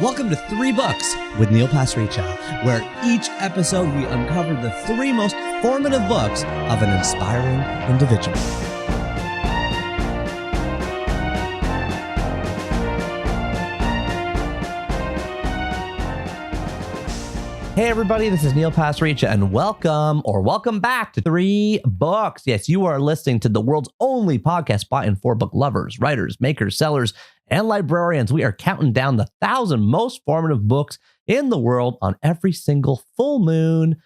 Welcome to 3 Books with Neil Pasricha, where each episode we uncover the 3 most formative books of an inspiring individual. Hey everybody, this is Neil Pasricha, and welcome back to 3 Books. Yes, you are listening to the world's only podcast by and for book lovers, writers, makers, sellers, and librarians. We are counting down the 1,000 most formative books in the world on every single full moon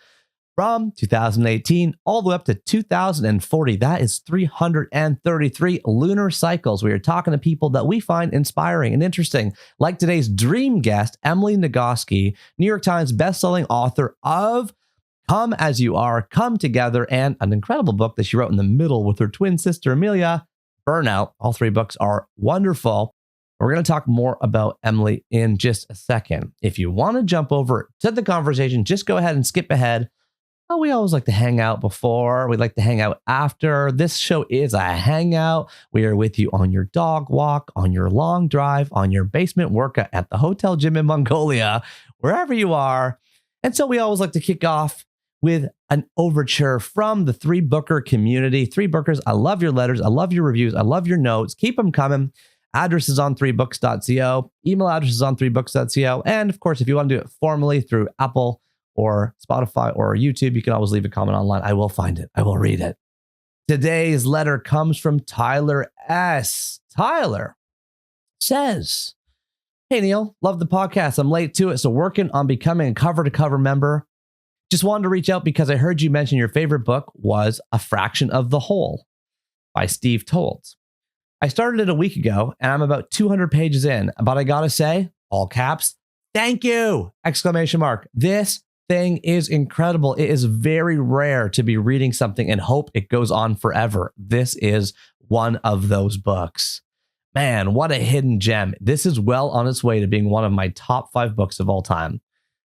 from 2018 all the way up to 2040. That is 333 lunar cycles. We are talking to people that we find inspiring and interesting, like today's dream guest, Emily Nagoski, New York Times bestselling author of Come As You Are, Come Together, and an incredible book that she wrote in the middle with her twin sister, Amelia, Burnout. All 3 books are wonderful. We're going to talk more about Emily in just a second. If you want to jump over to the conversation, just go ahead and skip ahead. Oh, we always like to hang out before. We like to hang out after. This show is a hangout. We are with you on your dog walk, on your long drive, on your basement workout at the hotel gym in Mongolia, wherever you are. And so we always like to kick off with an overture from the 3 Booker community. 3 Bookers, I love your letters. I love your reviews. I love your notes. Keep them coming. Address is on 3books.co. Email address is on 3books.co. And of course, if you want to do it formally through Apple or Spotify or YouTube, you can always leave a comment online. I will find it. I will read it. Today's letter comes from Tyler S. Tyler says, "Hey Neil, love the podcast. I'm late to it, so working on becoming a cover-to-cover member. Just wanted to reach out because I heard you mention your favorite book was A Fraction of the Whole by Steve Toltz. I started it a week ago and I'm about 200 pages in, but I gotta say, all caps, thank you! Exclamation mark. This thing is incredible. It is very rare to be reading something and hope it goes on forever. This is one of those books. Man, what a hidden gem. This is well on its way to being one of my top 5 books of all time.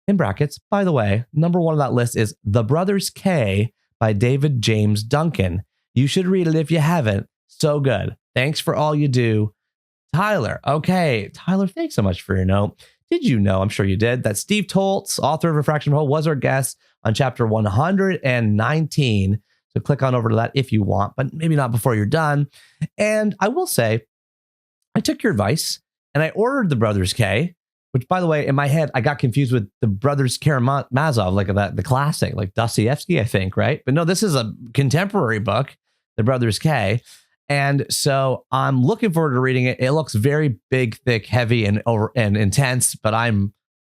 In brackets, by the way, number 1 on that list is The Brothers K by David James Duncan. You should read it if you haven't. So good. Thanks for all you do, Tyler." Okay, Tyler, thanks so much for your note. Did you know, I'm sure you did, that Steve Toltz, author of A Fraction of a Whole, was our guest on chapter 119. So click on over to that if you want, but maybe not before you're done. And I will say, I took your advice and I ordered The Brothers K, which, by the way, in my head, I got confused with The Brothers Karamazov, like the classic, like Dostoevsky, I think, right? But no, this is a contemporary book, The Brothers K. And so I'm looking forward to reading it. It looks very big, thick, heavy, and intense, but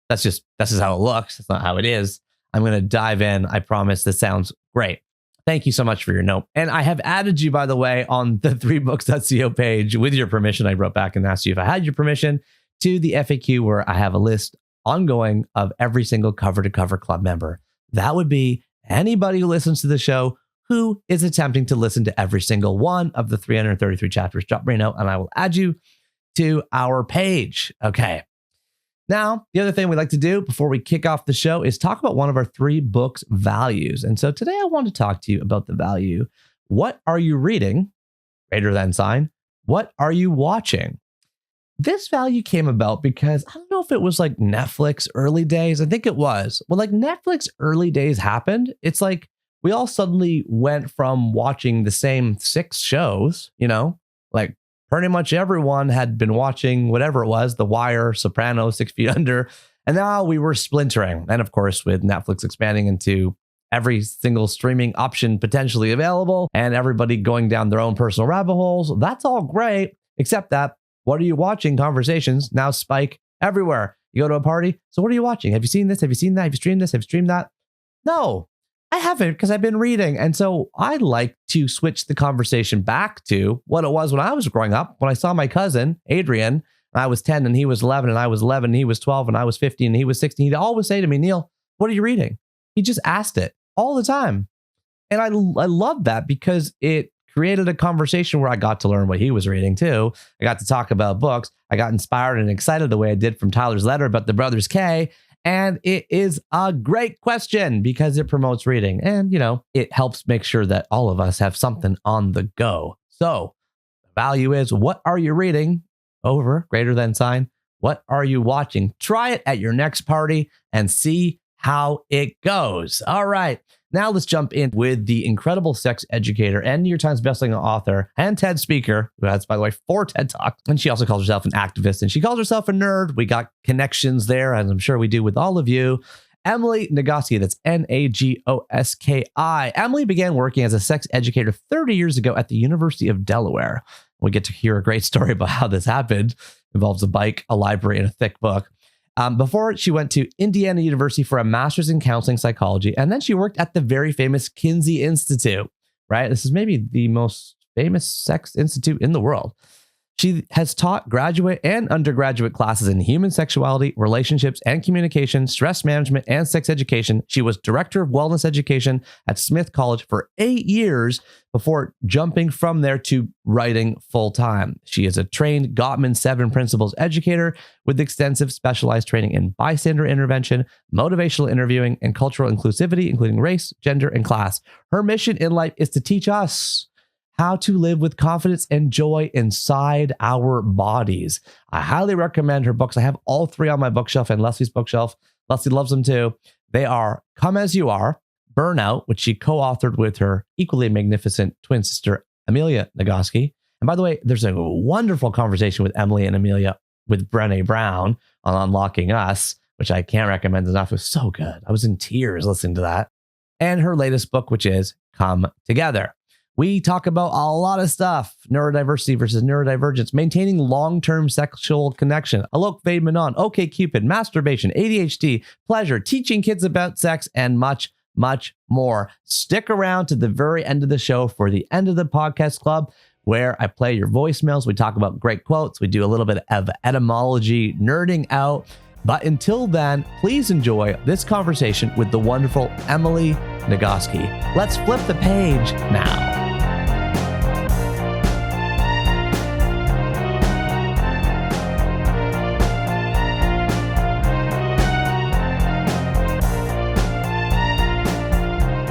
that's just how it looks. That's not how it is. I'm going to dive in. I promise. This sounds great. Thank you so much for your note. And I have added you, by the way, on the 3books.co page with your permission. I wrote back and asked you if I had your permission to the FAQ, where I have a list ongoing of every single cover to cover club member. That would be anybody who listens to the show who is attempting to listen to every single one of the 333 chapters. Drop me a note and I will add you to our page. Okay. Now, the other thing we like to do before we kick off the show is talk about one of our 3 books values. And so today I want to talk to you about the value. What are you reading? Greater than sign. What are you watching? This value came about because I don't know if it was like Netflix early days. I think it was. Well, like Netflix early days happened. It's like, we all suddenly went from watching the same 6 shows, like pretty much everyone had been watching whatever it was, The Wire, Sopranos, 6 Feet Under, and now we were splintering. And of course, with Netflix expanding into every single streaming option potentially available and everybody going down their own personal rabbit holes, that's all great, except that what are you watching conversations now spike everywhere. You go to a party, so what are you watching? Have you seen this? Have you seen that? Have you streamed this? Have you streamed that? No. I haven't, because I've been reading. And so I like to switch the conversation back to what it was when I was growing up, when I saw my cousin, Adrian, and I was 10 and he was 11 and I was 11 and he was 12 and I was 15 and he was 16. He'd always say to me, "Neil, what are you reading?" He just asked it all the time. And I love that because it created a conversation where I got to learn what he was reading too. I got to talk about books. I got inspired and excited the way I did from Tyler's letter about The Brothers K. And it is a great question because it promotes reading and, it helps make sure that all of us have something on the go. So the value is, what are you reading? Over, greater than sign. What are you watching? Try it at your next party and see how it goes. All right. Now let's jump in with the incredible sex educator and New York Times bestselling author and TED speaker, who has, by the way, 4 TED Talks. And she also calls herself an activist and she calls herself a nerd. We got connections there, as I'm sure we do with all of you. Emily Nagoski, that's Nagoski. Emily began working as a sex educator 30 years ago at the University of Delaware. We get to hear a great story about how this happened. It involves a bike, a library, and a thick book. Before she went to Indiana University for a master's in counseling psychology, and then she worked at the very famous Kinsey Institute, right? This is maybe the most famous sex institute in the world. She has taught graduate and undergraduate classes in human sexuality, relationships and communication, stress management, and sex education. She was director of wellness education at Smith College for 8 years before jumping from there to writing full time. She is a trained Gottman 7 principles educator with extensive specialized training in bystander intervention, motivational interviewing, and cultural inclusivity, including race, gender, and class. Her mission in life is to teach us how to live with confidence and joy inside our bodies. I highly recommend her books. I have all 3 on my bookshelf and Leslie's bookshelf. Leslie loves them too. They are Come As You Are, Burnout, which she co-authored with her equally magnificent twin sister, Amelia Nagoski. And by the way, there's a wonderful conversation with Emily and Amelia with Brené Brown on Unlocking Us, which I can't recommend enough. It was so good. I was in tears listening to that. And her latest book, which is Come Together. We talk about a lot of stuff: neurodiversity versus neurodivergence, maintaining long-term sexual connection, elope, fade, manon, OKCupid, masturbation, ADHD, pleasure, teaching kids about sex, and much, much more. Stick around to the very end of the show for the end of the podcast club, where I play your voicemails. We talk about great quotes. We do a little bit of etymology, nerding out. But until then, please enjoy this conversation with the wonderful Emily Nagoski. Let's flip the page now.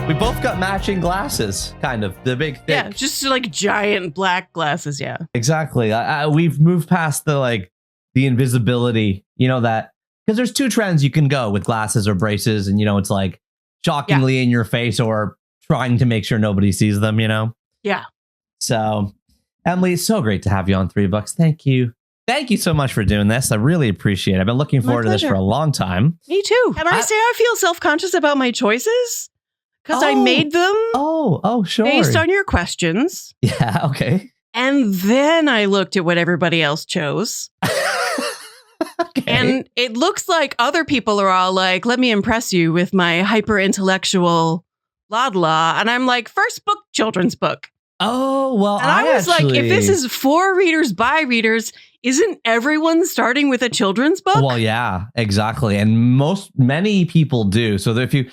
We both got matching glasses, kind of, the big thick. Yeah, just like giant black glasses, yeah. Exactly. We've moved past the invisibility, that, because there's 2 trends you can go with glasses or braces, and, it's like shockingly in your face or trying to make sure nobody sees them, Yeah. So, Emily, it's so great to have you on 3 Books. Thank you. Thank you so much for doing this. I really appreciate it. I've been looking forward to this for a long time. Me too. Can I say I feel self-conscious about my choices? Because I made them sure. based on your questions. Yeah, okay. And then I looked at what everybody else chose. Okay. And it looks like other people are all like, let me impress you with my hyper-intellectual blah. And I'm like, first book, children's book. Oh, well, and I was like, if this is for readers by readers, isn't everyone starting with a children's book? Well, yeah, exactly. And many people do. So that if you...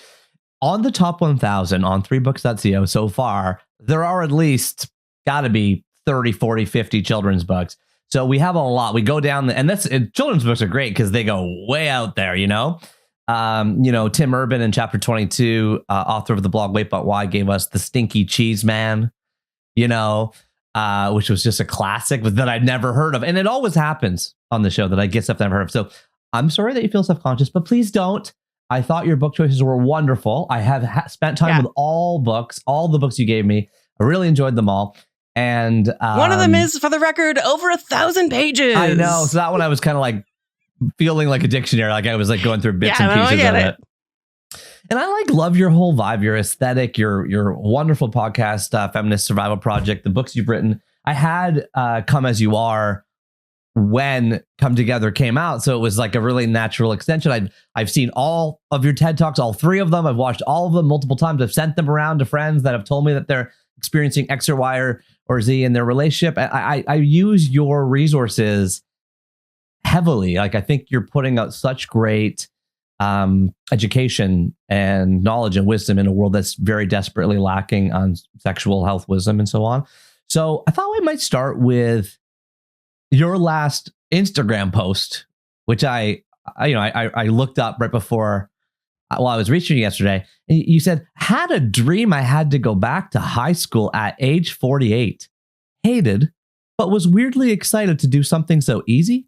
On the top 1,000 on 3books.co so far, there are at least got to be 30, 40, 50 children's books. So we have a lot. We go down and children's books are great because they go way out there, Tim Urban in chapter 22, author of the blog Wait But Why, gave us The Stinky Cheese Man, which was just a classic that I'd never heard of. And it always happens on the show that I get stuff that I've heard of. So I'm sorry that you feel self-conscious, but please don't. I thought your book choices were wonderful. I have spent time with all the books you gave me. I really enjoyed them all. And one of them is, for the record, over 1,000 pages. I know. So that one I was kind of like feeling like a dictionary. Like I was like going through bits and pieces of it. And I love your whole vibe, your aesthetic, your wonderful podcast, Feminist Survival Project, the books you've written. I had Come As You Are when Come Together came out. So it was like a really natural extension. I've seen all of your TED Talks, all 3 of them. I've watched all of them multiple times. I've sent them around to friends that have told me that they're experiencing X or Y or Z in their relationship. I use your resources heavily. Like, I think you're putting out such great education and knowledge and wisdom in a world that's very desperately lacking on sexual health wisdom and so on. So I thought we might start with your last Instagram post, which I looked up right before while I was researching yesterday. And you said, had a dream I had to go back to high school at age 48. Hated but was weirdly excited to do something so easy? ?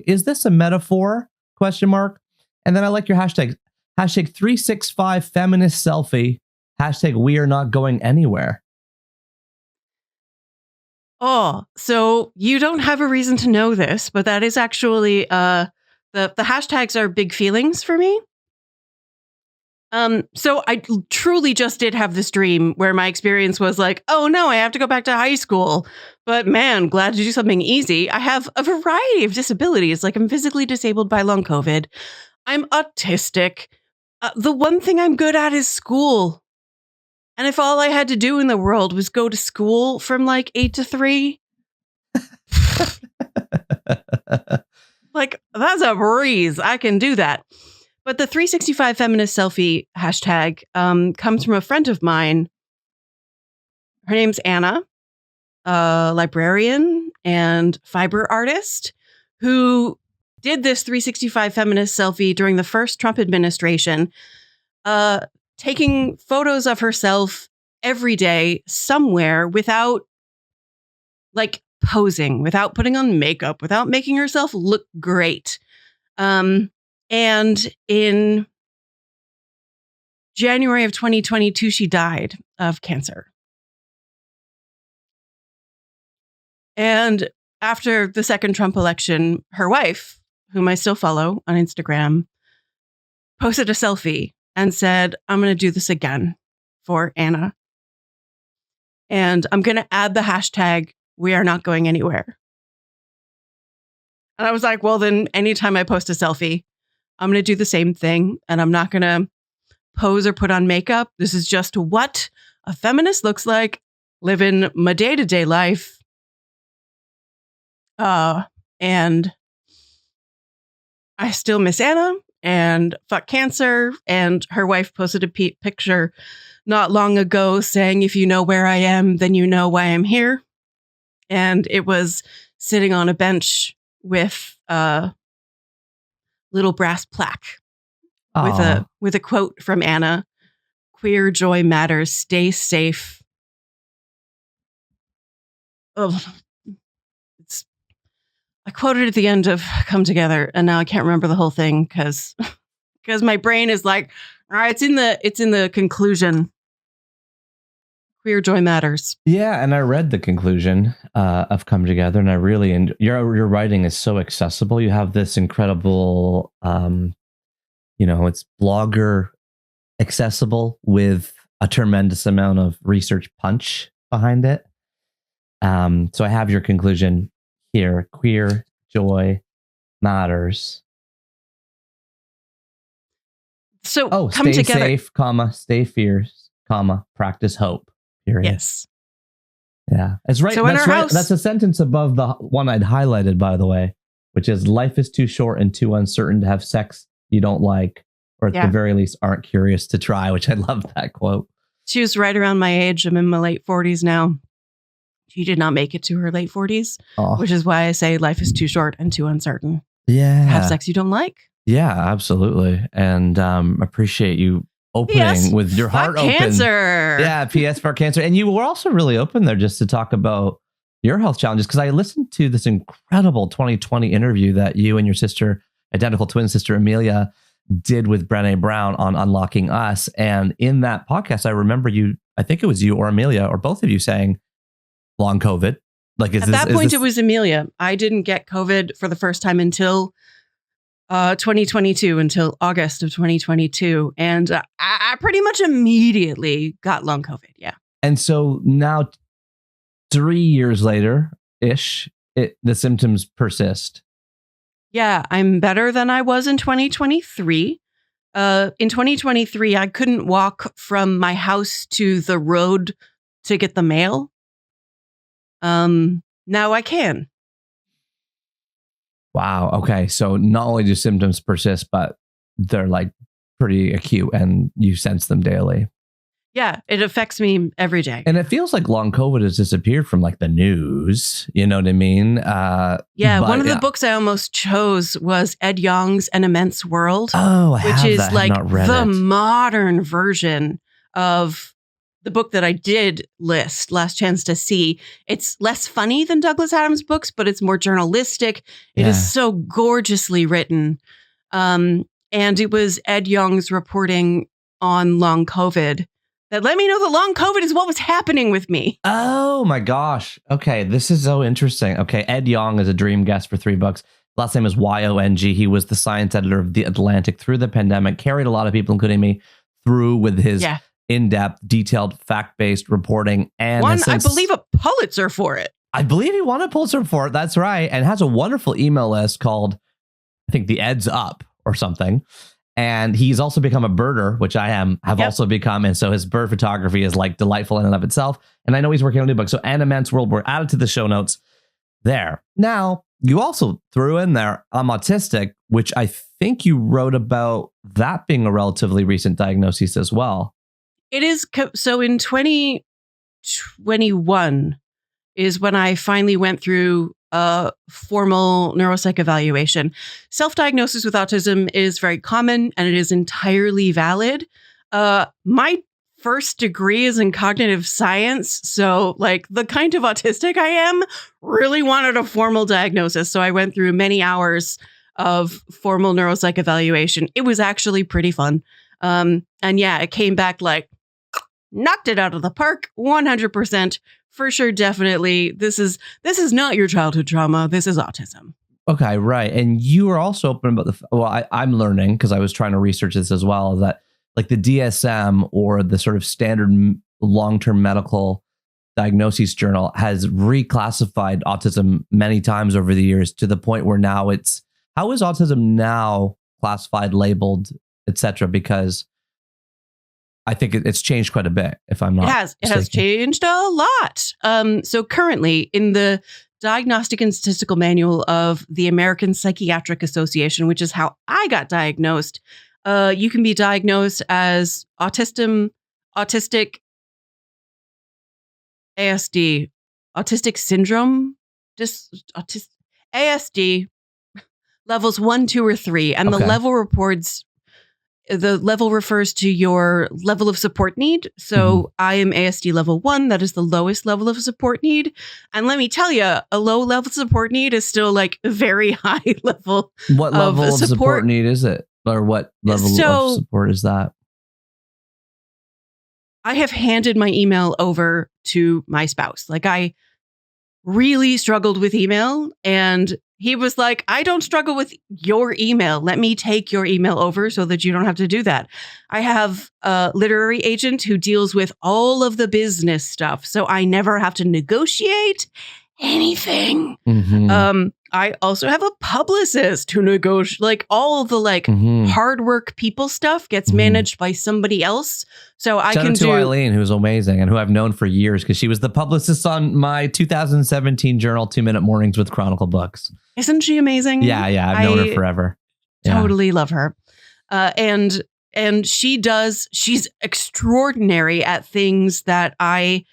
Is this a metaphor? ? And then I like your hashtag. Hashtag 365 feminist selfie. Hashtag we are not going anywhere. Oh, so you don't have a reason to know this, but that is actually the hashtags are big feelings for me. So I truly just did have this dream where my experience was like, oh no, I have to go back to high school. But man, glad to do something easy. I have a variety of disabilities. Like I'm physically disabled by long COVID. I'm autistic. The one thing I'm good at is school. And if all I had to do in the world was go to school from like 8 to 3, like that's a breeze. I can do that. But the 365 feminist selfie hashtag comes from a friend of mine. Her name's Anna, a librarian and fiber artist who did this 365 feminist selfie during the first Trump administration, taking photos of herself every day somewhere without like posing, without putting on makeup, without making herself look great. And in January of 2022, she died of cancer. And after the second Trump election, her wife, whom I still follow on Instagram, posted a selfie and said, I'm going to do this again for Anna. And I'm going to add the hashtag, we are not going anywhere. And I was like, well, then anytime I post a selfie, I'm going to do the same thing. And I'm not going to pose or put on makeup. This is just what a feminist looks like, living my day-to-day life. And I still miss Anna and fuck cancer. And her wife posted a picture not long ago saying, if you know where I am, then you know why I'm here. And it was sitting on a bench with a little brass plaque with a quote from Anna: "Queer joy matters. Stay safe." Oh, I quoted at the end of Come Together, and now I can't remember the whole thing because my brain is like, all right, it's in the conclusion. Queer joy matters. Yeah, and I read the conclusion of Come Together, and I really your writing is so accessible. You have this incredible, it's blogger accessible with a tremendous amount of research punch behind it. So I have your conclusion here: queer joy matters. So stay come together. Safe, stay fierce, practice hope. Period. Yes. Yeah, it's right. So that's in our right. house, That's a sentence above the one I'd highlighted, by the way, which is life is too short and too uncertain to have sex you don't like, or at the very least aren't curious to try, which I love that quote. She was right around my age. I'm in my late 40s now. She did not make it to her late 40s, which is why I say life is too short and too uncertain. Yeah. Have sex you don't like. Yeah, absolutely. And appreciate you opening with your heart open. Cancer. Yeah, PS for cancer. And you were also really open there just to talk about your health challenges, because I listened to this incredible 2020 interview that you and your sister, identical twin sister Amelia, did with Brené Brown on Unlocking Us. And in that podcast, I remember I think it was you or Amelia or both of you saying long COVID. Like, at that point, it was Amelia. I didn't get COVID for the first time until 2022, until August of 2022. And I pretty much immediately got long COVID. Yeah. And so now 3 years later-ish, the symptoms persist. Yeah, I'm better than I was in 2023. In 2023, I couldn't walk from my house to the road to get the mail. Now I can. Wow. Okay. So not only do symptoms persist, but they're like pretty acute and you sense them daily. Yeah, it affects me every day. And it feels like long COVID has disappeared from like the news. You know what I mean? One of the books I almost chose was Ed Yong's An Immense World. Oh, which is like the modern version of the book that I did list, Last Chance to See, it's less funny than Douglas Adams' books, but it's more journalistic. It is so gorgeously written. And it was Ed Young's reporting on long COVID that let me know that long COVID is what was happening with me. Oh my gosh. Okay, this is so interesting. Okay, Ed Yong is a dream guest for 3 books. Last name is Yong. He was the science editor of The Atlantic through the pandemic, carried a lot of people, including me, through with his in-depth, detailed, fact-based reporting. And I believe, a Pulitzer for it. I believe he won a Pulitzer for it. That's right. And has a wonderful email list called, I think, The Ed's Up or something. And he's also become a birder, which I have also become. And so his bird photography is like delightful in and of itself. And I know he's working on a new book. So An Immense World, we're added to the show notes there. Now, you also threw in there, I'm autistic, which I think you wrote about that being a relatively recent diagnosis as well. It is. So in 2021 is when I finally went through a formal neuropsych evaluation. Self-diagnosis with autism is very common and it is entirely valid. My first degree is in cognitive science. So like the kind of autistic I am really wanted a formal diagnosis. So I went through many hours of formal neuropsych evaluation. It was actually pretty fun. And yeah, it came back like knocked it out of the park, 100%. For sure, definitely. This is not your childhood trauma. This is autism. Okay, right. And you were also open about I'm learning, because I was trying to research this as well, that like the DSM or the sort of standard long-term medical diagnosis journal has reclassified autism many times over the years to the point where now how is autism now classified, labeled, etc.? Because I think it's changed quite a bit, if I'm not mistaken. It has changed a lot. So currently in the Diagnostic and Statistical Manual of the American Psychiatric Association, which is how I got diagnosed, you can be diagnosed as autistic ASD, autistic syndrome, ASD, levels 1, 2, or 3. And the level refers to your level of support need. So I am ASD level 1. That is the lowest level of support need. And let me tell you, a low level support need is still like a very high level. What level of support need is it? Or what level of support is that? I have handed my email over to my spouse. Like I really struggled with email, and he was like, I don't struggle with your email. Let me take your email over so that you don't have to do that. I have a literary agent who deals with all of the business stuff, so I never have to negotiate anything. I also have a publicist who negotiates, like all the hard work people stuff gets managed by somebody else. So I can do Eileen, who's amazing and who I've known for years because she was the publicist on my 2017 journal, 2-Minute Mornings with Chronicle Books. Isn't she amazing? Yeah. I've known her forever. Totally love her. And she's extraordinary at things that I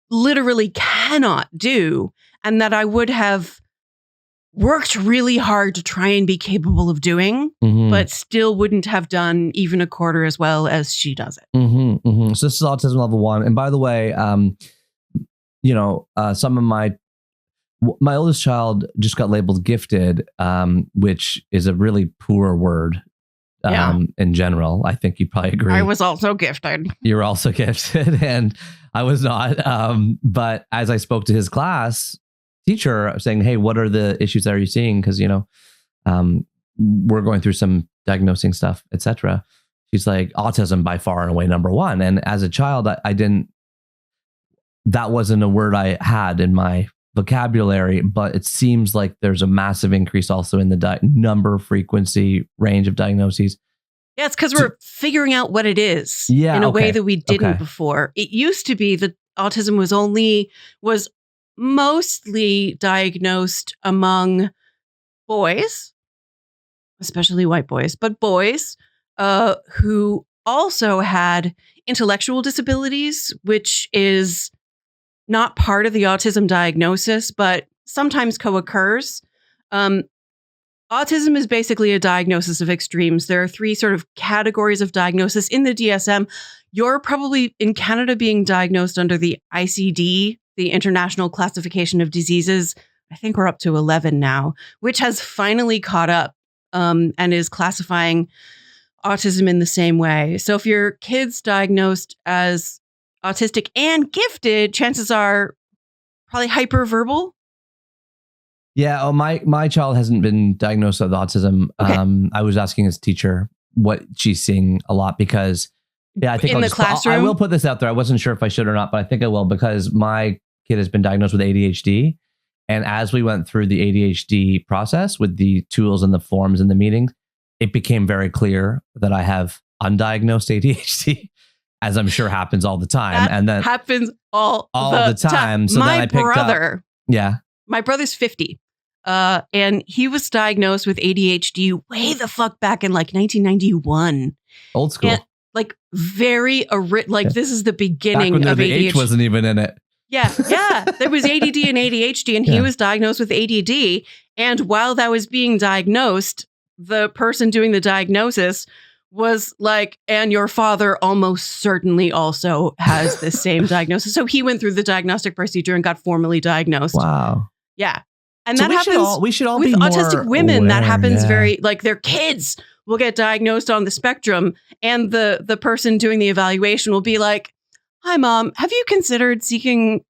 literally cannot do, and that I would have worked really hard to try and be capable of doing, but still wouldn't have done even a quarter as well as she does it. So this is autism level 1. And by the way, some of my oldest child just got labeled gifted, which is a really poor word. In general, I think you'd probably agree. I was also gifted. You were also gifted, and I was not. But as I spoke to his class teacher, saying, "Hey, what are the issues that are you seeing?" Because we're going through some diagnosing stuff, etc. She's like, autism by far and away number 1. And as a child, I didn't. That wasn't a word I had in my vocabulary, but it seems like there's a massive increase also in the number, frequency, range of diagnoses. Yeah, it's because we're figuring out what it is in a way that we didn't before. It used to be that autism was mostly diagnosed among boys, especially white boys, but boys who also had intellectual disabilities, which is not part of the autism diagnosis, but sometimes co-occurs. autism is basically a diagnosis of extremes. There are 3 sort of categories of diagnosis in the DSM. You're probably in Canada being diagnosed under the ICD, the International Classification of Diseases. I think we're up to 11 now, which has finally caught up and is classifying autism in the same way. So if your kid's diagnosed as autistic and gifted, chances are probably hyperverbal. Yeah. Oh, my child hasn't been diagnosed with autism. Okay. I was asking his teacher what she's seeing a lot because, I think in the classroom, I will put this out there. I wasn't sure if I should or not, but I think I will because my kid has been diagnosed with ADHD. And as we went through the ADHD process with the tools and the forms and the meetings, it became very clear that I have undiagnosed ADHD, as I'm sure happens all the time. That and then happens all the time. So my then I picked brother, up. Yeah. My brother's 50. And he was diagnosed with ADHD way the fuck back in like 1991. Old school. And, like this is the beginning back when of the ADHD. H wasn't even in it. Yeah. There was ADD and ADHD, and he was diagnosed with ADD. And while that was being diagnosed, the person doing the diagnosis was like, and your father almost certainly also has the same diagnosis. So he went through the diagnostic procedure and got formally diagnosed. Wow. Yeah. And So that we should all with be more autistic women. aware, that happens very, like, their kids will get diagnosed on the spectrum, and the person doing the evaluation will be like, "Hi, Mom, have you considered seeking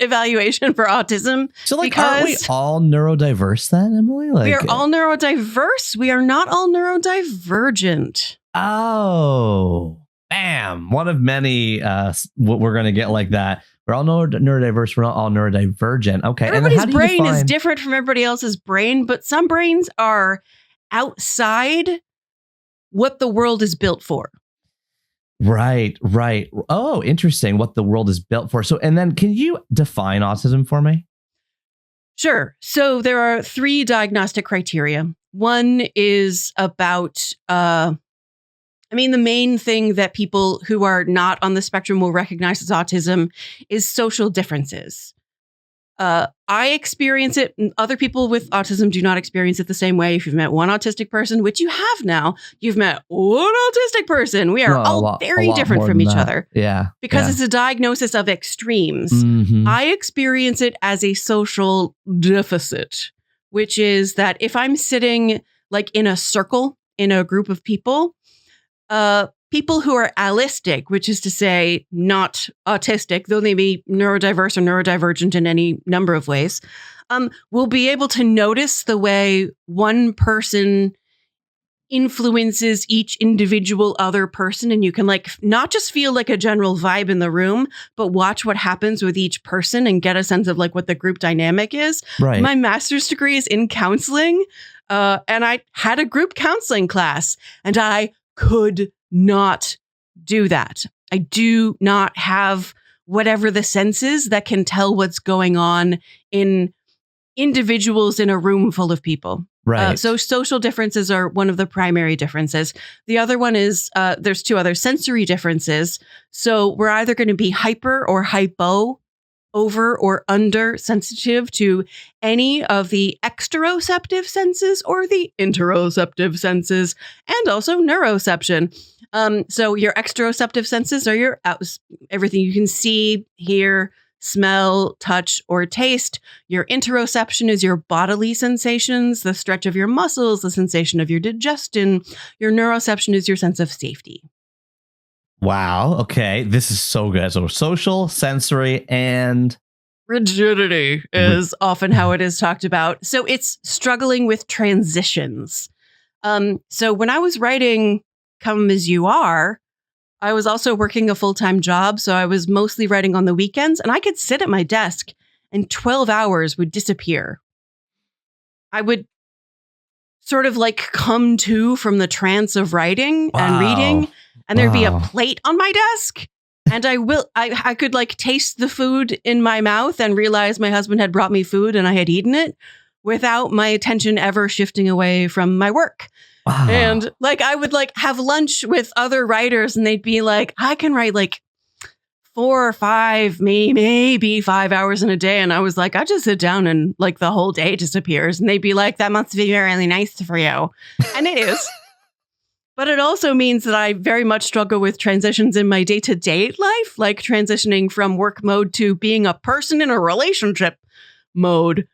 evaluation for autism?" So, like, aren't we all neurodiverse then, Emily? Like, we are all neurodiverse. We are not all neurodivergent. Oh, bam! One of many. What we're going to get like that. We're all neurodiverse. We're not all neurodivergent. Okay. Everybody's brain is different from everybody else's brain, but some brains are outside what the world is built for. Right. Oh, interesting. What the world is built for. So, and then can you define autism for me? Sure. So there are 3 diagnostic criteria. One is about, the main thing that people who are not on the spectrum will recognize as autism is social differences. I experience it, and other people with autism do not experience it the same way. If you've met one autistic person, which you have now, you've met one autistic person. We are all very different from each other. Yeah. Because it's a diagnosis of extremes. Mm-hmm. I experience it as a social deficit, which is that if I'm sitting like in a circle in a group of people, people who are allistic, which is to say not autistic, though they be neurodiverse or neurodivergent in any number of ways, will be able to notice the way one person influences each individual other person. And you can like not just feel like a general vibe in the room, but watch what happens with each person and get a sense of like what the group dynamic is. Right. My master's degree is in counseling. And I had a group counseling class, and I could not do that. I do not have whatever the sense is that can tell what's going on in individuals in a room full of people. Right. So social differences are one of the primary differences. The other one is there's 2 other sensory differences. So we're either going to be hyper or hypo, over or under sensitive to any of the exteroceptive senses or the interoceptive senses, and also neuroception. So your exteroceptive senses are your everything you can see, hear, smell, touch, or taste. Your interoception is your bodily sensations, the stretch of your muscles, the sensation of your digestion. Your neuroception is your sense of safety. Wow. Okay. This is so good. So social, sensory, and rigidity is often how it is talked about. So it's struggling with transitions. So when I was writing Come As You Are, I was also working a full-time job. So I was mostly writing on the weekends, and I could sit at my desk and 12 hours would disappear. I would sort of like come to from the trance of writing and reading, and there'd be a plate on my desk, and I could like taste the food in my mouth and realize my husband had brought me food and I had eaten it without my attention ever shifting away from my work. Wow. And like I would like have lunch with other writers, and they'd be like, I can write like 4 or 5, maybe 5 hours in a day. And I was like, I just sit down and like the whole day disappears. And they'd be like, that must be really nice for you. And it is. But it also means that I very much struggle with transitions in my day-to-day life, like transitioning from work mode to being a person in a relationship mode.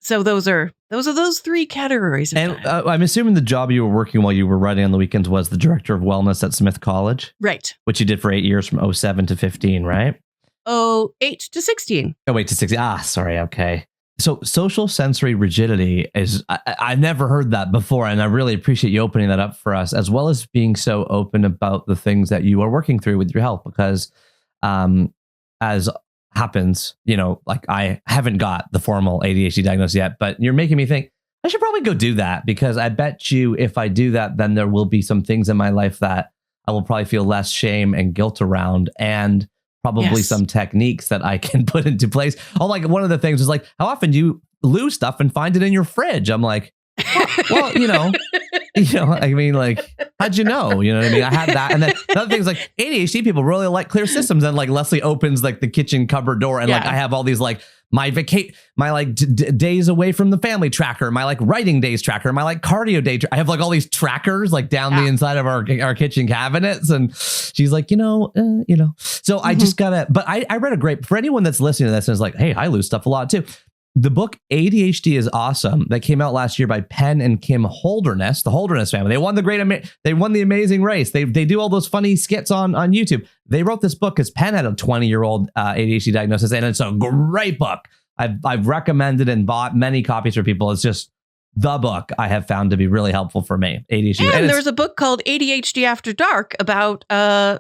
So those are those 3 categories. And I'm assuming the job you were working while you were writing on the weekends was the director of wellness at Smith College, right? Which you did for 8 years, from 2007 to 2015, right? 2008 to 2016. Oh, wait, to 16. Sorry. Okay. So social sensory rigidity is, I've never heard that before. And I really appreciate you opening that up for us, as well as being so open about the things that you are working through with your health, because as happens, like I haven't got the formal ADHD diagnosis yet, but you're making me think I should probably go do that, because I bet you if I do that, then there will be some things in my life that I will probably feel less shame and guilt around, and probably some techniques that I can put into place. Oh, like one of the things is like, how often do you lose stuff and find it in your fridge? I'm like, well, I mean, like, how'd you know? You know what I mean? I had that. And then another thing is like ADHD people really like clear systems. And like Leslie opens like the kitchen cupboard door, and like I have all these like my days away from the family tracker, my like writing days tracker, my like cardio day. I have like all these trackers like down the inside of our kitchen cabinets. And she's like, so I just gotta, but I read a great, for anyone that's listening to this and is like, hey, I lose stuff a lot too. The book ADHD is Awesome, that came out last year by Penn and Kim Holderness, the Holderness family. They won they won the Amazing Race. They do all those funny skits on YouTube. They wrote this book because Penn had a 20-year-old ADHD diagnosis, and it's a great book. I've recommended and bought many copies for people. It's just the book I have found to be really helpful for me. ADHD. And there's a book called ADHD After Dark about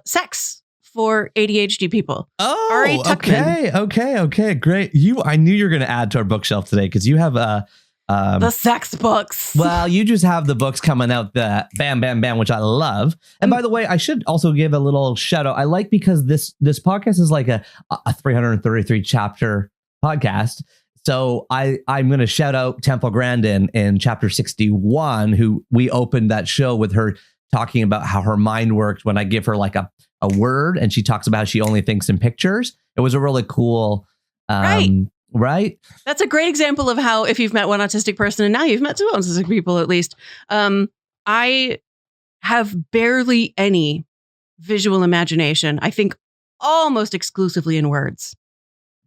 sex for ADHD people. Oh, okay, great. I knew you were going to add to our bookshelf today, because you have the sex books. Well, you just have the books coming out, the bam, bam, bam, which I love. And by the way, I should also give a little shout out. I like, because this podcast is like a 333 chapter podcast. So I'm going to shout out Temple Grandin in chapter 61, who we opened that show with her talking about how her mind works when I give her like a word, and she talks about how she only thinks in pictures. It was a really cool, right? That's a great example of how, if you've met one autistic person, and now you've met 2 autistic people at least, I have barely any visual imagination. I think almost exclusively in words.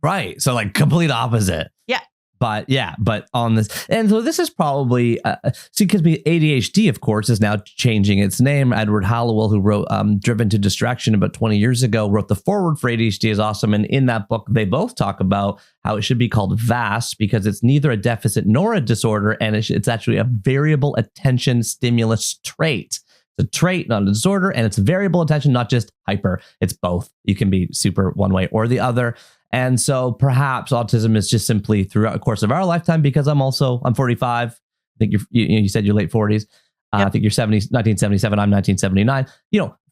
Right. So like complete opposite. Yeah. But on this, and so this is probably because ADHD, of course, is now changing its name. Edward Hallowell, who wrote Driven to Distraction about 20 years ago, wrote the foreword for ADHD is Awesome. And in that book, they both talk about how it should be called VAST, because it's neither a deficit nor a disorder, and it's actually a variable attention stimulus trait. It's a trait, not a disorder, and it's variable attention, not just hyper. It's both. You can be super one way or the other. And so perhaps autism is just simply throughout the course of our lifetime, because I'm 45. I think you said you're late 40s. I think you're 1977. I'm 1979.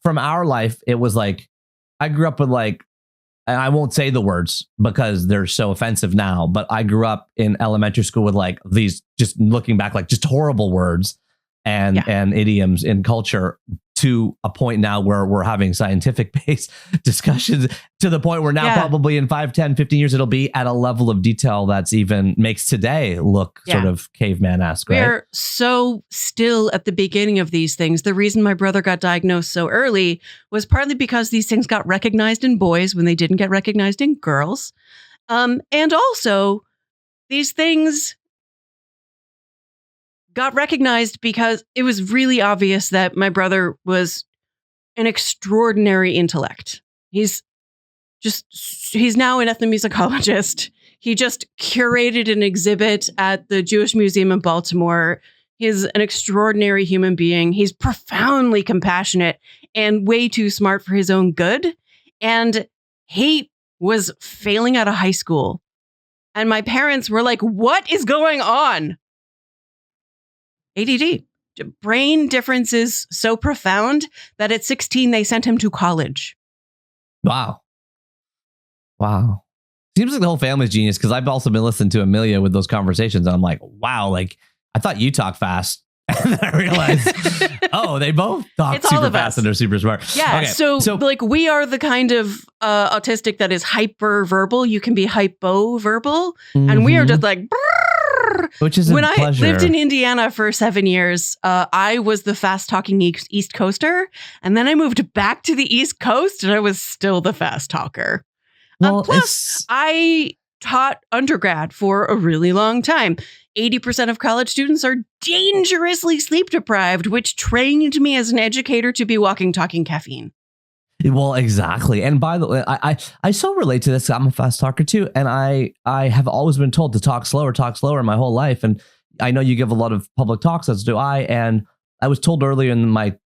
From our life, it was like, I grew up with like, and I won't say the words because they're so offensive now, but I grew up in elementary school with like these, just looking back, like just horrible words and idioms in culture, to a point now where we're having scientific based discussions, to the point where now probably in 5, 10, 15 years, it'll be at a level of detail that's even makes today look sort of caveman-esque. Right? We're so still at the beginning of these things. The reason my brother got diagnosed so early was partly because these things got recognized in boys when they didn't get recognized in girls. And also these things got recognized because it was really obvious that my brother was an extraordinary intellect. He's now an ethnomusicologist. He just curated an exhibit at the Jewish Museum in Baltimore. He's an extraordinary human being. He's profoundly compassionate and way too smart for his own good. And he was failing out of high school. And my parents were like, what is going on? ADD. Brain differences so profound that at 16, they sent him to college. Wow. Seems like the whole family's genius, because I've also been listening to Amelia with those conversations. And I'm like, wow, like I thought you talk fast. And then I realized, oh, they both talk It's all super of fast us. and they're super smart. Yeah. Okay, So like we are the kind of autistic that is hyper verbal. You can be hypo verbal, and we are just like. Which is when a pleasure. I lived in Indiana for 7 years, I was the fast talking East Coaster, and then I moved back to the East Coast, and I was still the fast talker. Well, Plus, I taught undergrad for a really long time. 80% of college students are dangerously sleep deprived, which trained me as an educator to be walking, talking caffeine. Well, exactly. And by the way, I so relate to this. I'm a fast talker too. And I have always been told to talk slower my whole life. And I know you give a lot of public talks, as do I. And I was told earlier in my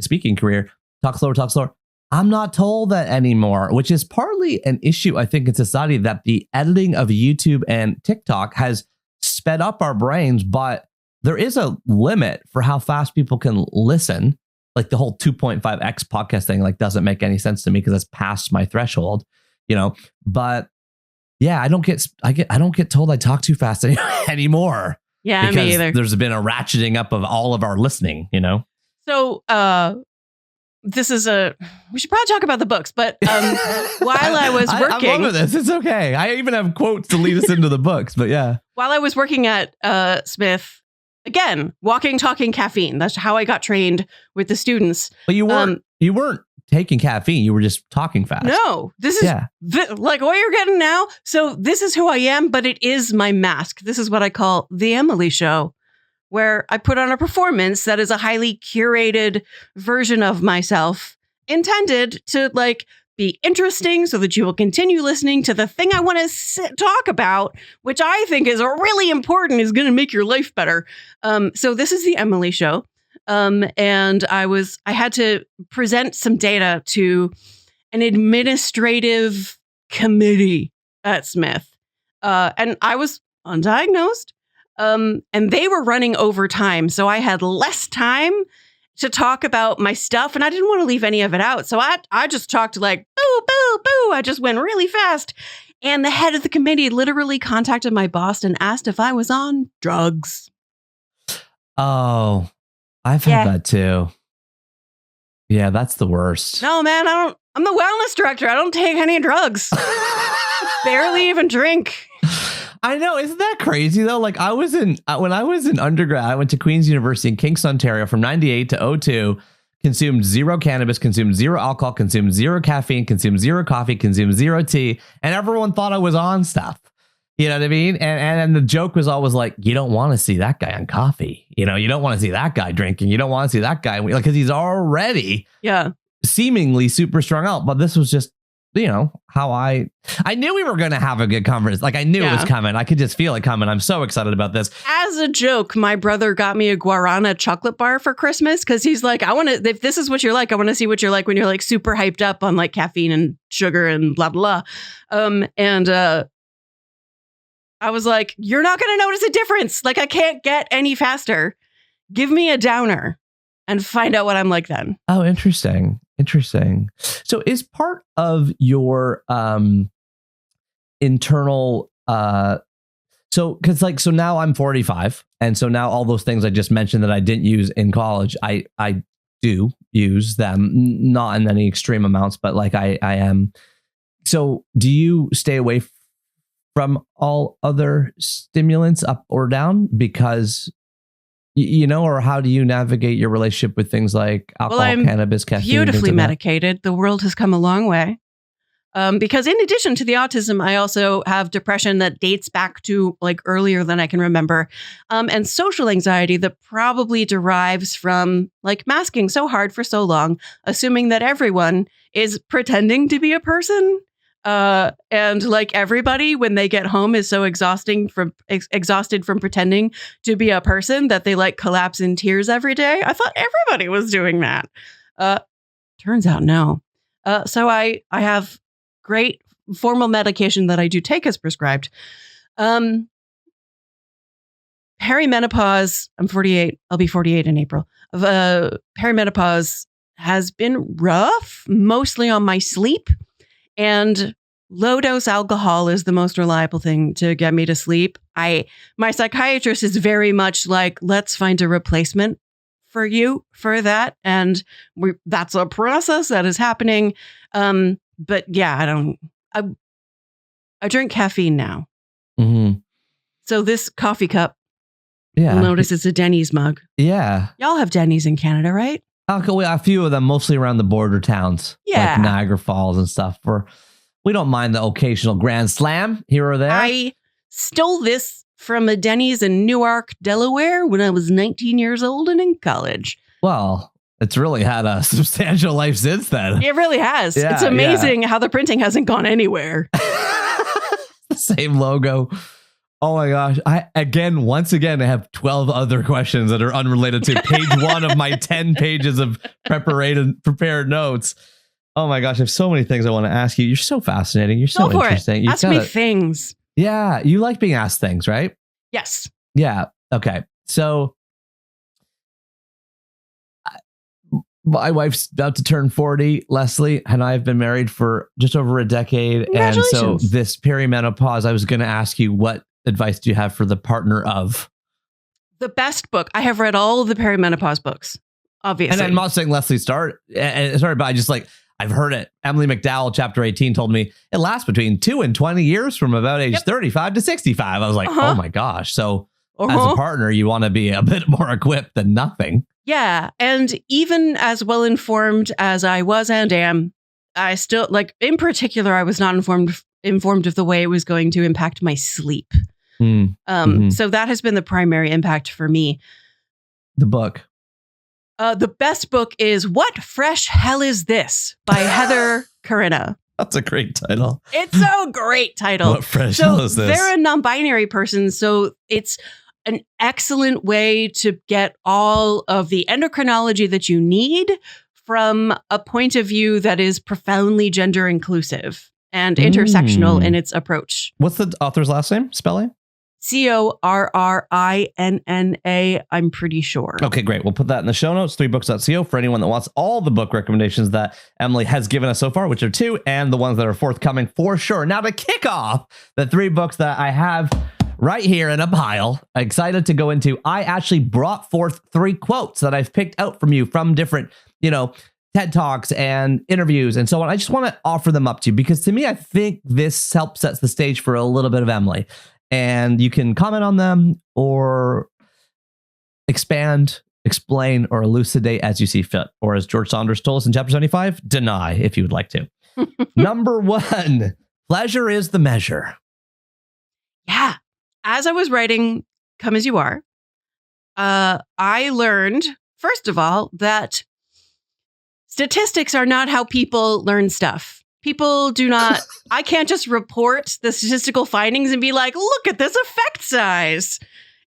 speaking career, talk slower. I'm not told that anymore, which is partly an issue, I think, in society, that the editing of YouTube and TikTok has sped up our brains, but there is a limit for how fast people can listen. Like the whole 2.5x podcast thing, like doesn't make any sense to me because that's past my threshold, But yeah, I don't get told I talk too fast anymore. Yeah, me either. There's been a ratcheting up of all of our listening, So this is we should probably talk about the books, but while I was working, I'm over this. It's okay. I even have quotes to lead us into the books, but yeah. While I was working at Smith. Again, walking, talking caffeine. That's how I got trained with the students. But you weren't taking caffeine. You were just talking fast. No, this is like what you're getting now. So this is who I am, but it is my mask. This is what I call the Emily Show, where I put on a performance that is a highly curated version of myself intended to like be interesting so that you will continue listening to the thing I want to talk about, which I think is really important, is going to make your life better. So this is the Emily Show. And I had to present some data to an administrative committee at Smith. And I was undiagnosed. And they were running overtime. So I had less time to talk about my stuff, and I didn't want to leave any of it out. So I just talked like, boo, boo, boo. I just went really fast. And the head of the committee literally contacted my boss and asked if I was on drugs. Oh, I've had that too. Yeah, that's the worst. No, man, I'm the wellness director. I don't take any drugs. Barely even drink. I know. Isn't that crazy though? Like when I was in undergrad, I went to Queen's University in Kingston, Ontario from 98 to 02, consumed zero cannabis, consumed zero alcohol, consumed zero caffeine, consumed zero coffee, consumed zero tea. And everyone thought I was on stuff. You know what I mean? And the joke was always like, you don't want to see that guy on coffee. You don't want to see that guy drinking. You don't want to see that guy because he's already seemingly super strung out. But this was just, how I knew we were going to have a good conversation. Like I knew it was coming. I could just feel it coming. I'm so excited about this. As a joke, my brother got me a guarana chocolate bar for Christmas because he's like, if this is what you're like, I want to see what you're like when you're like super hyped up on like caffeine and sugar and blah, blah, blah. I was like, you're not going to notice a difference. Like I can't get any faster. Give me a downer and find out what I'm like then. Oh, interesting. So is part of your internal so now I'm 45, and so now all those things I just mentioned that I didn't use in college, I do use them, not in any extreme amounts, but like I am. So do you stay away from all other stimulants up or down because or how do you navigate your relationship with things like alcohol, cannabis, caffeine? Beautifully medicated. The world has come a long way. Because in addition to the autism, I also have depression that dates back to like earlier than I can remember. And social anxiety that probably derives from like masking so hard for so long, assuming that everyone is pretending to be a person. And like everybody, when they get home, is so exhausted from pretending to be a person that they like collapse in tears every day. I thought everybody was doing that. Turns out no. So I have great formal medication that I do take as prescribed. Perimenopause. I'm 48. I'll be 48 in April. Perimenopause has been rough, mostly on my sleep. And low dose alcohol is the most reliable thing to get me to sleep. My psychiatrist is very much like, let's find a replacement for you for that. And that's a process that is happening. But yeah, I drink caffeine now. Mm-hmm. So this coffee cup, Yeah. you'll notice it's a Denny's mug. Yeah. Y'all have Denny's in Canada, right? A few of them, mostly around the border towns. Yeah. Like Niagara Falls and stuff. We don't mind the occasional Grand Slam here or there. I stole this from a Denny's in Newark, Delaware when I was 19 years old and in college. Well, it's really had a substantial life since then. It really has. Yeah, it's amazing how the printing hasn't gone anywhere. The same logo. Oh my gosh. Once again, I have 12 other questions that are unrelated to page 1 of my 10 pages of prepared notes. Oh my gosh. I have so many things I want to ask you. You're so fascinating. You're so interesting. Ask me things. Yeah. You like being asked things, right? Yes. Yeah. Okay. So my wife's about to turn 40. Leslie and I have been married for just over a decade. And so this perimenopause, I was going to ask you, what advice do you have for the partner of? The best book. I have read all of the perimenopause books, obviously. And I'm not saying Leslie start, but I just I've heard it. Emily McDowell, chapter 18, told me it lasts between 2 and 20 years from about age 35 to 65. I was like, oh my gosh. So as a partner, you want to be a bit more equipped than nothing. Yeah. And even as well informed as I was and am, I still, in particular, I was not informed of the way it was going to impact my sleep. So that has been the primary impact for me. The book. The best book is What Fresh Hell Is This by Heather Carina. That's a great title. It's a great title. What fresh hell is this? They're a non-binary person, so it's an excellent way to get all of the endocrinology that you need from a point of view that is profoundly gender inclusive and intersectional in its approach. What's the author's last name? Spelling? Corrinna, I'm pretty sure. Okay, great. We'll put that in the show notes, 3books.co, for anyone that wants all the book recommendations that Emily has given us so far, which are 2, and the ones that are forthcoming for sure. Now, to kick off the 3 books that I have right here in a pile, excited to go into, I actually brought forth 3 quotes that I've picked out from you from different, TED Talks and interviews and so on. I just want to offer them up to you because to me, I think this helps sets the stage for a little bit of Emily. And you can comment on them or expand, explain, or elucidate as you see fit. Or as George Saunders told us in chapter 75, deny if you would like to. Number 1, pleasure is the measure. Yeah. As I was writing Come As You Are, I learned, first of all, that statistics are not how people learn stuff. People do not, I can't just report the statistical findings and be like, look at this effect size.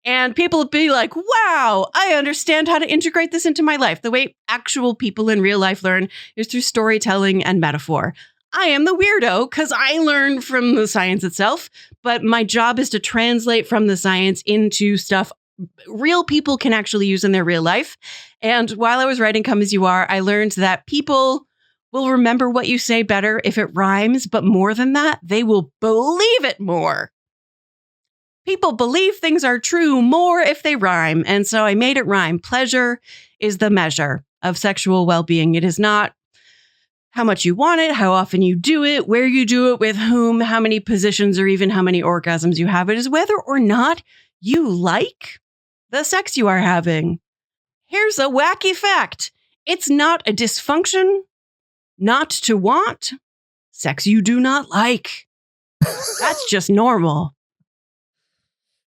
And people would be like, wow, I understand how to integrate this into my life. The way actual people in real life learn is through storytelling and metaphor. I am the weirdo because I learn from the science itself, but my job is to translate from the science into stuff real people can actually use in their real life. And while I was writing Come As You Are, I learned that people will remember what you say better if it rhymes, but more than that, they will believe it more. People believe things are true more if they rhyme, and so I made it rhyme. Pleasure is the measure of sexual well-being. It is not how much you want it, how often you do it, where you do it, with whom, how many positions, or even how many orgasms you have. It is whether or not you like the sex you are having. Here's a wacky fact. It's not a dysfunction not to want sex you do not like. That's just normal.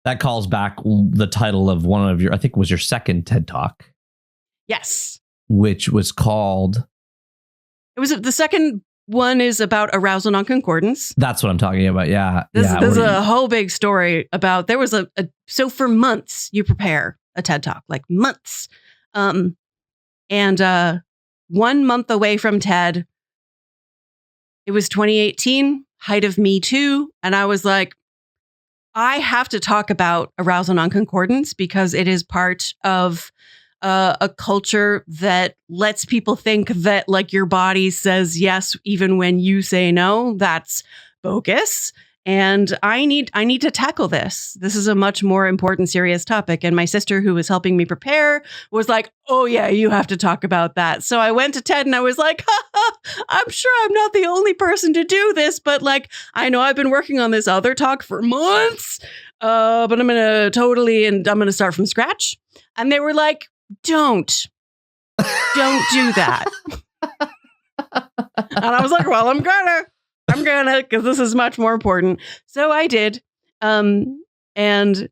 That calls back the title of one of your, I think it was your second TED Talk. Yes. Which was called? It was the second one is about arousal non-concordance. That's what I'm talking about. Yeah. There's a whole big story about, there was so for months you prepare a TED Talk, like months. And 1 month away from TED, it was 2018, height of Me Too. And I was like, I have to talk about arousal non-concordance because it is part of a culture that lets people think that like your body says yes, even when you say no. That's bogus. And I need to tackle this. This is a much more important, serious topic. And my sister, who was helping me prepare, was like, oh, yeah, you have to talk about that. So I went to TED and I was like, I'm sure I'm not the only person to do this. But like, I know I've been working on this other talk for months, but I'm going to start from scratch. And they were like, don't do that. And I was like, well, I'm gonna, because this is much more important. So I did. And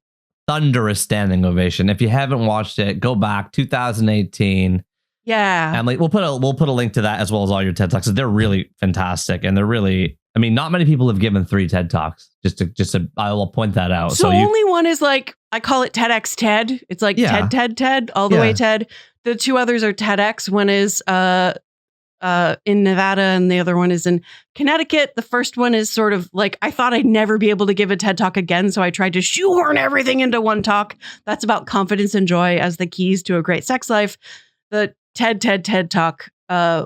thunderous standing ovation. If you haven't watched it, go back 2018. Yeah. And like we'll put a link to that as well as all your TED Talks. They're really fantastic. And they're really, I mean, not many people have given 3 TED Talks. I will point that out. So only one is like, I call it TEDx TED. It's like TED, all the way TED. The 2 others are TEDx. One is in Nevada and the other one is in Connecticut. The first one is sort of like, I thought I'd never be able to give a TED Talk again. So I tried to shoehorn everything into one talk. That's about confidence and joy as the keys to a great sex life. The TED Talk,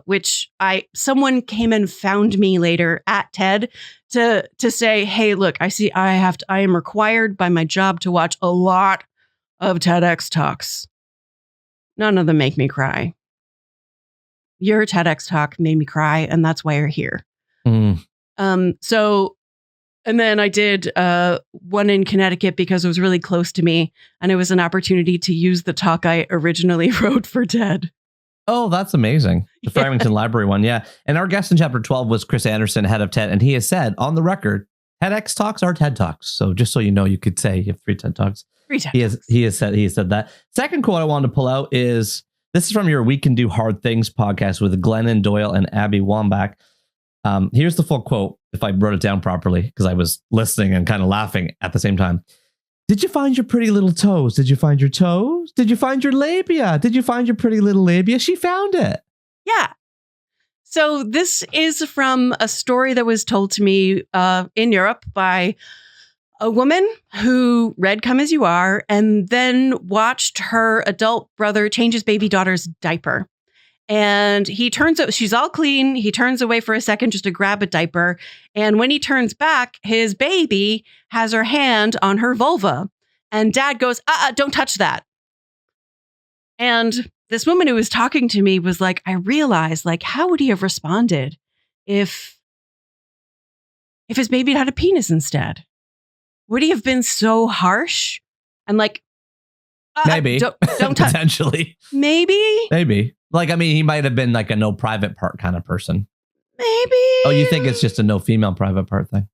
which someone came and found me later at TED to say, hey, look, I am required by my job to watch a lot of TEDx talks. None of them make me cry. Your TEDx talk made me cry, and that's why you're here. So, and then I did one in Connecticut because it was really close to me, and it was an opportunity to use the talk I originally wrote for TED. Oh, that's amazing. The Farmington Library one, yeah. And our guest in chapter 12 was Chris Anderson, head of TED, and he has said on the record, TEDx talks are TED Talks. So just so you know, you could say you have 3 TED Talks. 3 TED Talks. He has said that. Second quote I wanted to pull out is, this is from your We Can Do Hard Things podcast with Glennon Doyle and Abby Wambach. Here's the full quote, if I wrote it down properly, because I was listening and kind of laughing at the same time. Did you find your pretty little toes? Did you find your toes? Did you find your labia? Did you find your pretty little labia? She found it. Yeah. So this is from a story that was told to me in Europe by a woman who read Come As You Are and then watched her adult brother change his baby daughter's diaper. And she's all clean. He turns away for a second just to grab a diaper. And when he turns back, his baby has her hand on her vulva. And dad goes, don't touch that. And this woman who was talking to me was like, I realized, like, how would he have responded if his baby had a penis instead? Would he have been so harsh and like, maybe don't touch? Potentially, maybe. Like, I mean, he might have been like a no private part kind of person. Maybe. Oh, you think it's just a no female private part thing?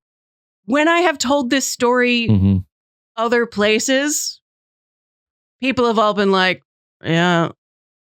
When I have told this story other places, people have all been like, yeah,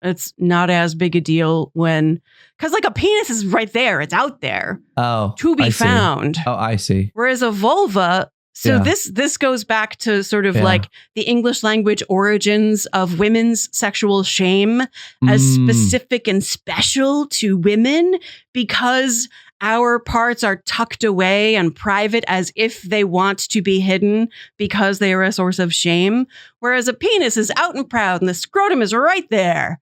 it's not as big a deal because like a penis is right there. It's out there. Oh, to be found. Oh, I see. Whereas a vulva. So this goes back to sort of like the English language origins of women's sexual shame as specific and special to women because our parts are tucked away and private as if they want to be hidden because they are a source of shame. Whereas a penis is out and proud and the scrotum is right there.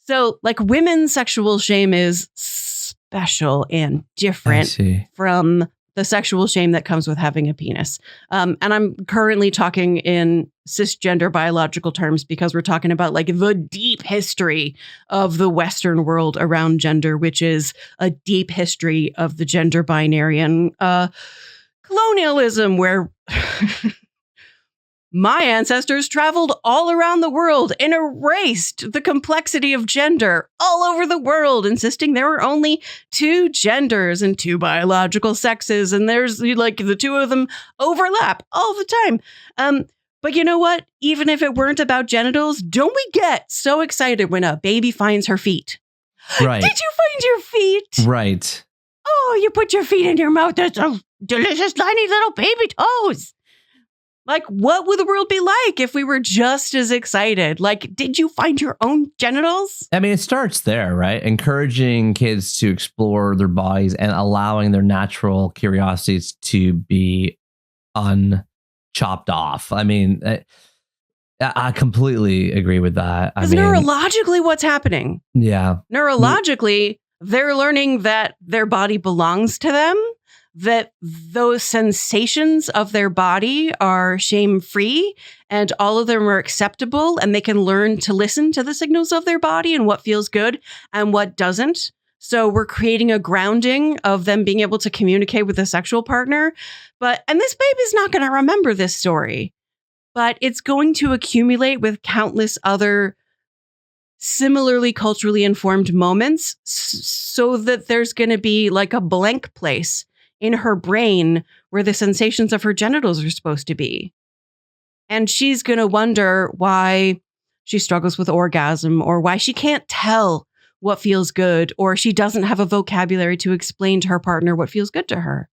So like women's sexual shame is special and different from the sexual shame that comes with having a penis. And I'm currently talking in cisgender biological terms because we're talking about like the deep history of the Western world around gender, which is a deep history of the gender binary and colonialism, where my ancestors traveled all around the world and erased the complexity of gender all over the world, insisting there were only 2 genders and 2 biological sexes. And there's like the 2 of them overlap all the time. But you know what? Even if it weren't about genitals, don't we get so excited when a baby finds her feet? Right. Did you find your feet? Right. Oh, you put your feet in your mouth. There's some delicious tiny little baby toes. Like, what would the world be like if we were just as excited? Like, did you find your own genitals? I mean, it starts there, right? Encouraging kids to explore their bodies and allowing their natural curiosities to be unchopped off. I mean, I completely agree with that. Because neurologically, what's happening? Yeah. Neurologically, they're learning that their body belongs to them. that those sensations of their body are shame-free and all of them are acceptable, and they can learn to listen to the signals of their body and what feels good and what doesn't. So we're creating a grounding of them being able to communicate with a sexual partner. And this baby's not going to remember this story, but it's going to accumulate with countless other similarly culturally informed moments, so that there's going to be like a blank place in her brain where the sensations of her genitals are supposed to be. And she's going to wonder why she struggles with orgasm, or why she can't tell what feels good, or she doesn't have a vocabulary to explain to her partner what feels good to her.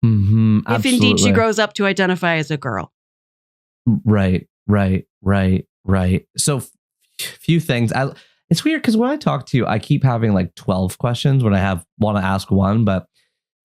If indeed she grows up to identify as a girl. Right. So few things. It's weird because when I talk to you, I keep having like 12 questions when I want to ask one. But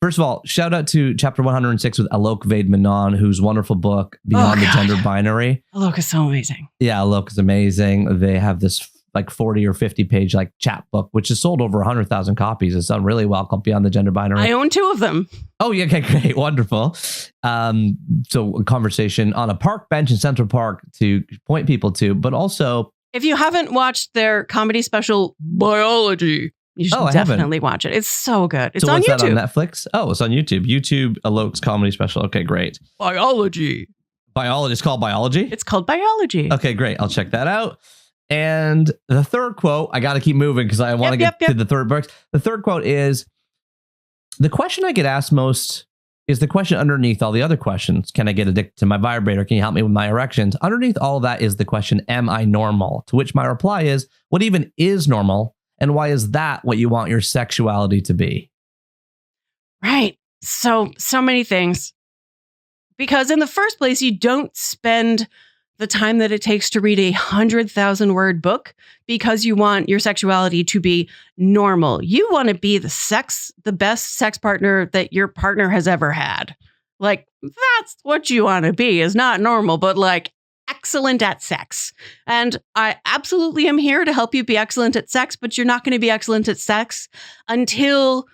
first of all, shout out to chapter 106 with Alok Vaid-Menon, whose wonderful book, Beyond the Gender Binary. Alok is so amazing. Yeah, Alok is amazing. They have this like 40 or 50 page like chat book, which has sold over 100,000 copies. It's done really well, called Beyond the Gender Binary. I own 2 of them. Oh, yeah. Okay, great. Wonderful. So a conversation on a park bench in Central Park to point people to, but also, if you haven't watched their comedy special, Biology, you should definitely watch it. It's so good. It's on YouTube. That on Netflix? Oh, it's on YouTube. YouTube, Alok's comedy special. Okay, great. Biology. It's called Biology? It's called Biology. Okay, great. I'll check that out. And the third quote, I got to keep moving because I want to get to the third book. The third quote is, the question I get asked most is the question underneath all the other questions. Can I get addicted to my vibrator? Can you help me with my erections? Underneath all of that is the question, am I normal? To which my reply is, what even is normal? And why is that what you want your sexuality to be? Right. So many things. Because in the first place, you don't spend the time that it takes to read a 100,000 word book because you want your sexuality to be normal. You want to be the best sex partner that your partner has ever had. Like, that's what you want to be, is not normal, but like excellent at sex. And I absolutely am here to help you be excellent at sex, but you're not going to be excellent at sex until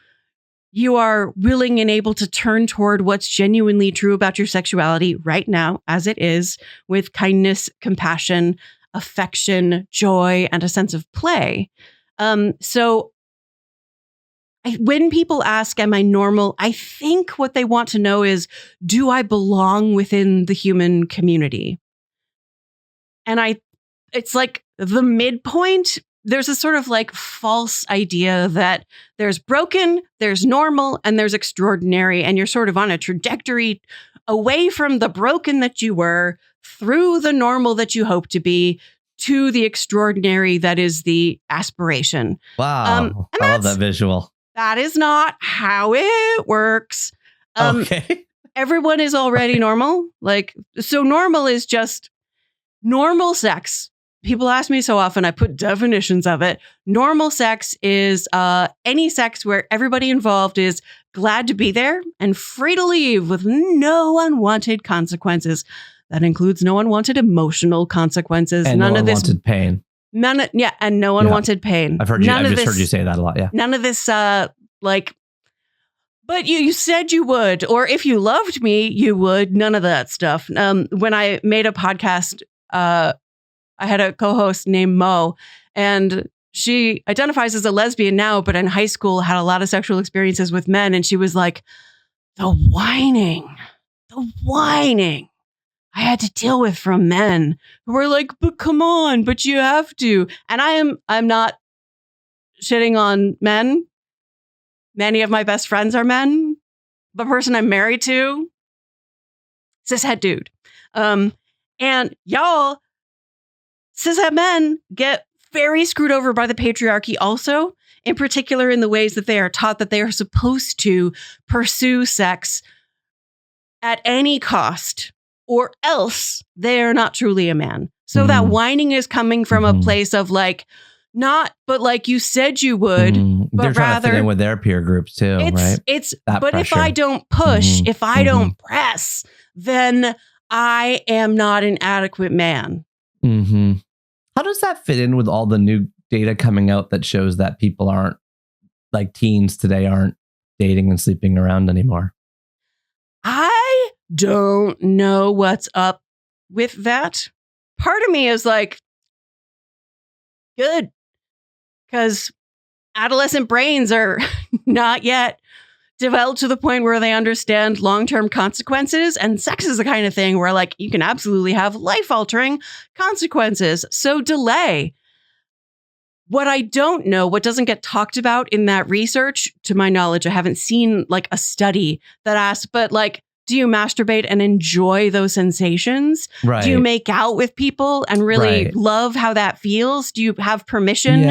you are willing and able to turn toward what's genuinely true about your sexuality right now, as it is, with kindness, compassion, affection, joy, and a sense of play. So when people ask, am I normal? I think what they want to know is, do I belong within the human community? And it's like the midpoint. There's a sort of like false idea that there's broken, there's normal, and there's extraordinary. And you're sort of on a trajectory away from the broken that you were, through the normal that you hope to be, to the extraordinary that is the aspiration. Wow. I love that visual. That is not how it works. Okay. Everyone is already normal. So normal is just normal sex. People ask me so often, I put definitions of it. Normal sex is any sex where everybody involved is glad to be there and free to leave with no unwanted consequences. That includes no unwanted emotional consequences. And no unwanted pain. And no unwanted pain. I've heard you say that a lot. Yeah. None of this but you said you would, or if you loved me, you would. None of that stuff. When I made a podcast, I had a co-host named Mo, and she identifies as a lesbian now, but in high school had a lot of sexual experiences with men. And she was like, the whining I had to deal with from men who were like, but come on, but you have to. And I'm not shitting on men. Many of my best friends are men. The person I'm married to, cishet dude. And y'all, cishet men get very screwed over by the patriarchy also, in particular in the ways that they are taught that they are supposed to pursue sex at any cost, or else they are not truly a man. So that whining is coming from a place of like, not, but like you said you would, but they're trying rather to fit in with their peer groups too, right? But pressure. If I don't push, if I don't press, then I am not an adequate man. How does that fit in with all the new data coming out that shows that people aren't, like teens today, aren't dating and sleeping around anymore? I don't know what's up with that. Part of me is like, good, because adolescent brains are not yet developed to the point where they understand long-term consequences. And sex is the kind of thing where, like, you can absolutely have life-altering consequences. So delay. What I don't know, what doesn't get talked about in that research, to my knowledge, I haven't seen like a study that asks, but like, do you masturbate and enjoy those sensations? Right. Do you make out with people and really love how that feels? Do you have permission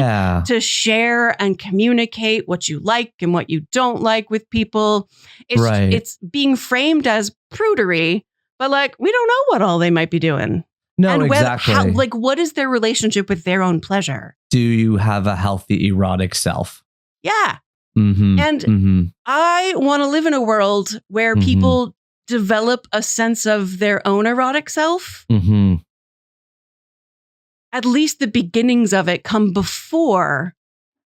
to share and communicate what you like and what you don't like with people? It's being framed as prudery, but like, we don't know what all they might be doing. No, and exactly. What is their relationship with their own pleasure? Do you have a healthy erotic self? Yeah. Mm-hmm. And I want to live in a world where people develop a sense of their own erotic self. At least the beginnings of it come before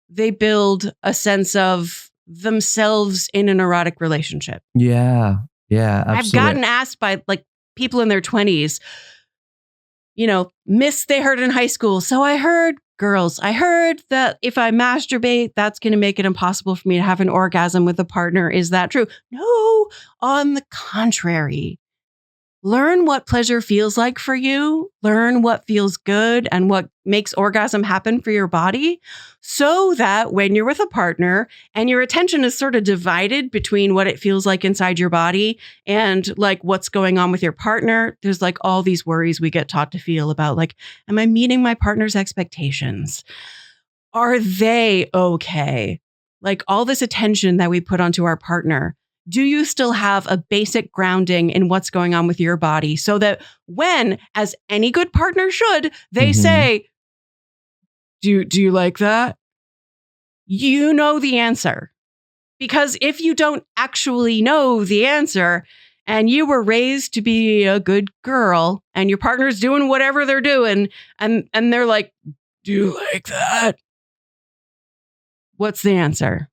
they build a sense of themselves in an erotic relationship. Yeah. Yeah. Absolutely. I've gotten asked by like people in their 20s, you know, myths they heard in high school. So I heard that if I masturbate, that's going to make it impossible for me to have an orgasm with a partner. Is that true? No, on the contrary. Learn what pleasure feels like for you. Learn what feels good and what makes orgasm happen for your body, so that when you're with a partner and your attention is sort of divided between what it feels like inside your body and like what's going on with your partner, there's like all these worries we get taught to feel about, like, am I meeting my partner's expectations? Are they okay? Like all this attention that we put onto our partner. Do you still have a basic grounding in what's going on with your body, so that when, as any good partner should, they say, do you like that? You know the answer. Because if you don't actually know the answer and you were raised to be a good girl and your partner's doing whatever they're doing and they're like, do you like that? What's the answer?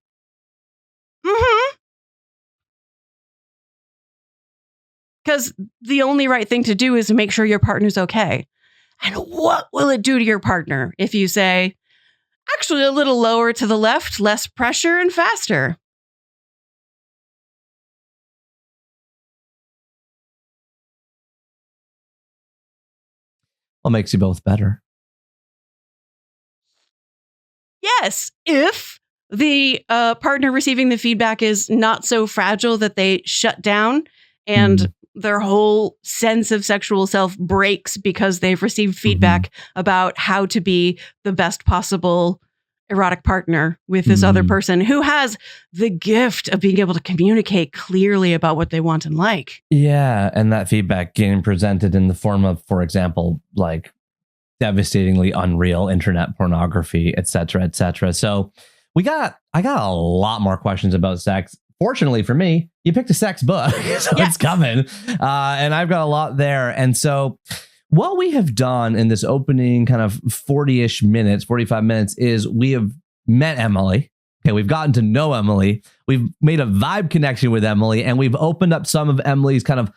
Because the only right thing to do is to make sure your partner's okay. And what will it do to your partner if you say, actually a little lower to the left, less pressure and faster? What makes you both better? Yes, if the partner receiving the feedback is not so fragile that they shut down and their whole sense of sexual self breaks because they've received feedback about how to be the best possible erotic partner with this other person who has the gift of being able to communicate clearly about what they want and like. Yeah. And that feedback getting presented in the form of, for example, like devastatingly unreal internet pornography, et cetera, et cetera. So I got a lot more questions about sex. Fortunately for me, you picked a sex book, so it's coming. And I've got a lot there. And so what we have done in this opening kind of 40-ish minutes, 45 minutes, is we have met Emily. Okay, we've gotten to know Emily. We've made a vibe connection with Emily, and we've opened up some of Emily's kind of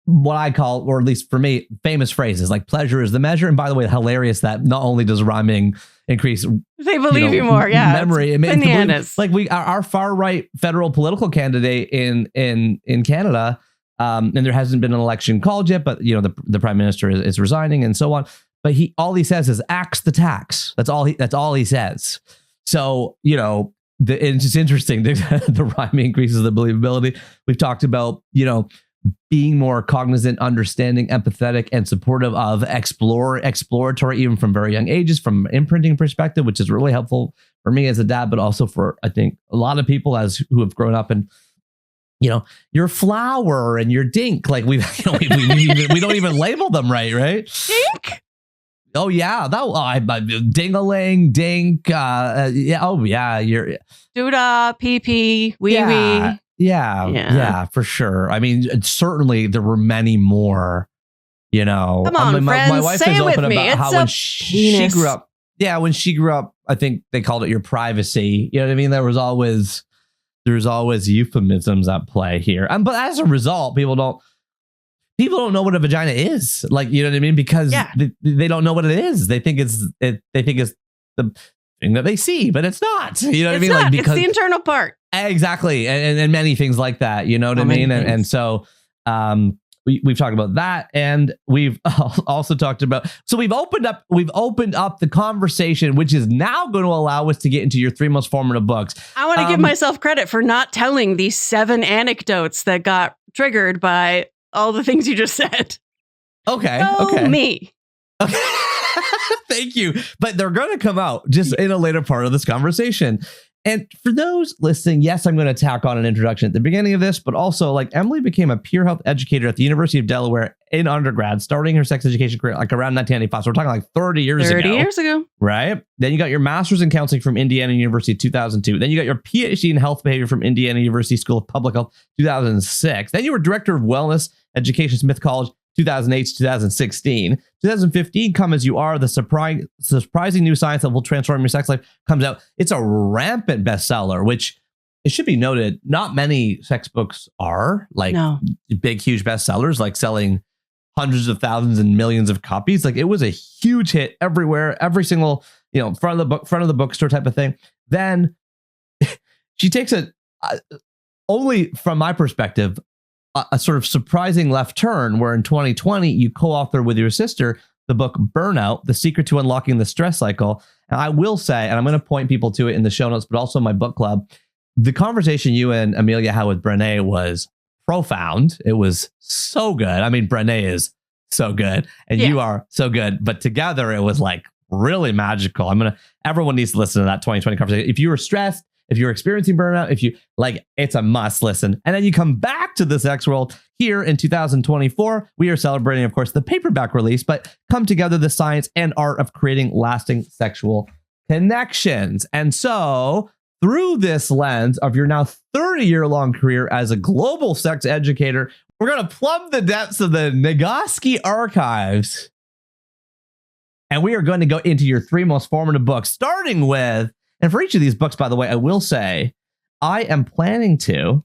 what I call, or at least for me, famous phrases like pleasure is the measure. And by the way, hilarious that not only does rhyming increase, they believe you more, memory. It bananas. Like our far right federal political candidate in Canada, and there hasn't been an election called yet, but the prime minister is resigning and so on. But all he says is axe the tax. That's all he says. So it's just interesting. The rhyming increases the believability. We've talked about being more cognizant, understanding, empathetic, and supportive of exploratory, even from very young ages, from an imprinting perspective, which is really helpful for me as a dad, but also for, I think, a lot of people who have grown up in, your flower and your dink. Like we don't even label them right? Dink? Oh yeah, ding-a-ling, dink. Yeah. Oh yeah, you're doodah, pee-pee, wee-wee. Yeah, for sure. I mean, certainly there were many more, Come on, friends, my wife say is it with open me. about how when she grew up, I think they called it your privacy. You know what I mean? There was always there's always euphemisms at play here. But as a result, people don't know what a vagina is. Like, you know what I mean? Because they don't know what it is. They think it's the thing that they see, but it's not. You know what I mean? Not. Like, it's the internal part. Exactly. And many things like that. You know what I mean? And so we've talked about that, and we've also talked about. So we've opened up the conversation, which is now going to allow us to get into your 3 most formative books. I want to give myself credit for not telling these 7 anecdotes that got triggered by all the things you just said. Okay. Me. Okay. Thank you. But they're going to come out just in a later part of this conversation. And for those listening, yes, I'm going to tack on an introduction at the beginning of this, but also, like, Emily became a peer health educator at the University of Delaware in undergrad, starting her sex education career like around 1995. So we're talking like 30 years ago. 30 years ago. Right. Then you got your master's in counseling from Indiana University 2002. Then you got your PhD in health behavior from Indiana University School of Public Health 2006. Then you were director of wellness education, Smith College 2008 to 2016. 2015, Come As You Are, the surprising new science that will transform your sex life, comes out. It's a rampant bestseller, which it should be noted, not many sex books are like big, huge bestsellers, like selling hundreds of thousands and millions of copies. Like, it was a huge hit everywhere, every single, front of the bookstore type of thing. Then she takes only from my perspective, a sort of surprising left turn, where in 2020 you co-author with your sister the book Burnout, The Secret to Unlocking the Stress Cycle. And I will say, and I'm going to point people to it in the show notes, but also my book club, the conversation you and Amelia had with Brené was profound. It was so good. I mean, Brené is so good and you are so good, but together it was like really magical. Everyone needs to listen to that 2020 conversation. If you were stressed, if you're experiencing burnout, if you like, it's a must listen. And then you come back to the sex world here in 2024. We are celebrating, of course, the paperback release, but come together the science and art of creating lasting sexual connections. And so through this lens of your now 30-year-long career as a global sex educator, we're going to plumb the depths of the Nagoski archives. And we are going to go into your 3 most formative books, starting with, and for each of these books, by the way, I will say, I am planning to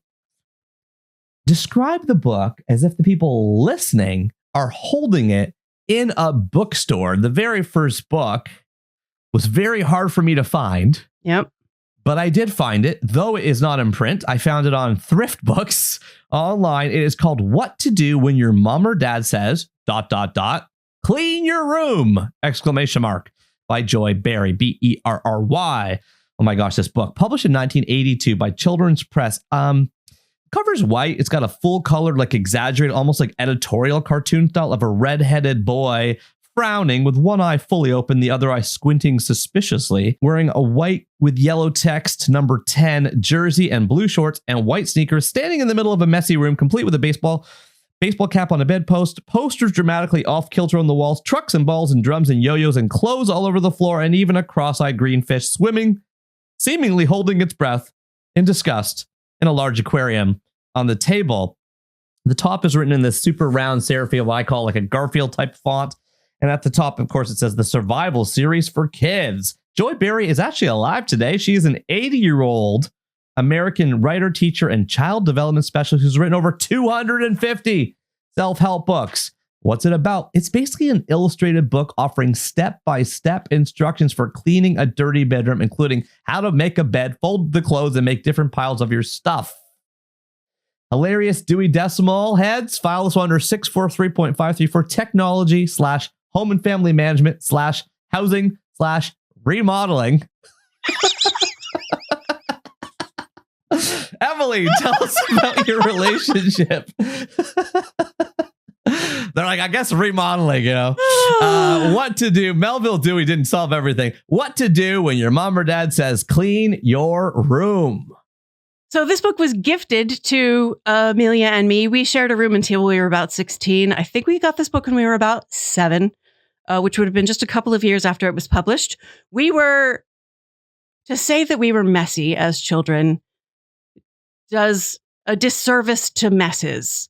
describe the book as if the people listening are holding it in a bookstore. The very first book was very hard for me to find. Yep. But I did find it, though it is not in print. I found it on Thrift Books online. It is called What to Do When Your Mom or Dad Says ... Clean Your Room! ! By Joy Berry, Berry. Oh my gosh, this book, published in 1982 by Children's Press. Cover's white. It's got a full color, like exaggerated, almost like editorial cartoon style of a red-headed boy frowning with one eye fully open, the other eye squinting suspiciously, wearing a white with yellow text number 10 jersey and blue shorts and white sneakers, standing in the middle of a messy room, complete with a baseball cap on a bedpost, posters dramatically off-kilter on the walls, trucks and balls and drums and yo-yos and clothes all over the floor, and even a cross-eyed green fish swimming, seemingly holding its breath in disgust in a large aquarium on the table. The top is written in this super round serif, what I call like a Garfield type font. And at the top, of course, it says the Survival Series for Kids. Joy Berry is actually alive today. She is an 80-year-old American writer, teacher, and child development specialist who's written over 250 self-help books. What's it about? It's basically an illustrated book offering step-by-step instructions for cleaning a dirty bedroom, including how to make a bed, fold the clothes, and make different piles of your stuff. Hilarious Dewey Decimal heads. File this one under 643.53 for technology / home and family management / housing / remodeling. Emily, tell us about your relationship. They're like, I guess remodeling, what to do. Melville Dewey didn't solve everything. What to do when your mom or dad says, clean your room. So this book was gifted to Amelia and me. We shared a room until we were about 16. I think we got this book when we were about 7, which would have been just a couple of years after it was published. To say that we were messy as children does a disservice to messes.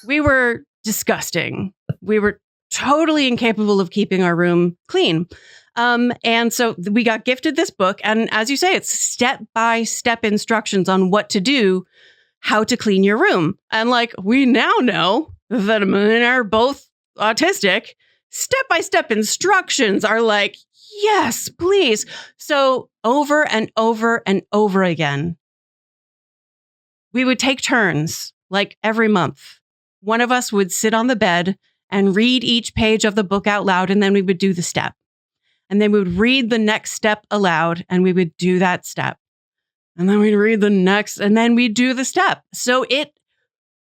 We were disgusting. We were totally incapable of keeping our room clean. And so we got gifted this book. And as you say, it's step-by-step instructions on what to do, how to clean your room. And like, we now know that Amanda and I are both autistic. Step-by-step instructions are like, yes, please. So over and over and over again, we would take turns, like every month. One of us would sit on the bed and read each page of the book out loud, and then we would do the step. And then we would read the next step aloud, and we would do that step. And then we'd read the next, and then we'd do the step. So it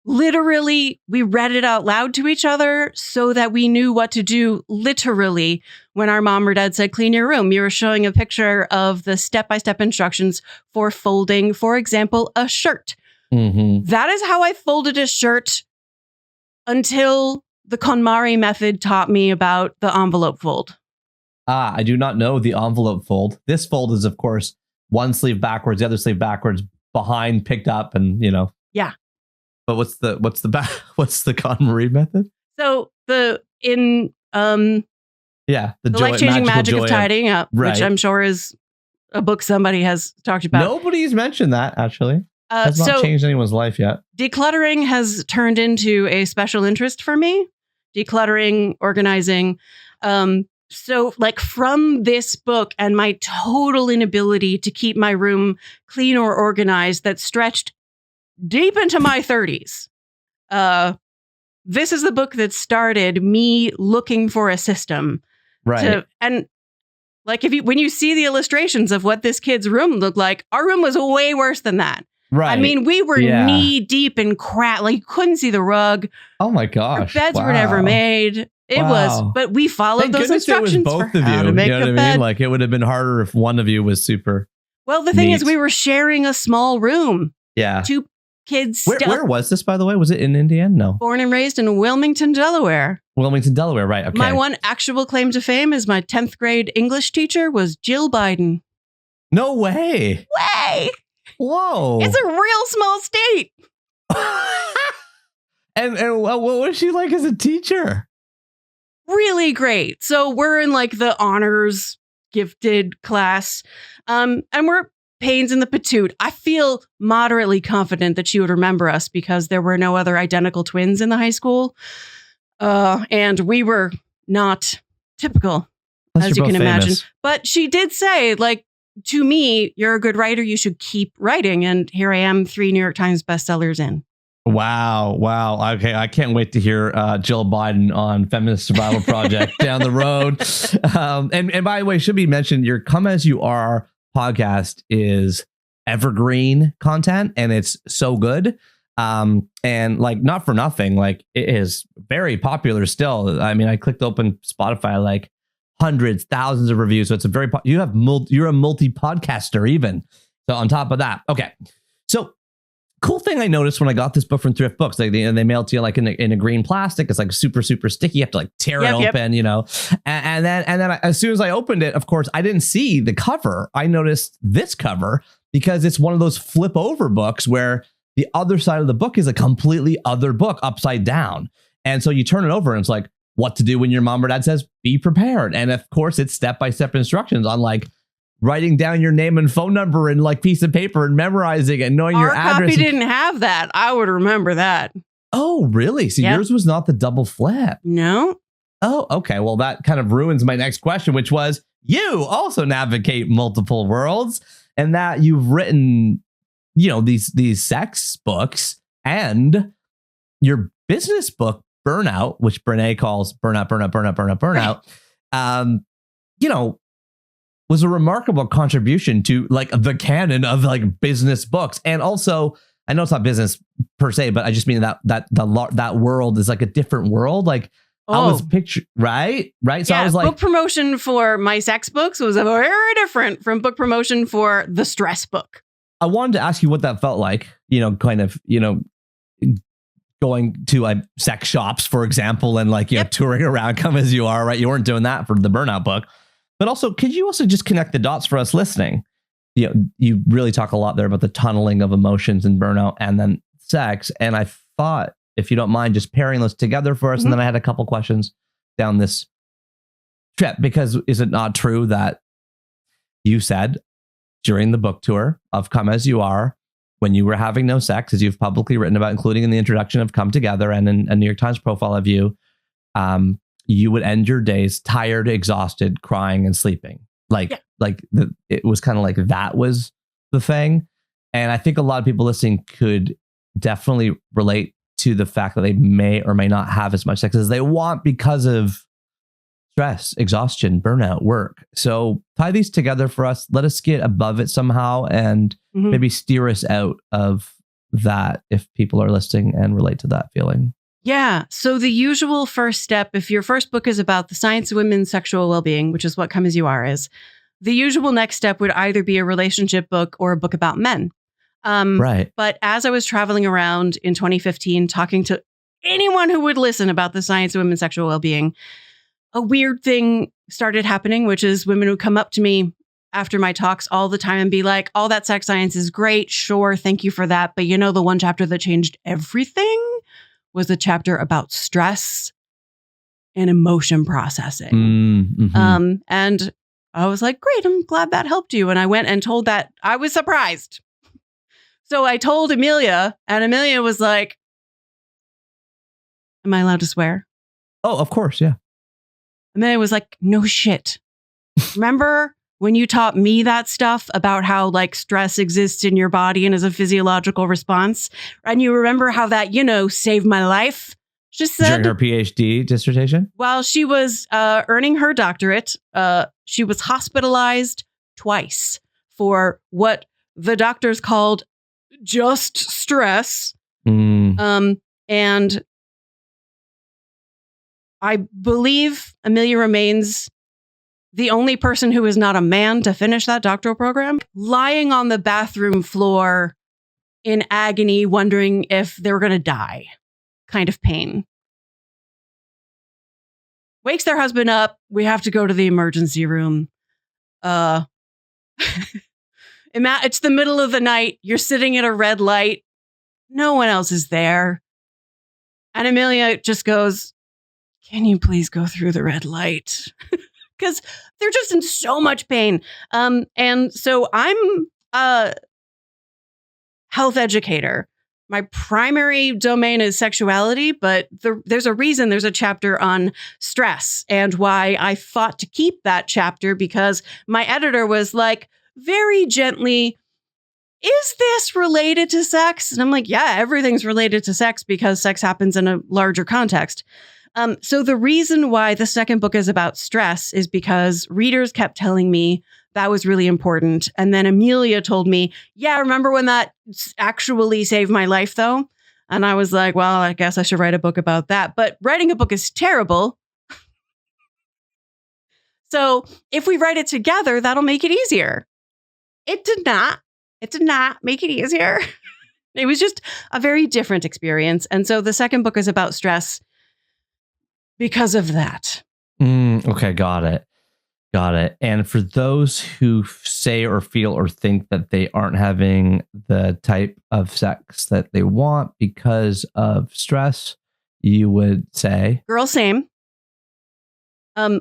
literally, we read it out loud to each other so that we knew what to do literally when our mom or dad said, clean your room. You were showing a picture of the step-by-step instructions for folding, for example, a shirt. Mm-hmm. That is how I folded a shirt until the KonMari method taught me about the envelope fold. I do not know the envelope fold. This fold is, of course, one sleeve backwards, the other sleeve backwards, behind, picked up, and Yeah. But what's the KonMari method? So the life-changing magic of tidying up, right, which I'm sure is a book somebody has talked about. Nobody's mentioned that, actually. Has not changed anyone's life yet. Decluttering has turned into a special interest for me. Decluttering, organizing. So like from this book and my total inability to keep my room clean or organized that stretched deep into my 30s. This is the book that started me looking for a system. Right. And like when you see the illustrations of what this kid's room looked like, our room was way worse than that. Right. I mean, we were knee deep in crap. Like you couldn't see the rug. Oh my gosh. Our beds were never made. It was, but we followed those instructions both for of how you. to make You know a what bed. I mean? Like it would have been harder if one of you was super. Well, the thing neat. is, we were sharing a small room. Yeah. Two kids. Where was this, by the way? Was it in Indiana? No. Born and raised in Wilmington, Delaware. Wilmington, Delaware. Right. Okay. My one actual claim to fame is my 10th grade English teacher was Jill Biden. No way. Whoa. It's a real small state. and what was she like as a teacher? Really great. So we're in like the honors gifted class. And we're pains in the patoot. I feel moderately confident that she would remember us because there were no other identical twins in the high school. And we were not typical, as you can imagine. But she did say, like, to me, you're a good writer. You should keep writing. And here I am, 3 New York Times bestsellers in. Wow. Okay, I can't wait to hear Jill Biden on Feminist Survival Project down the road. And by the way, should be mentioned, your Come As You Are podcast is evergreen content, and it's so good. And like, not for nothing, like it is very popular still. I mean, I clicked open Spotify, like hundreds, thousands of reviews. So it's a very, you're a multi-podcaster even. So on top of that, okay. So cool thing I noticed when I got this book from Thrift Books, like they mail it to you like in a green plastic. It's like super, super sticky. You have to like tear it open, you know. And then as soon as I opened it, of course, I didn't see the cover. I noticed this cover because it's one of those flip over books where the other side of the book is a completely other book upside down. And so you turn it over and it's like, what to do when your mom or dad says, be prepared. And of course, it's step-by-step instructions on like writing down your name and phone number and like piece of paper and memorizing and knowing your address. Our copy didn't have that. I would remember that. Oh, really? So yours was not the double flip? No. Oh, okay. Well, that kind of ruins my next question, which was, you also navigate multiple worlds and that you've written, you know, these sex books and your business book, Burnout, which Brene calls Burnout, you know, was a remarkable contribution to like the canon of like business books. And also, I know it's not business per se, but I just mean that world is like a different world. Like I was pictured, right? So I was like, book promotion for my sex books was very different from book promotion for the stress book. I wanted to ask you what that felt like, you know, kind of, you know, going to sex shops, for example, and like, you know, touring around, Come As You Are, right? You weren't doing that for the Burnout book. But also, could you also just connect the dots for us listening? You know, you really talk a lot there about the tunneling of emotions in Burnout and then sex. And I thought, if you don't mind, just pairing those together for us. And then I had a couple questions down this Yeah, because is it not true that you said during the book tour of Come As You Are, when you were having no sex, as you've publicly written about, including in the introduction of Come Together and in a New York Times profile of you, you would end your days tired, exhausted, crying, and sleeping. It was kind of like that was the thing. And I think a lot of people listening could definitely relate to the fact that they may or may not have as much sex as they want because of stress, exhaustion, burnout, work. So tie these together for us. Let us get above it somehow and maybe steer us out of that if people are listening and relate to that feeling. Yeah. So the usual first step, if your first book is about the science of women's sexual well-being, which is what Come As You Are is, the usual next step would either be a relationship book or a book about men. Right. But as I was traveling around in 2015, talking to anyone who would listen about the science of women's sexual well-being, a weird thing started happening, which is women would come up to me after my talks all the time and be like, all that sex science is great. Sure. Thank you for that. But the one chapter that changed everything was a chapter about stress and emotion processing. And I was like, great, I'm glad that helped you. And I went and told that. I was surprised. So I told Amelia, and Amelia was like, am I allowed to swear? Oh, of course. Yeah. Amelia was like, no shit. Remember when you taught me that stuff about how stress exists in your body and is a physiological response? And you remember how that, saved my life? She said, during her PhD dissertation? While she was earning her doctorate, she was hospitalized twice for what the doctors called just stress. And I believe Amelia remains the only person who is not a man to finish that doctoral program, lying on the bathroom floor in agony, wondering if they were going to die, kind of pain. Wakes their husband up. We have to go to the emergency room. It's the middle of the night. You're sitting at a red light. No one else is there. And Amelia just goes, can you please go through the red light? Because they're just in so much pain. And so I'm a health educator. My primary domain is sexuality, but there's a reason there's a chapter on stress and why I fought to keep that chapter, because my editor was like, very gently, is this related to sex? And I'm like, yeah, everything's related to sex because sex happens in a larger context. So the reason why the second book is about stress is because readers kept telling me that was really important. And then Amelia told me, yeah, remember when that actually saved my life though? And I was like, well, I guess I should write a book about that. But writing a book is terrible. So if we write it together, that'll make it easier. It did not. It did not make it easier. It was just a very different experience. And so the second book is about stress because of that. Okay, got it. And for those who say or feel or think that they aren't having the type of sex that they want because of stress, you would say? Girl, same.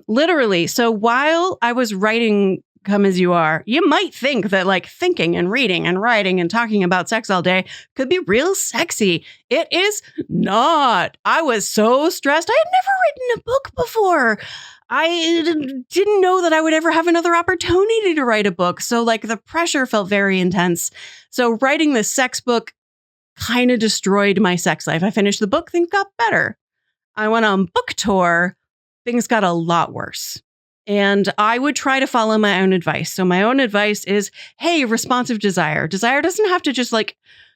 Literally. So while I was writing Come As You Are, you might think that thinking and reading and writing and talking about sex all day could be real sexy. It is not. I was so stressed. I had never written a book before. I didn't know that I would ever have another opportunity to write a book. So the pressure felt very intense. So writing the sex book kind of destroyed my sex life. I finished the book, things got better. I went on book tour, things got a lot worse. And I would try to follow my own advice. So my own advice is, hey, responsive desire. Desire doesn't have to just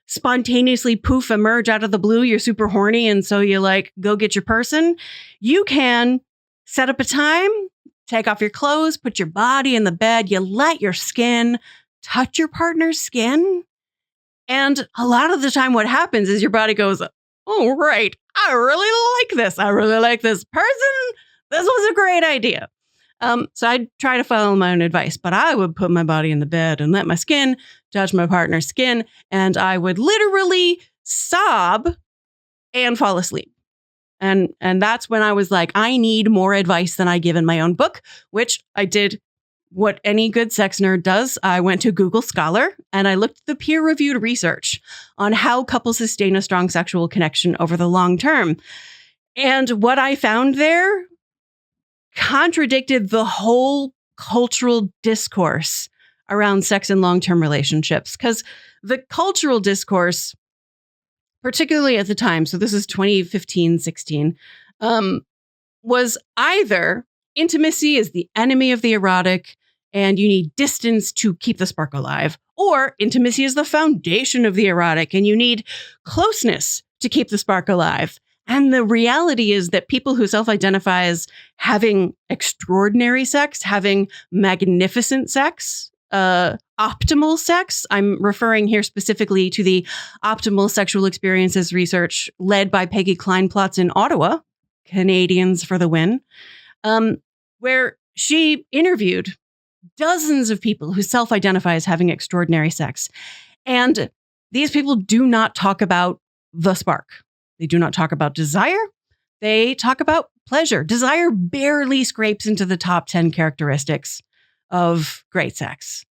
spontaneously poof emerge out of the blue. You're super horny. And so you go get your person. You can set up a time, take off your clothes, put your body in the bed. You let your skin touch your partner's skin. And a lot of the time what happens is your body goes, oh, right. I really like this. I really like this person. This was a great idea. So I'd try to follow my own advice, but I would put my body in the bed and let my skin touch my partner's skin. And I would literally sob and fall asleep. And that's when I was like, I need more advice than I give in my own book, which I did what any good sex nerd does. I went to Google Scholar and I looked at the peer-reviewed research on how couples sustain a strong sexual connection over the long term. And what I found there contradicted the whole cultural discourse around sex and long-term relationships. Because the cultural discourse, particularly at the time, so this is 2015, 16, was either intimacy is the enemy of the erotic and you need distance to keep the spark alive, or intimacy is the foundation of the erotic and you need closeness to keep the spark alive. And the reality is that people who self-identify as having extraordinary sex, having magnificent sex, optimal sex, I'm referring here specifically to the optimal sexual experiences research led by Peggy Kleinplotz in Ottawa, Canadians for the win, where she interviewed dozens of people who self-identify as having extraordinary sex. And these people do not talk about the spark. They do not talk about desire. They talk about pleasure. Desire barely scrapes into the top 10 characteristics of great sex.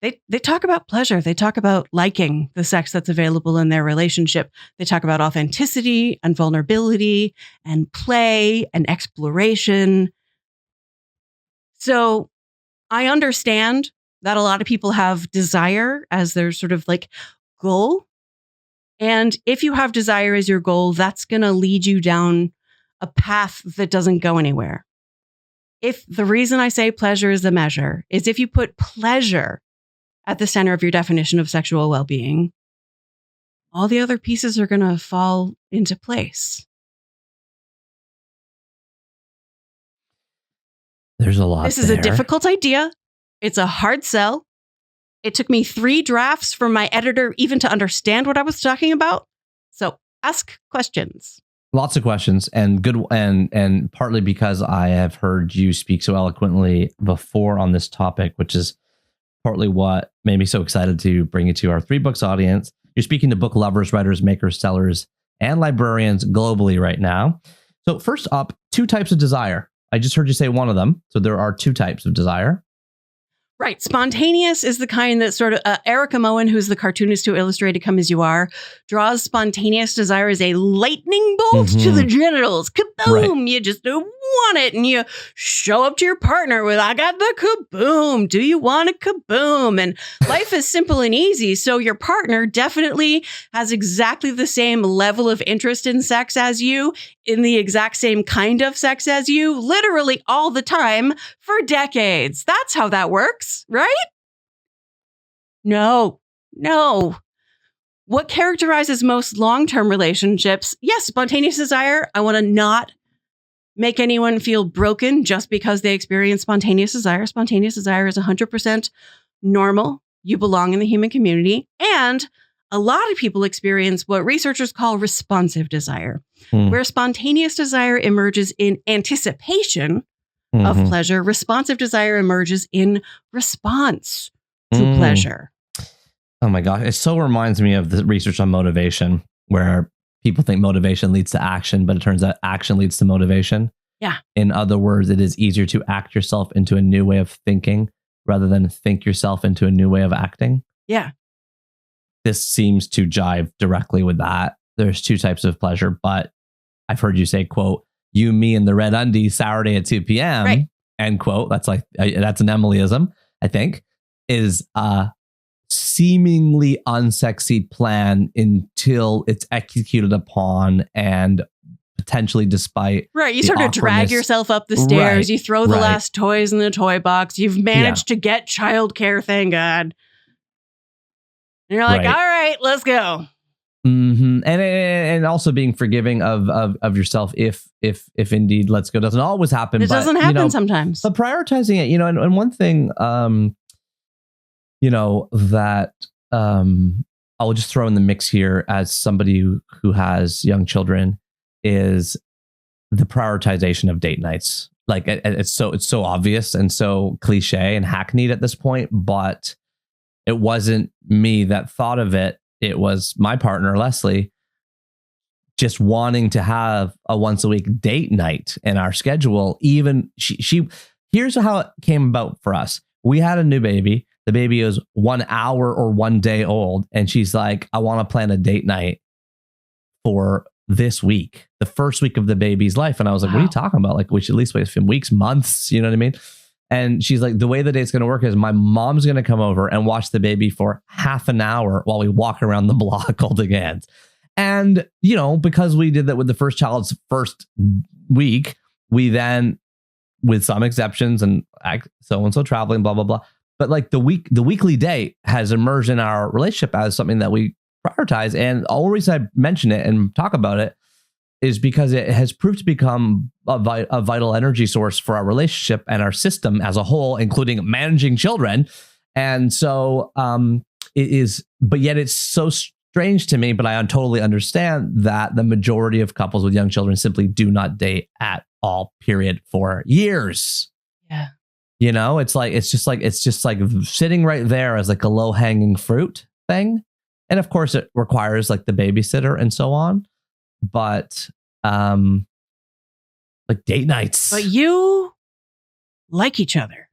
They talk about pleasure. They talk about liking the sex that's available in their relationship. They talk about authenticity and vulnerability and play and exploration. So I understand that a lot of people have desire as their sort of like goal. And if you have desire as your goal, that's going to lead you down a path that doesn't go anywhere. If the reason I say pleasure is the measure is if you put pleasure at the center of your definition of sexual well-being, all the other pieces are going to fall into place. There's a lot. This is a difficult idea. It's a hard sell. It took me 3 drafts from my editor even to understand what I was talking about. So ask questions. Lots of questions, and good, and partly because I have heard you speak so eloquently before on this topic, which is partly what made me so excited to bring it to our 3 books audience. You're speaking to book lovers, writers, makers, sellers, and librarians globally right now. So first up, 2 types of desire. I just heard you say one of them. So there are 2 types of desire. Right. Spontaneous is the kind that sort of Erica Moen, who's the cartoonist who illustrated Come As You Are, draws spontaneous desire as a lightning bolt to the genitals. Kaboom! Right. You just want it. And you show up to your partner with, I got the kaboom. Do you want a kaboom? And life is simple and easy. So your partner definitely has exactly the same level of interest in sex as you, in the exact same kind of sex as you, literally all the time for decades. That's how that works, right? No. What characterizes most long-term relationships? Yes, spontaneous desire. I want to not make anyone feel broken just because they experience spontaneous desire. Spontaneous desire is 100% normal. You belong in the human community. And a lot of people experience what researchers call responsive desire, where spontaneous desire emerges in anticipation of pleasure. Responsive desire emerges in response to pleasure. Oh my gosh. It so reminds me of the research on motivation, where people think motivation leads to action, but it turns out action leads to motivation. Yeah. In other words, it is easier to act yourself into a new way of thinking rather than think yourself into a new way of acting. Yeah. This seems to jive directly with that. There's 2 types of pleasure, but I've heard you say, quote, you, me, and the red undies Saturday at 2 p.m. Right. End quote. That's like, that's an Emilyism, I think, is a seemingly unsexy plan until it's executed upon and potentially despite. Right. You sort of drag yourself up the stairs. Right. You throw the last toys in the toy box. You've managed to get childcare, thank God. And you're like, all right, let's go. And also being forgiving of yourself if indeed let's go doesn't always happen. It doesn't happen sometimes. But prioritizing it, and one thing, that I'll just throw in the mix here as somebody who has young children is the prioritization of date nights. Like it's so obvious and so cliche and hackneyed at this point, but it wasn't me that thought of it. It was my partner, Leslie, just wanting to have a once a week date night in our schedule. Even she here's how it came about for us. We had a new baby. The baby is 1 hour or 1 day old. And she's like, I want to plan a date night for this week, the first week of the baby's life. And I was like, What are you talking about? Like, we should at least wait some weeks, months. You know what I mean? And she's like, the way the date's going to work is my mom's going to come over and watch the baby for half an hour while we walk around the block holding hands. And, you know, because we did that with the first child's first week, we then, with some exceptions and so-and-so traveling, blah, blah, blah. But like the weekly date has emerged in our relationship as something that we prioritize. And the only reason I mention it and talk about it is because it has proved to become a vital energy source for our relationship and our system as a whole, including managing children. And so it is, but yet it's so strange to me, but I totally understand that the majority of couples with young children simply do not date at all, period, for years. Yeah. You know, it's just like sitting right there as like a low hanging fruit thing. And of course it requires like the babysitter and so on. But like date nights. But you like each other.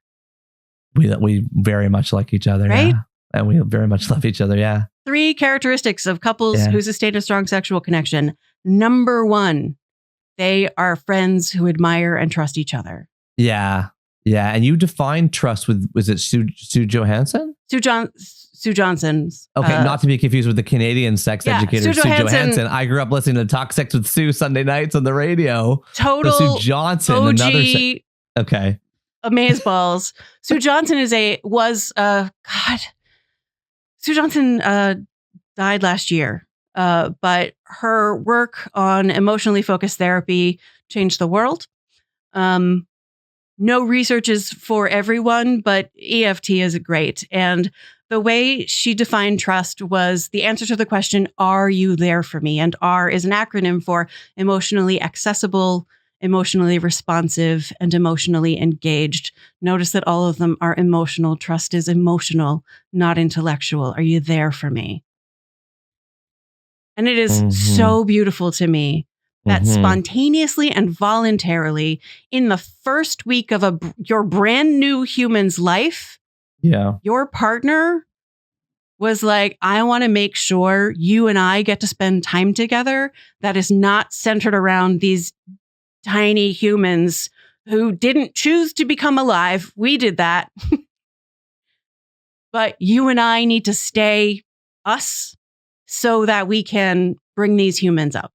We very much like each other, right? Yeah. And we very much love each other, yeah. 3 characteristics of couples who sustain a strong sexual connection. Number 1, they are friends who admire and trust each other. Yeah. Yeah. And you define trust with, was it Sue Johansson? Sue Johnson's. Okay, not to be confused with the Canadian sex educator, Sue Johansson. I grew up listening to Talk Sex with Sue Sunday nights on the radio. Total so Sue Johnson, OG okay. Amazeballs. Sue Johnson Sue Johnson died last year, but her work on emotionally focused therapy changed the world. No research is for everyone, but EFT is great. And the way she defined trust was the answer to the question, are you there for me? And R is an acronym for emotionally accessible, emotionally responsive, and emotionally engaged. Notice that all of them are emotional. Trust is emotional, not intellectual. Are you there for me? And it is so beautiful to me that spontaneously and voluntarily in the first week of your brand new human's life, your partner was like, I want to make sure you and I get to spend time together that is not centered around these tiny humans who didn't choose to become alive. We did that. But you and I need to stay us so that we can bring these humans up.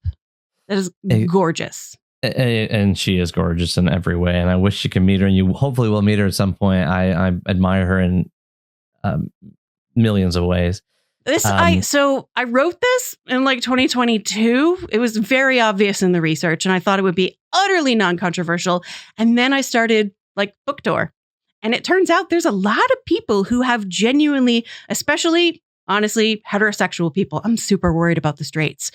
That is gorgeous. And she is gorgeous in every way. And I wish you can meet her, and you hopefully will meet her at some point. I admire her in millions of ways. So I wrote this in like 2022. It was very obvious in the research, and I thought it would be utterly non-controversial. And then I started like Book Tour. And it turns out there's a lot of people who have genuinely, especially, honestly, heterosexual people. I'm super worried about the straights.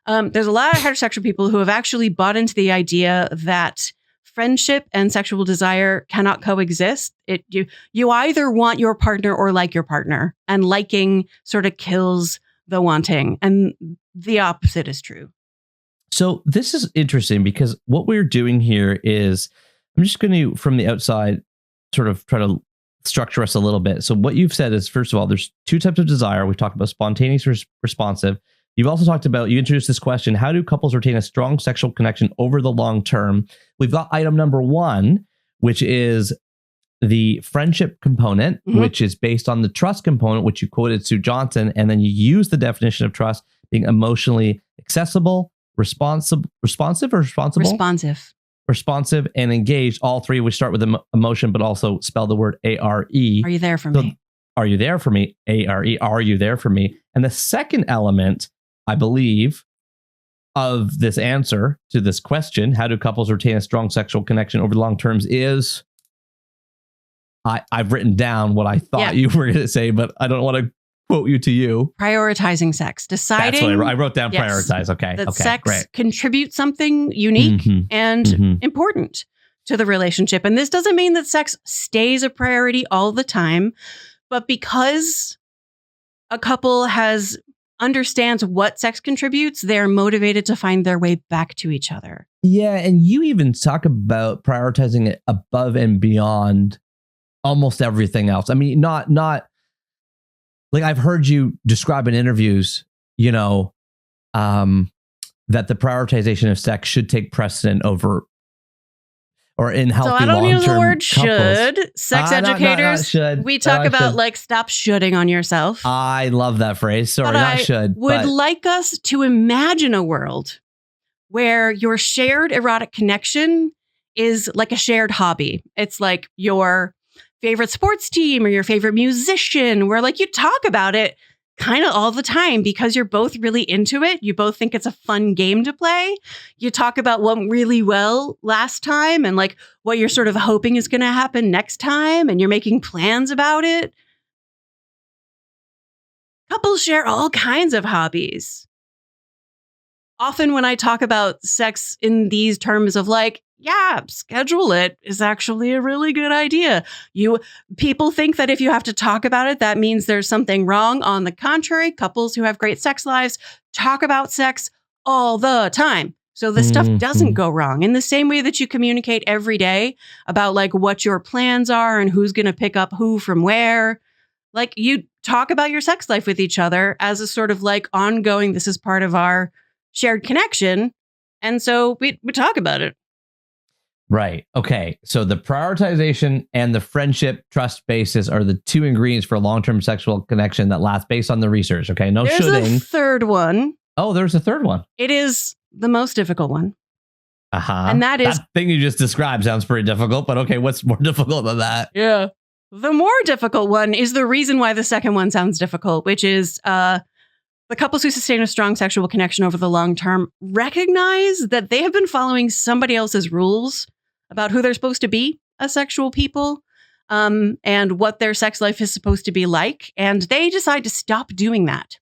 There's a lot of heterosexual people who have actually bought into the idea that friendship and sexual desire cannot coexist. You either want your partner or like your partner, and liking sort of kills the wanting. And the opposite is true. So this is interesting because what we're doing here is, I'm just going to, from the outside, sort of try to structure us a little bit. So what you've said is, first of all, there's 2 types of desire. We've talked about spontaneous, responsive. You've also talked about, you introduced this question, how do couples retain a strong sexual connection over the long term? We've got item number 1, which is the friendship component, which is based on the trust component, which you quoted Sue Johnson. And then you use the definition of trust being emotionally accessible, responsive, and engaged. All 3, we start with emotion, but also spell the word A-R-E. Are you there for me? Are you there for me? A-R-E. Are you there for me? And the second element, I believe, of this answer to this question, how do couples retain a strong sexual connection over the long terms, is I've written down what I thought you were going to say, but I don't want to quote you. Prioritizing sex. Deciding. That's what I wrote down. Prioritize. Okay. That sex contributes something unique and important to the relationship. And this doesn't mean that sex stays a priority all the time, but because a couple has understands what sex contributes, they're motivated to find their way back to each other. Yeah, and you even talk about prioritizing it above and beyond almost everything else. I mean, not like I've heard you describe in interviews, that the prioritization of sex should take precedent over, or in healthy long-term So I don't use the word couples. should. Sex educators, not should. we talk about should. like stop shoulding on yourself. I love that phrase. Sorry, But not I should. would but like us to imagine a world where your shared erotic connection is like a shared hobby. It's like your favorite sports team or your favorite musician, where like you talk about it kind of all the time because you're both really into it. You both think it's a fun game to play. You talk about what went really well last time and like what you're sort of hoping is going to happen next time, and you're making plans about it. Couples share all kinds of hobbies. Often when I talk about sex in these terms of like, yeah, schedule it is actually a really good idea. People think that if you have to talk about it, that means there's something wrong. On the contrary, couples who have great sex lives talk about sex all the time. So this stuff doesn't go wrong. In the same way that you communicate every day about like what your plans are and who's going to pick up who from where, like you talk about your sex life with each other as a sort of like ongoing, this is part of our shared connection. And so we talk about it. Right. Okay. So the prioritization and the friendship trust basis are the two ingredients for a long-term sexual connection that lasts based on the research. Okay. No There's shoulding. a third one. Oh, there's a third one. It is the most difficult one. Uh-huh. And that is... That thing you just described sounds pretty difficult, but okay, what's more difficult than that? Yeah. The more difficult one is the reason why the second one sounds difficult, which is the couples who sustain a strong sexual connection over the long term recognize that they have been following somebody else's rules about who they're supposed to be as sexual people, and what their sex life is supposed to be like. And they decide to stop doing that.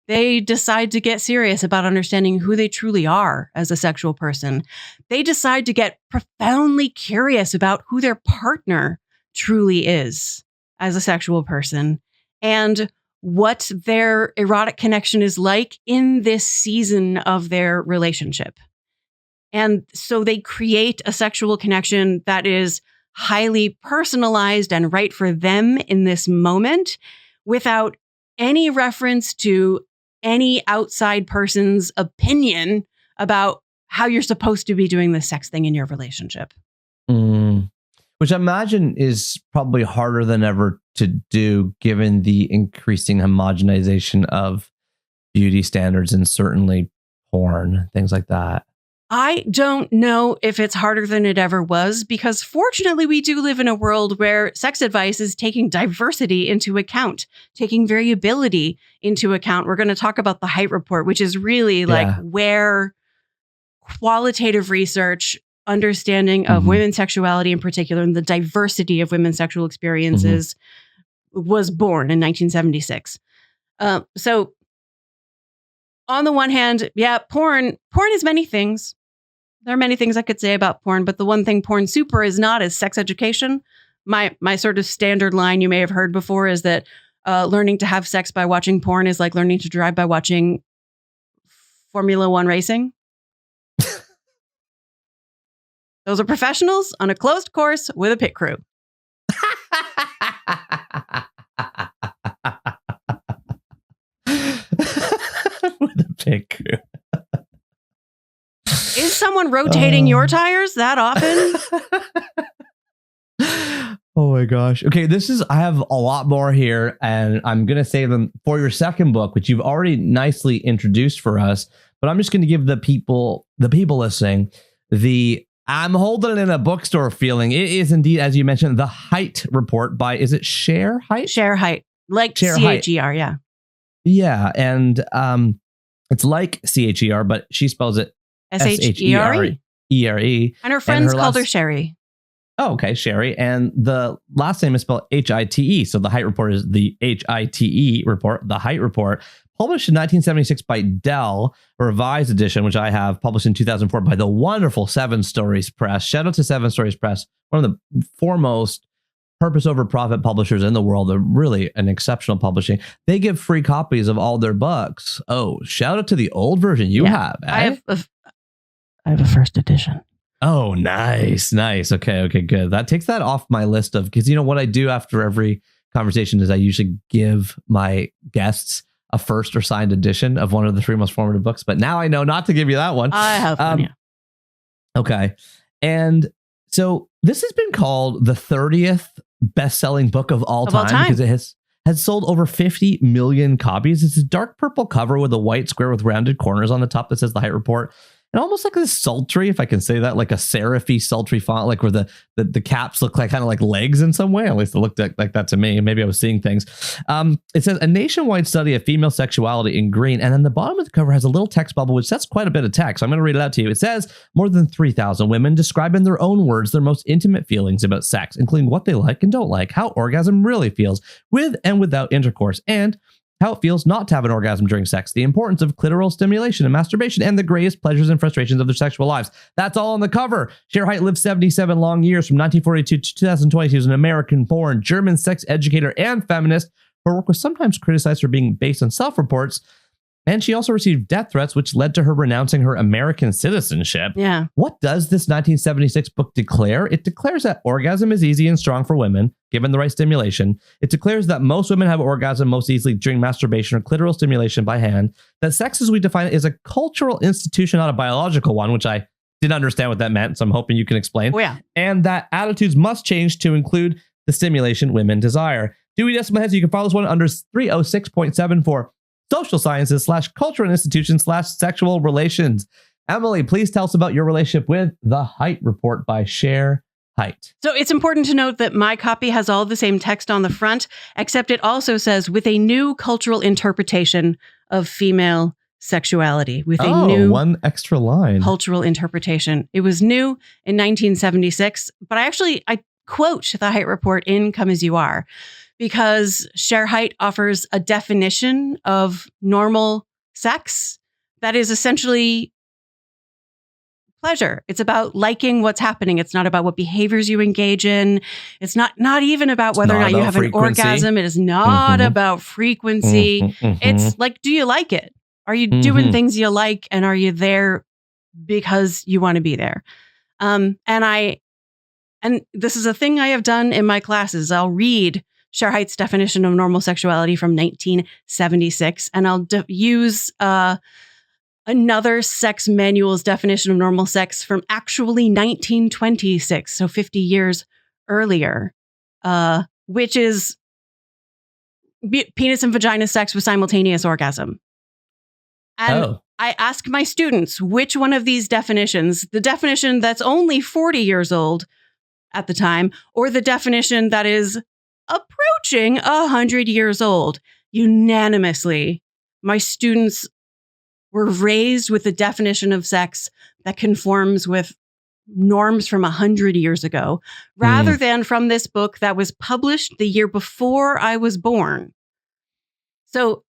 They decide to get serious about understanding who they truly are as a sexual person. They decide to get profoundly curious about who their partner truly is as a sexual person and what their erotic connection is like in this season of their relationship. And so they create a sexual connection that is highly personalized and right for them in this moment without any reference to any outside person's opinion about how you're supposed to be doing the sex thing in your relationship. Which I imagine is probably harder than ever to do given the increasing homogenization of beauty standards and certainly porn, things like that. I don't know if it's harder than it ever was, because fortunately we do live in a world where sex advice is taking diversity into account, taking variability into account. We're going to talk about the Hite report, which is really like where qualitative research, understanding of women's sexuality in particular, and the diversity of women's sexual experiences was born in 1976. So on the one hand, yeah, porn is many things. There are many things I could say about porn, but the one thing porn super is not is sex education. My sort of standard line you may have heard before is that learning to have sex by watching porn is like learning to drive by watching Formula One racing. Those are professionals on a closed course with a pit crew. With a pit crew. Is someone rotating your tires that often? Oh my gosh. Okay, I have a lot more here, and I'm going to save them for your second book, which you've already nicely introduced for us. But I'm just going to give the people listening, I'm holding it in a bookstore feeling. It is indeed, as you mentioned, the Hite report by, is it Shere Hite? Shere Hite. Like Shere CHER, yeah. Yeah, and it's like CHER, but she spells it SHERE. ERE. And her friends called her Sherry. Oh, okay, Sherry. And the last name is spelled HITE. So the Hite report is the HITE report, the Hite report, published in 1976 by Dell, a revised edition, which I have, published in 2004 by the wonderful Seven Stories Press. Shout out to Seven Stories Press, one of the foremost purpose over profit publishers in the world. They're really an exceptional publishing. They give free copies of all their books. Oh, shout out to the old version you have. Eh? I have a first edition. Oh, nice. Okay, good. That takes that off my list of, because you know what I do after every conversation is I usually give my guests a first or signed edition of one of the 3 most formative books. But now I know not to give you that one. I have one, yeah. Okay. And so this has been called the 30th best-selling book of all time because it has sold over 50 million copies. It's a dark purple cover with a white square with rounded corners on the top that says the Hite Report. And almost like this sultry, if I can say that, like a serify sultry font, like where the caps look like kind of like legs in some way. At least it looked like that to me. Maybe I was seeing things. It says a nationwide study of female sexuality in green. And then the bottom of the cover has a little text bubble, which says quite a bit of text. So I'm going to read it out to you. It says more than 3,000 women describe in their own words their most intimate feelings about sex, including what they like and don't like, how orgasm really feels with and without intercourse, and how it feels not to have an orgasm during sex, the importance of clitoral stimulation and masturbation, and the greatest pleasures and frustrations of their sexual lives. That's all on the cover. Shere Hite lived 77 long years from 1942 to 2020. She was an American-born German sex educator and feminist. Her work was sometimes criticized for being based on self-reports, and she also received death threats, which led to her renouncing her American citizenship. Yeah. What does this 1976 book declare? It declares that orgasm is easy and strong for women, given the right stimulation. It declares that most women have orgasm most easily during masturbation or clitoral stimulation by hand. That sex, as we define it, is a cultural institution, not a biological one, which I didn't understand what that meant, so I'm hoping you can explain. Oh, yeah. And that attitudes must change to include the stimulation women desire. Dewey Decimal Heads, you can follow this one under 306.74. Social sciences / culture and institutions / sexual relations. Emily, please tell us about your relationship with the Hite Report by Shere Hite. So it's important to note that my copy has all the same text on the front, except it also says with a new cultural interpretation of female sexuality. With a new one extra line. Cultural interpretation. It was new in 1976, but I quote the Hite Report in Come As You Are, because Shere Hite offers a definition of normal sex that is essentially pleasure. It's about liking what's happening. It's not about what behaviors you engage in. It's not even about whether or not you have an orgasm. It is not about frequency. It's like, do you like it? Are you doing things you like? And are you there because you want to be there? And this is a thing I have done in my classes. I'll read Shere Hite's definition of normal sexuality from 1976, and I'll use another sex manual's definition of normal sex from actually 1926, so 50 years earlier, which is penis and vagina sex with simultaneous orgasm. And I ask my students which one of these definitions, the definition that's only 40 years old at the time, or the definition that is approaching 100 years old. Unanimously, my students were raised with a definition of sex that conforms with norms from 100 years ago, rather than from this book that was published the year before I was born. So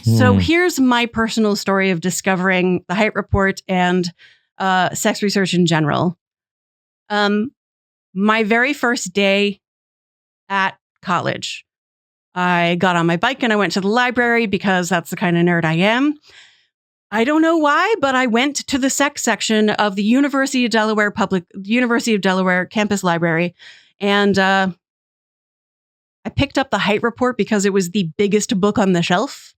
so here's my personal story of discovering the Hite Report and sex research in general. My very first day at college, I got on my bike and I went to the library because that's the kind of nerd I am. I don't know why, but I went to the sex section of the University of Delaware campus library, and I picked up the Hite Report because it was the biggest book on the shelf.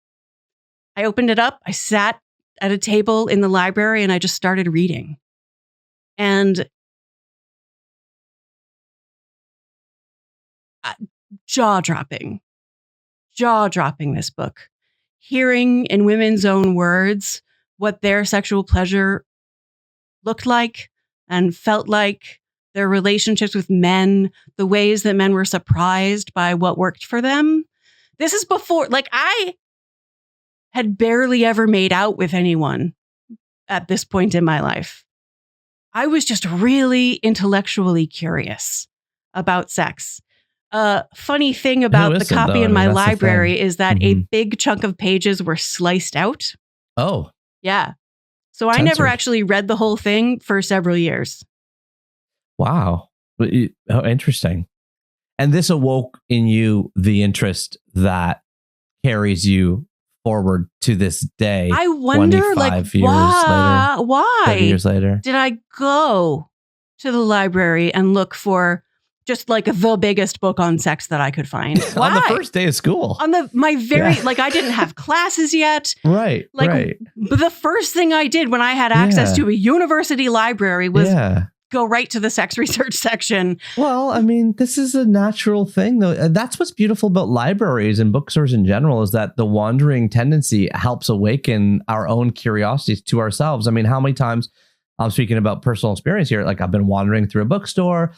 I opened it up. I sat at a table in the library and I just started reading. And jaw-dropping, this book. Hearing in women's own words what their sexual pleasure looked like and felt like, their relationships with men, the ways that men were surprised by what worked for them. This is before, I had barely ever made out with anyone at this point in my life. I was just really intellectually curious about sex. Funny thing about the copy in my library is that a big chunk of pages were sliced out. Oh. Yeah. So I never actually read the whole thing for several years. Wow. Oh, interesting. And this awoke in you the interest that carries you forward to this day. I wonder, 25 years later, why 30 years later. did I go to the library and look for just like the biggest book on sex that I could find? Why? On the first day of school. On like I didn't have classes yet. Right. Like right. the first thing I did when I had access to a university library was go right to the sex research section. Well, I mean, this is a natural thing, though. That's what's beautiful about libraries and bookstores in general, is that the wandering tendency helps awaken our own curiosities to ourselves. I mean, how many times, I'm speaking about personal experience here, like I've been wandering through a bookstore,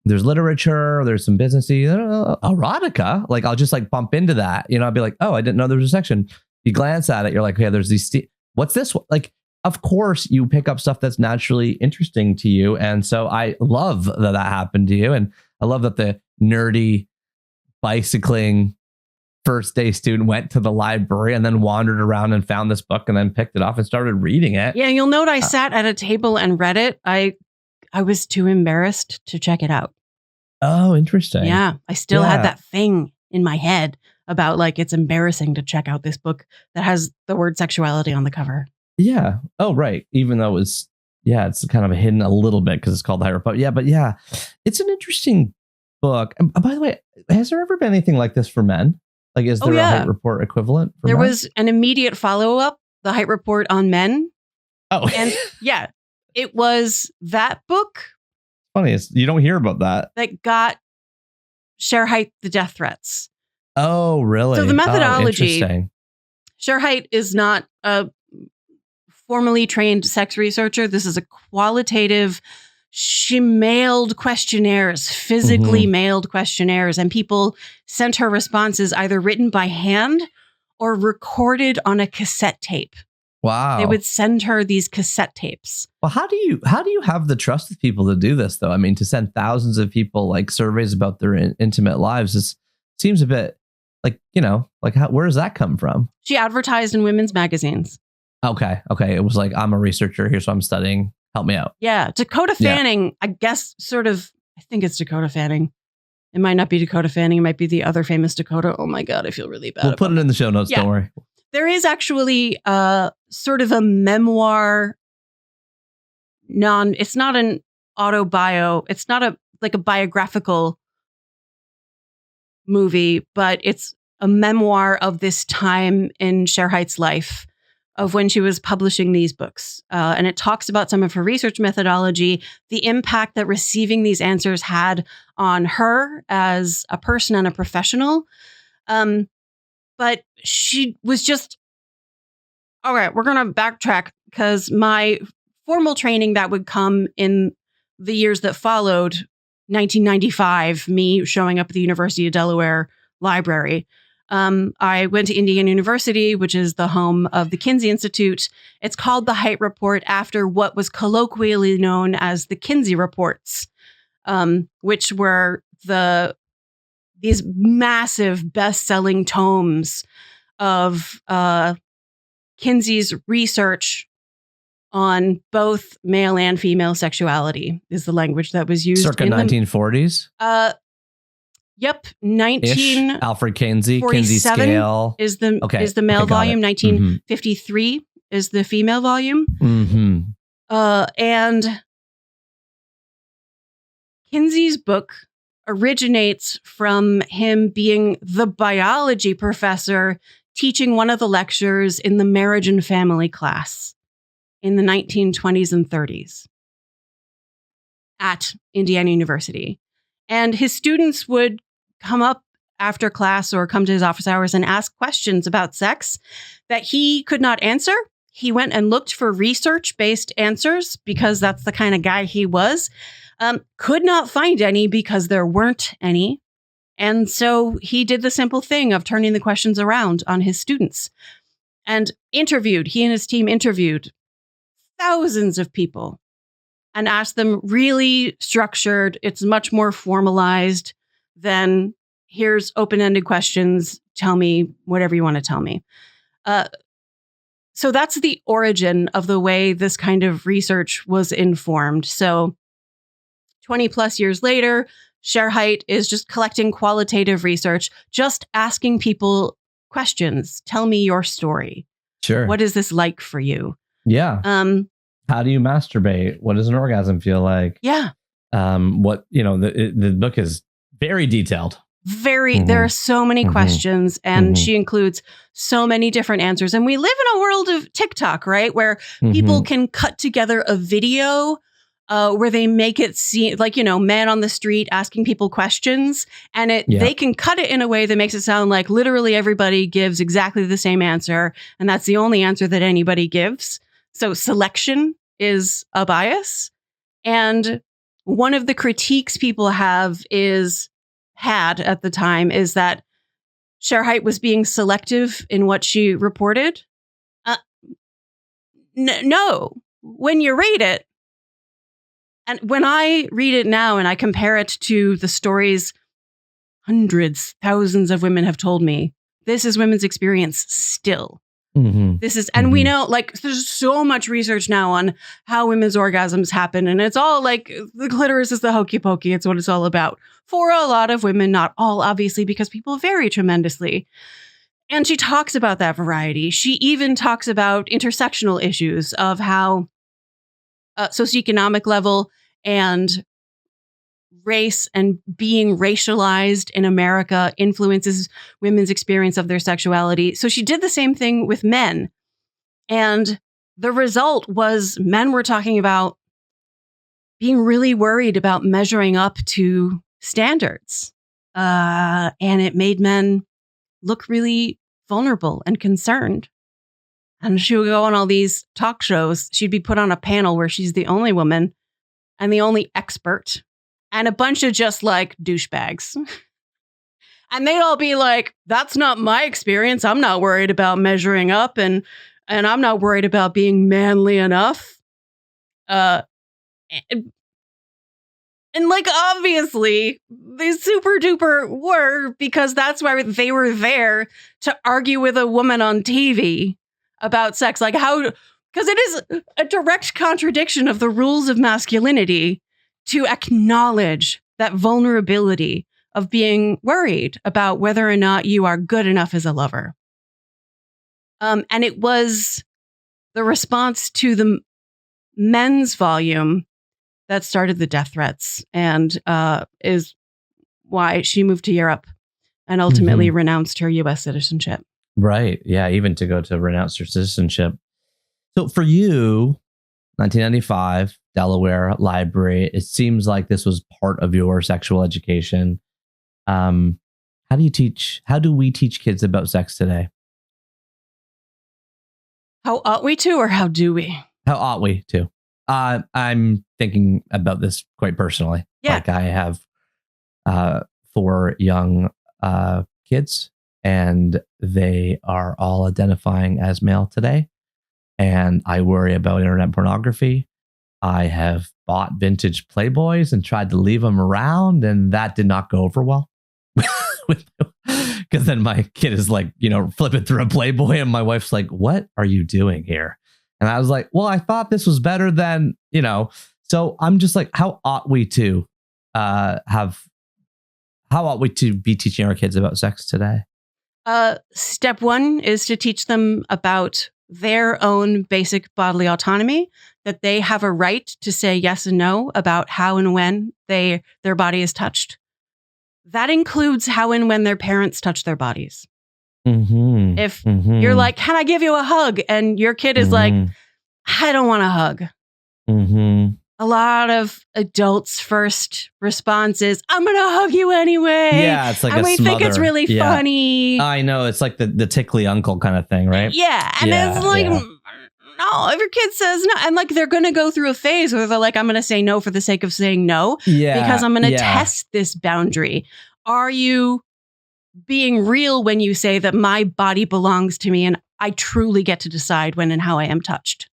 there's literature, there's some businessy, erotica. Like I'll just like bump into that. I'll be like, oh, I didn't know there was a section. You glance at it, you're like, yeah, there's these. What's this? Like, of course, you pick up stuff that's naturally interesting to you. And so I love that happened to you. And I love that the nerdy bicycling first day student went to the library and then wandered around and found this book and then picked it up and started reading it. Yeah, you'll note I sat at a table and read it. I was too embarrassed to check it out. Oh, interesting. Yeah, I still had that thing in my head about like it's embarrassing to check out this book that has the word sexuality on the cover. Yeah. Oh, right. Even though it's kind of hidden a little bit because it's called the Hite Report. Yeah, but it's an interesting book. And by the way, has there ever been anything like this for men? Like, is there a Hite Report equivalent for There men? was an immediate follow-up, the Hite Report on men. Oh. And it was that book. Funny, you don't hear about that. That got Shere Hite the death threats. Oh, really? So the methodology, Shere Hite is not a formally trained sex researcher. This is a qualitative. She mailed questionnaires, physically mailed questionnaires, and people sent her responses either written by hand or recorded on a cassette tape. Wow. They would send her these cassette tapes. Well, how do you have the trust of people to do this, though? I mean, to send thousands of people like surveys about their intimate lives seems a bit like, where does that come from? She advertised in women's magazines. Okay. It was like, I'm a researcher. Here's what I'm studying. Help me out. Yeah. Dakota Fanning, I guess, I think it's Dakota Fanning. It might not be Dakota Fanning. It might be the other famous Dakota. Oh my God, I feel really bad. We'll put it in the show notes. Don't worry. There is actually sort of a memoir. It's not an autobio. It's not a biographical movie, but it's a memoir of this time in Shere Hite's life, of when she was publishing these books. And it talks about some of her research methodology, the impact that receiving these answers had on her as a person and a professional. But she was just, all right, we're going to backtrack, because my formal training that would come in the years that followed 1995, me showing up at the University of Delaware Library. I went to Indiana University, which is the home of the Kinsey Institute. It's called the Hite Report after what was colloquially known as the Kinsey Reports, which were these massive best-selling tomes of Kinsey's research on both male and female sexuality, is the language that was used. Circa 1940s? Yep, 19. Alfred Kinsey scale is the male volume. 1953 is the female volume. And Kinsey's book originates from him being the biology professor teaching one of the lectures in the marriage and family class in the 1920s and 30s at Indiana University. And his students would come up after class or come to his office hours and ask questions about sex that he could not answer. He went and looked for research-based answers because that's the kind of guy he was. Could not find any because there weren't any. And so he did the simple thing of turning the questions around on his students and he and his team interviewed thousands of people and asked them really structured. It's much more formalized than here's open-ended questions. Tell me whatever you want to tell me. So that's the origin of the way this kind of research was informed. So 20 plus years later, Shere Hite is just collecting qualitative research, just asking people questions. Tell me your story. Sure. What is this like for you? Yeah. How do you masturbate? What does an orgasm feel like? Yeah. What, the book is very detailed. There are so many questions, and she includes so many different answers. And we live in a world of TikTok, right? Where people can cut together a video where they make it seem like, man on the street asking people questions, and they can cut it in a way that makes it sound like literally everybody gives exactly the same answer. And that's the only answer that anybody gives. So selection is a bias. And one of the critiques people had at the time is that Shere Hite was being selective in what she reported. No, when you read it, and when I read it now and I compare it to the stories hundreds, thousands of women have told me, this is women's experience still. This is, and we know, there's so much research now on how women's orgasms happen, and it's all like the clitoris is the hokey pokey. It's what it's all about for a lot of women, not all, obviously, because people vary tremendously. And she talks about that variety. She even talks about intersectional issues of how socioeconomic level and race and being racialized in America influences women's experience of their sexuality. So she did the same thing with men. And the result was men were talking about being really worried about measuring up to standards. And it made men look really vulnerable and concerned. And she would go on all these talk shows. She'd be put on a panel where she's the only woman and the only expert, and a bunch of just douchebags. And they'd all be like, that's not my experience. I'm not worried about measuring up, and I'm not worried about being manly enough. And obviously they super duper were, because that's why they were there to argue with a woman on TV about sex. Because it is a direct contradiction of the rules of masculinity to acknowledge that vulnerability of being worried about whether or not you are good enough as a lover. And it was the response to the men's volume that started the death threats, and is why she moved to Europe and ultimately renounced her U.S. citizenship. Right. Yeah. Even to go to renounce her citizenship. So for you, 1995, Delaware Library, it seems like this was part of your sexual education. How do we teach kids about sex today? How ought we to, or how do we? How ought we to? I'm thinking about this quite personally. Yeah. I have 4 young kids, and they are all identifying as male today. And I worry about internet pornography. I have bought vintage Playboys and tried to leave them around, and that did not go over well. Because then my kid is flipping through a Playboy, and my wife's like, what are you doing here? And I was like, well, I thought this was better than, so I'm just like, how ought we to be teaching our kids about sex today? Step 1 is to teach them about their own basic bodily autonomy, that they have a right to say yes and no about how and when their body is touched. That includes how and when their parents touch their bodies. If you're like, can I give you a hug? And your kid is like, I don't want a hug. A lot of adults' first response is, I'm going to hug you anyway. Yeah, it's like and we think it's really funny. I know. It's like the tickly uncle kind of thing, right? Yeah. And it's like, no, if your kid says no, and they're going to go through a phase where they're like, I'm going to say no for the sake of saying no. Yeah. Because I'm going to test this boundary. Are you being real when you say that my body belongs to me and I truly get to decide when and how I am touched?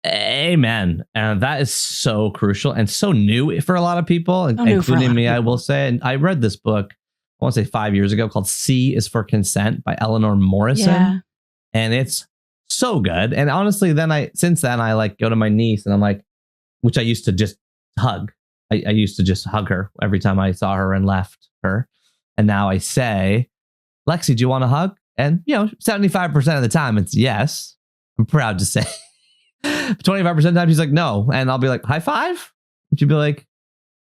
Amen. And that is so crucial and so new for a lot of people, including me, I will say. And I read this book, I want to say 5 years ago, called C is for Consent by Eleanor Morrison. Yeah. And it's so good. And honestly, since then I go to my niece and I'm like, which I used to just hug. I used to just hug her every time I saw her and left her. And now I say, Lexi, do you want a hug? And, 75% of the time it's yes. I'm proud to say. 25% of the time she's like, no. And I'll be like, high five? And she'd be like,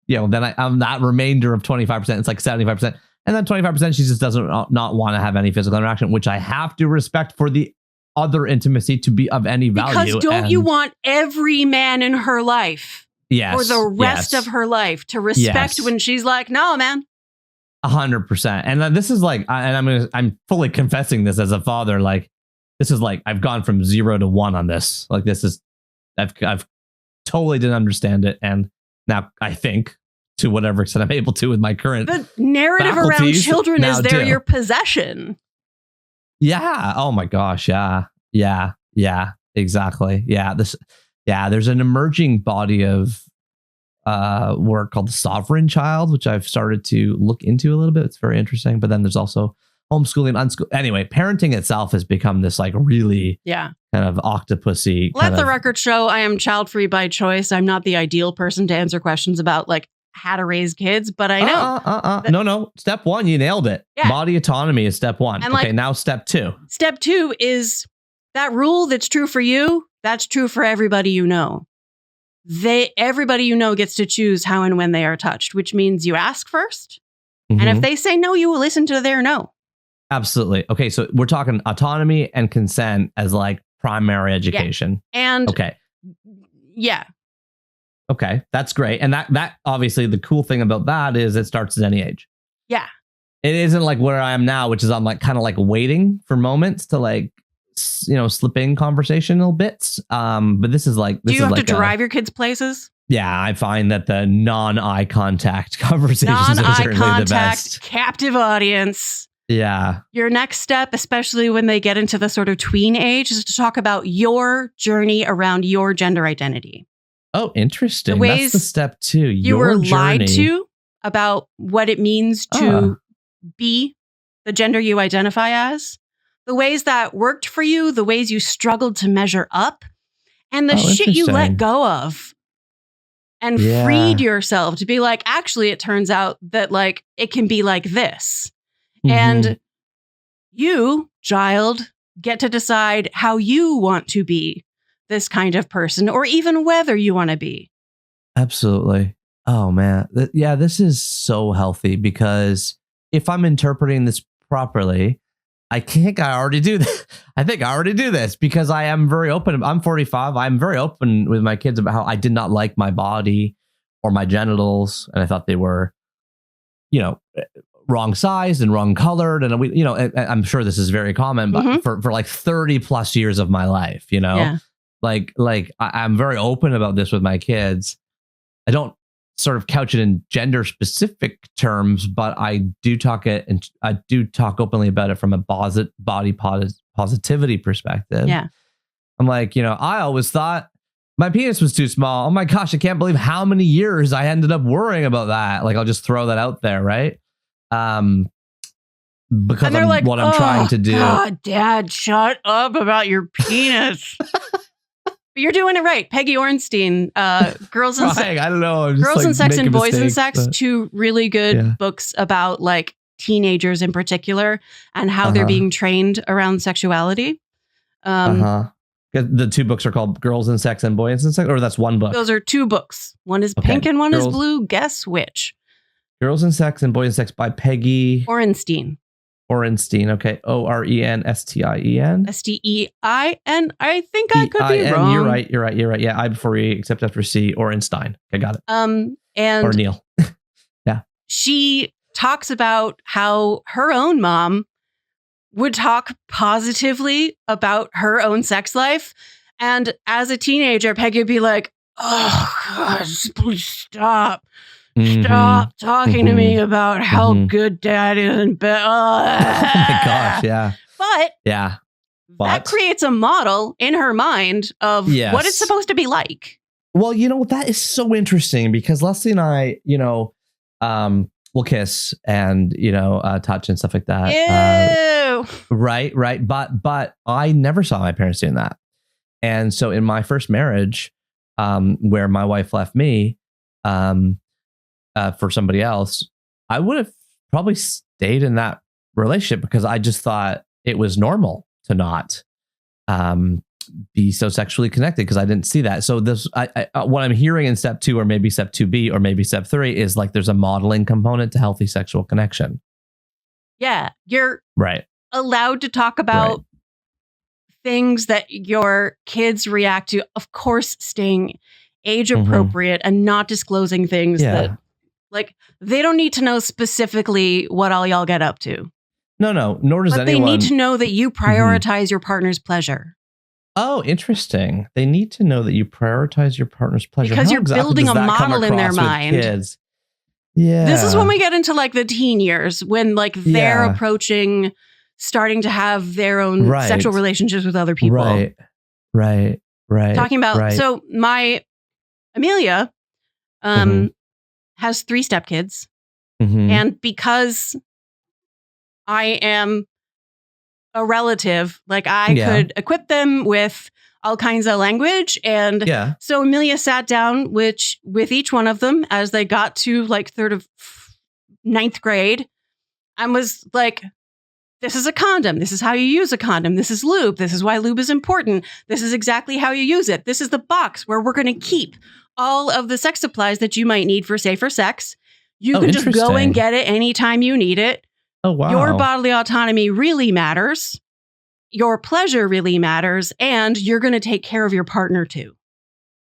then I'm that remainder of 25%. It's like 75%. And then 25% she just doesn't not want to have any physical interaction, which I have to respect for the other intimacy to be of any value. Because don't you want every man in her life for the rest of her life to respect when she's like, no, man. 100%. And this is like, I'm fully confessing this as a father. Like, this is like, I've gone from 0 to 1 on this. Like, this is, I've totally didn't understand it. And now I think to whatever extent I'm able to with my current the narrative around children is they're your possession. Yeah. Oh my gosh. Yeah. Yeah. Yeah. Exactly. Yeah. There's an emerging body of work called The Sovereign Child, which I've started to look into a little bit. It's very interesting. But then there's also homeschooling, unschooling. Anyway, parenting itself has become this like really kind of octopusy. Let the record show I am child free by choice. I'm not the ideal person to answer questions about like how to raise kids, but I know. No. Step 1, you nailed it. Yeah. Body autonomy is step 1. And okay, now step 2. Step 2 is that rule that's true for you. That's true for everybody you know. Everybody you know gets to choose how and when they are touched, which means you ask first. Mm-hmm. And if they say no, you will listen to their no. Absolutely. Okay, so we're talking autonomy and consent as like primary education. Yeah. And okay, that's great. And that obviously the cool thing about that is it starts at any age. Yeah. It isn't like where I am now, which is I'm like kind of like waiting for moments to like slip in conversational bits. But this is like, do you have to drive your kids places? Yeah, I find that the non-eye contact conversations are certainly the best. Captive audience. Yeah. Your next step, especially when they get into the sort of tween age, is to talk about your journey around your gender identity. Oh, interesting. The ways that's the step 2. You were lied to about what it means to be the gender you identify as. The ways that worked for you, the ways you struggled to measure up, and the shit you let go of and freed yourself to be like, actually, it turns out that like it can be like this. Mm-hmm. And you, child, get to decide how you want to be this kind of person, or even whether you want to be. Absolutely. Oh, man. This is so healthy because if I'm interpreting this properly, I think I already do this. I think I already do this because I am very open. I'm 45. I'm very open with my kids about how I did not like my body or my genitals. And I thought they were, wrong sized and wrong colored. And we, I'm sure this is very common, but for like 30 plus years of my life, like I'm very open about this with my kids. I don't sort of couch it in gender specific terms, but I do talk openly about it from a body positivity perspective. Yeah. I'm like, I always thought my penis was too small. Oh my gosh, I can't believe how many years I ended up worrying about that. Like, I'll just throw that out there, right? Because I'm trying to do. God, Dad, shut up about your penis. You're doing it right. Peggy Orenstein, Girls and Sex. I don't know. Girls and Sex and Boys and Sex, 2 really good books about like teenagers in particular and how they're being trained around sexuality. The 2 books are called Girls and Sex and Boys and Sex, or that's one book? Those are 2 books. One is pink and one is blue. Guess which? Girls and Sex and Boys and Sex by Peggy Orenstein. Okay. Orenstien. Stein. I think I could be wrong. You're right. Yeah. I before E, except after C. Orenstein. Okay, got it. And or Neil. Yeah. She talks about how her own mom would talk positively about her own sex life. And as a teenager, Peggy would be like, oh, God, please stop. Stop talking to me about how good Dad is in bed. Oh my gosh, yeah. But that creates a model in her mind of what it's supposed to be like. Well, that is so interesting because Leslie and I, will kiss and, touch and stuff like that. Ew. Right. But I never saw my parents doing that. And so in my first marriage, where my wife left me, for somebody else, I would have probably stayed in that relationship because I just thought it was normal to not be so sexually connected because I didn't see that. So what I'm hearing in step 2 or maybe step 2B or maybe step 3 is like there's a modeling component to healthy sexual connection. Yeah, you're right. allowed to talk about things that your kids react to. Of course, staying age appropriate and not disclosing things that, like, they don't need to know specifically what all y'all get up to. No, nor does anyone. But they need to know that you prioritize your partner's pleasure. Oh, interesting. They need to know that you prioritize your partner's pleasure. Because you're building a model in their mind. Kids? Yeah. This is when we get into like the teen years, when like they're approaching starting to have their own sexual relationships with other people. Right. Talking about, so my Amelia has 3 stepkids. And because I am a relative, like I could equip them with all kinds of language. And so Amelia sat down with each one of them as they got to like 9th grade and was like, this is a condom. This is how you use a condom. This is lube. This is why lube is important. This is exactly how you use it. This is the box where we're going to keep all of the sex supplies that you might need for safer sex. You can just go and get it anytime you need it. Oh, wow. Your bodily autonomy really matters. Your pleasure really matters. And you're going to take care of your partner too.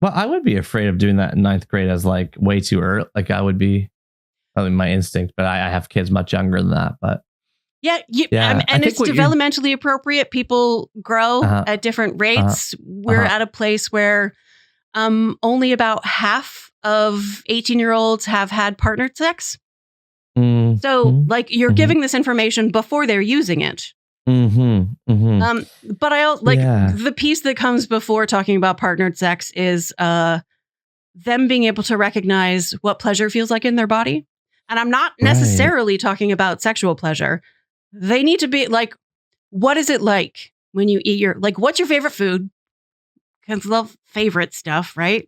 Well, I would be afraid of doing that in 9th grade as like way too early. Like I would be probably my instinct, but I have kids much younger than that. But and it's developmentally appropriate. People grow at different rates. We're at a place where only about half of 18-year-olds have had partnered sex. So like you're giving this information before they're using it. But I like the piece that comes before talking about partnered sex is them being able to recognize what pleasure feels like in their body. And I'm not necessarily talking about sexual pleasure. They need to be like, what is it like when you eat what's your favorite food? Because love favorite stuff, right?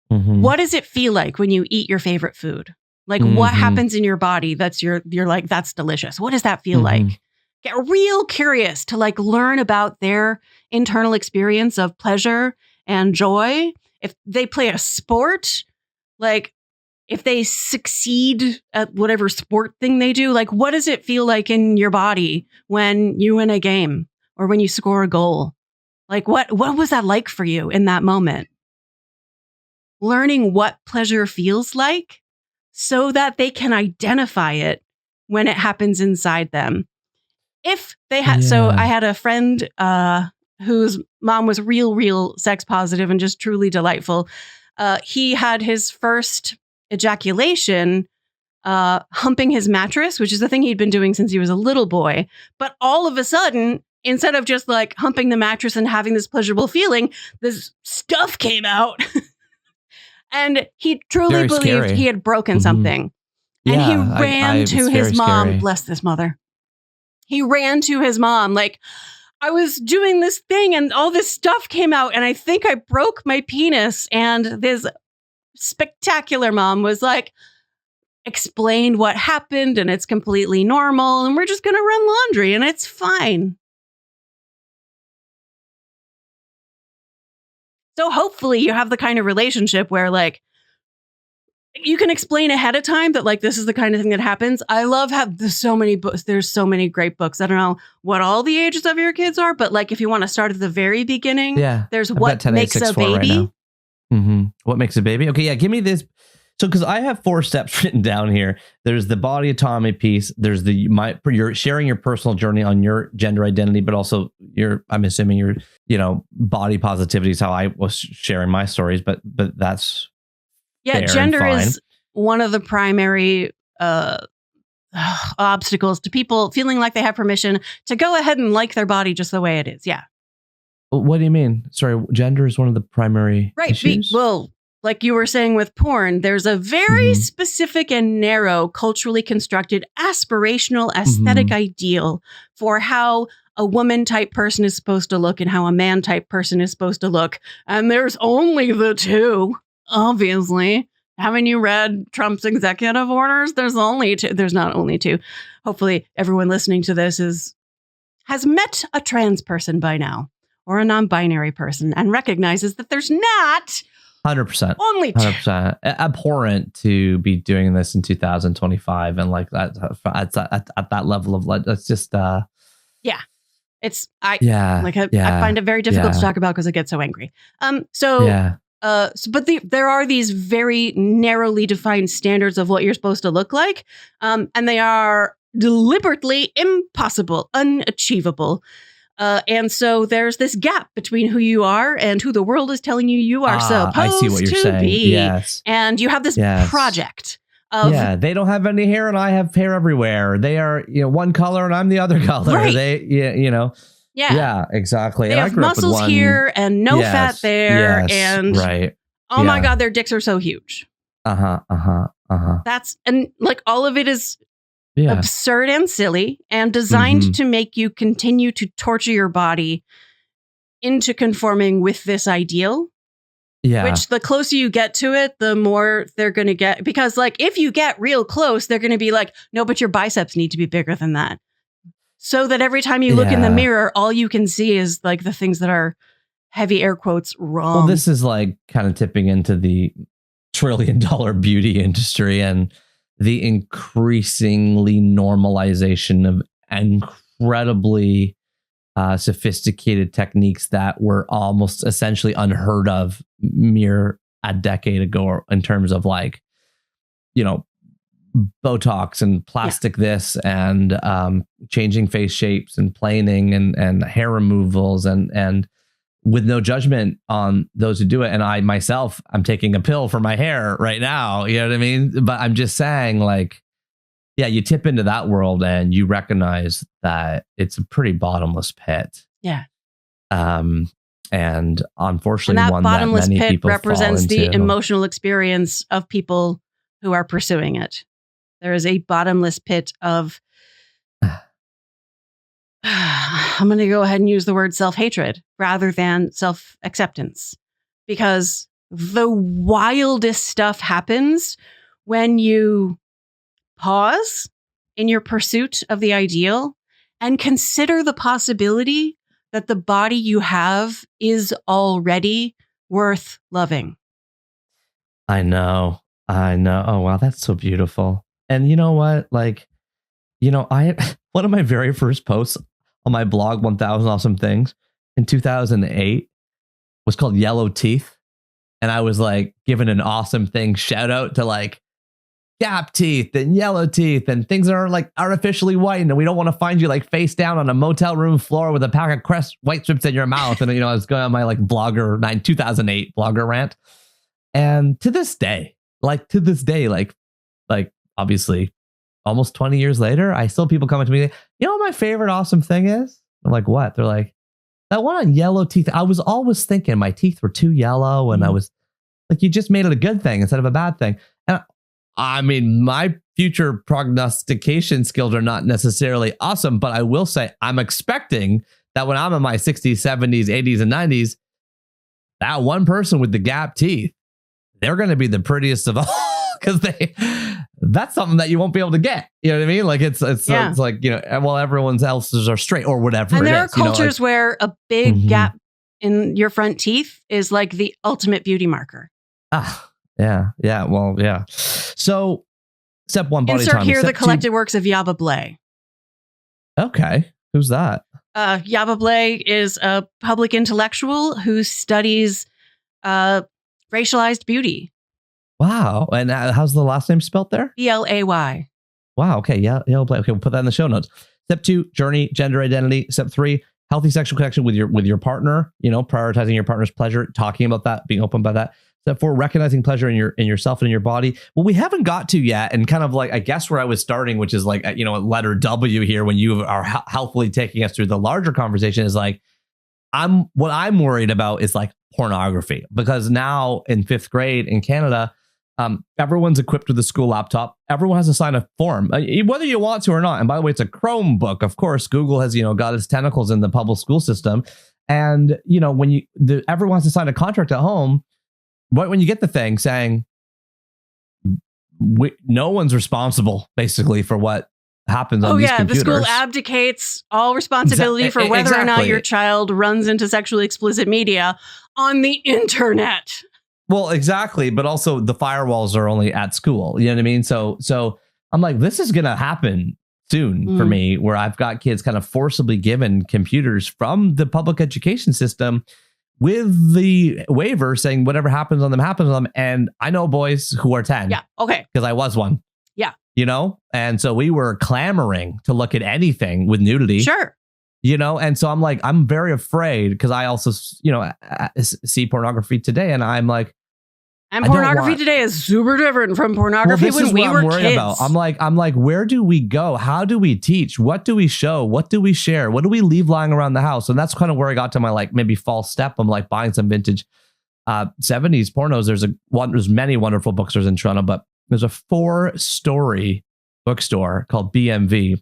What does it feel like when you eat your favorite food? Like what happens in your body that's you're like, that's delicious. What does that feel like? Get real curious to like learn about their internal experience of pleasure and joy. If they play a sport, like if they succeed at whatever sport thing they do, like what does it feel like in your body when you win a game or when you score a goal? Like what was that like for you in that moment? Learning what pleasure feels like so that they can identify it when it happens inside them. If they had, so I had a friend whose mom was real sex positive and just truly delightful. He had his first ejaculation humping his mattress, which is the thing he'd been doing since he was a little boy. But all of a sudden, instead of just like humping the mattress and having this pleasurable feeling, this stuff came out. And he truly believed he had broken something. And he ran to his mom. Scary. Bless this mother. He ran to his mom. Like, I was doing this thing and all this stuff came out and I think I broke my penis. And this spectacular mom was like, explained what happened and it's completely normal. And we're just going to run laundry and it's fine. So hopefully you have the kind of relationship where like you can explain ahead of time that like this is the kind of thing that happens. I love how there's so many books. There's so many great books. I don't know what all the ages of your kids are, but like if you want to start at the very beginning, there's what makes a baby. Right what makes a baby? Okay, give me this. So because I have 4 steps written down here. There's the body autonomy piece. There's you're sharing your personal journey on your gender identity, but also I'm assuming your body positivity is how I was sharing my stories. But that's gender is one of the primary obstacles to people feeling like they have permission to go ahead and like their body just the way it is. Yeah. What do you mean? Sorry, gender is one of the primary issues? Well, like you were saying with porn, there's a very specific and narrow, culturally constructed, aspirational, aesthetic ideal for how a woman type person is supposed to look and how a man type person is supposed to look. And there's only the two, obviously. Haven't you read Trump's executive orders? There's only two. There's not only two. Hopefully everyone listening to this has met a trans person by now or a non-binary person and recognizes that there's not 100%. only two. 100%. Abhorrent to be doing this in 2025 and like that at that level of like, that's just yeah. I find it very difficult to talk about because I get so angry. But there are these very narrowly defined standards of what you're supposed to look like. And they are deliberately impossible, unachievable. And so there's this gap between who you are and who the world is telling you are supposed I see what you're to saying. be. Yes. And you have this project of... Yeah, they don't have any hair and I have hair everywhere. They are, one color and I'm the other color. Right. Yeah, exactly. They and have muscles here and no fat there. And right. Oh my God, their dicks are so huge. That's, and like all of it is absurd and silly and designed to make you continue to torture your body into conforming with this ideal. Yeah. Which the closer you get to it, the more they're going to get. Because like if you get real close, they're going to be like, no, but your biceps need to be bigger than that. So that every time you look in the mirror, all you can see is like the things that are heavy air quotes wrong. Well, this is like kind of tipping into the $1 trillion beauty industry and the increasingly normalization of incredibly sophisticated techniques that were almost essentially unheard of mere a decade ago in terms of like, Botox and plastic this and changing face shapes and planing and hair removals and with no judgment on those who do it. And I myself, I'm taking a pill for my hair right now. You know what I mean? But I'm just saying like, yeah, you tip into that world and you recognize that it's a pretty bottomless pit. Yeah. And unfortunately, and that one bottomless that many pit people represents fall the into. emotional experience of people who are pursuing it. There is a bottomless pit of, I'm going to go ahead and use the word self-hatred rather than self-acceptance, because the wildest stuff happens when you pause in your pursuit of the ideal and consider the possibility that the body you have is already worth loving. I know. Oh, wow. That's so beautiful. And you know what? Like, one of my very first posts on my blog, 1000 Awesome Things in 2008 was called Yellow Teeth. And I was like giving an awesome thing shout out to like gap teeth and yellow teeth and things that are like artificially white. And we don't want to find you like face down on a motel room floor with a pack of Crest white strips in your mouth. And, I was going on my like 2008 blogger rant. And to this day, like obviously almost 20 years later, I still people coming to me, what my favorite awesome thing is? I'm like, what? They're like, that one on yellow teeth. I was always thinking my teeth were too yellow. And I was like, you just made it a good thing instead of a bad thing. And I mean, my future prognostication skills are not necessarily awesome, but I will say I'm expecting that when I'm in my 60s, 70s, 80s, and 90s, that one person with the gap teeth, they're going to be the prettiest of all because that's something that you won't be able to get. You know what I mean? Like it's like, well, everyone's else's are straight or whatever. And there are cultures where a big gap in your front teeth is like the ultimate beauty marker. Yeah. Well, yeah. So step one, body Insert autonomy. here Step the collected works of Yaba Blay. Okay. Who's that? Yaba Blay is a public intellectual who studies racialized beauty. Wow. And how's the last name spelled there? Blay. Wow. Okay. Yeah. Okay. We'll put that in the show notes. Step 2, journey, gender identity. Step 3, healthy sexual connection with your partner, prioritizing your partner's pleasure, talking about that, being open about that. Step 4, recognizing pleasure in yourself and in your body. Well, we haven't got to yet. And kind of like, I guess where I was starting, which is like, letter W here, when you are helpfully taking us through the larger conversation is like, what I'm worried about is like pornography, because now in 5th grade in Canada, everyone's equipped with a school laptop. Everyone has to sign a form, whether you want to or not. And by the way, it's a Chromebook. Of course, Google has, got its tentacles in the public school system. And, when everyone has to sign a contract at home, but when you get the thing saying, no one's responsible basically for what happens on these computers. The school abdicates all responsibility for whether or not your child runs into sexually explicit media on the internet. Well, exactly. But also the firewalls are only at school. You know what I mean? So I'm like, this is going to happen soon for me, where I've got kids kind of forcibly given computers from the public education system with the waiver saying whatever happens on them happens on them. And I know boys who are 10. Yeah. Okay. Because I was one. Yeah. You know, and so we were clamoring to look at anything with nudity. Sure. You know, and so I'm like, I'm very afraid because I also, you know, see pornography today, and I'm like, and pornography today is super different from pornography when we were kids. I'm like, where do we go? How do we teach? What do we show? What do we share? What do we leave lying around the house? And that's kind of where I got to my like maybe false step. I'm like buying some vintage 70s pornos. There's many wonderful bookstores in Toronto, but there's a 4-story bookstore called BMV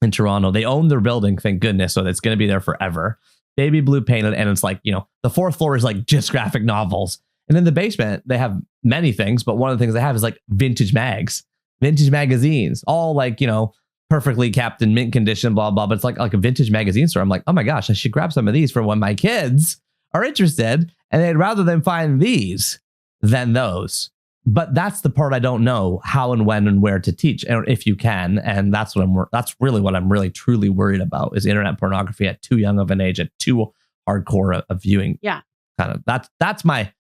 in Toronto. They own their building, thank goodness, so it's going to be there forever. Baby blue painted, and it's like, you know, the 4th floor is like just graphic novels. And in the basement, they have many things, but one of the things they have is like vintage magazines, all like, you know, perfectly kept in mint condition, blah, blah. But it's like a vintage magazine store. I'm like, oh my gosh, I should grab some of these for when my kids are interested. And they'd rather them find these than those. But that's the part I don't know how and when and where to teach, or if you can. And that's really what I'm really truly worried about is internet pornography at too young of an age, at too hardcore of viewing. Yeah. Kind of that's my,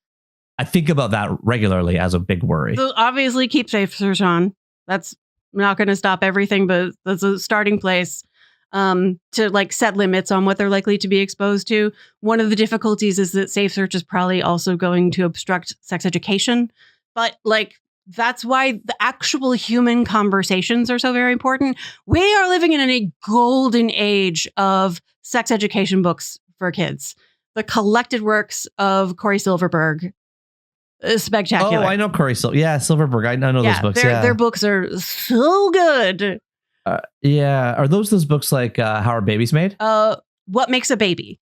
I think about that regularly as a big worry. So obviously keep safe search on. That's not going to stop everything, but that's a starting place to like set limits on what they're likely to be exposed to. One of the difficulties is that safe search is probably also going to obstruct sex education. But like, that's why the actual human conversations are so very important. We are living in a golden age of sex education books for kids. The collected works of Corey Silverberg is spectacular. Oh, I know Corey Silverberg. Yeah, Silverberg. I know those books. Their books are so good. Yeah. Are those books like How Are Babies Made? What Makes a Baby?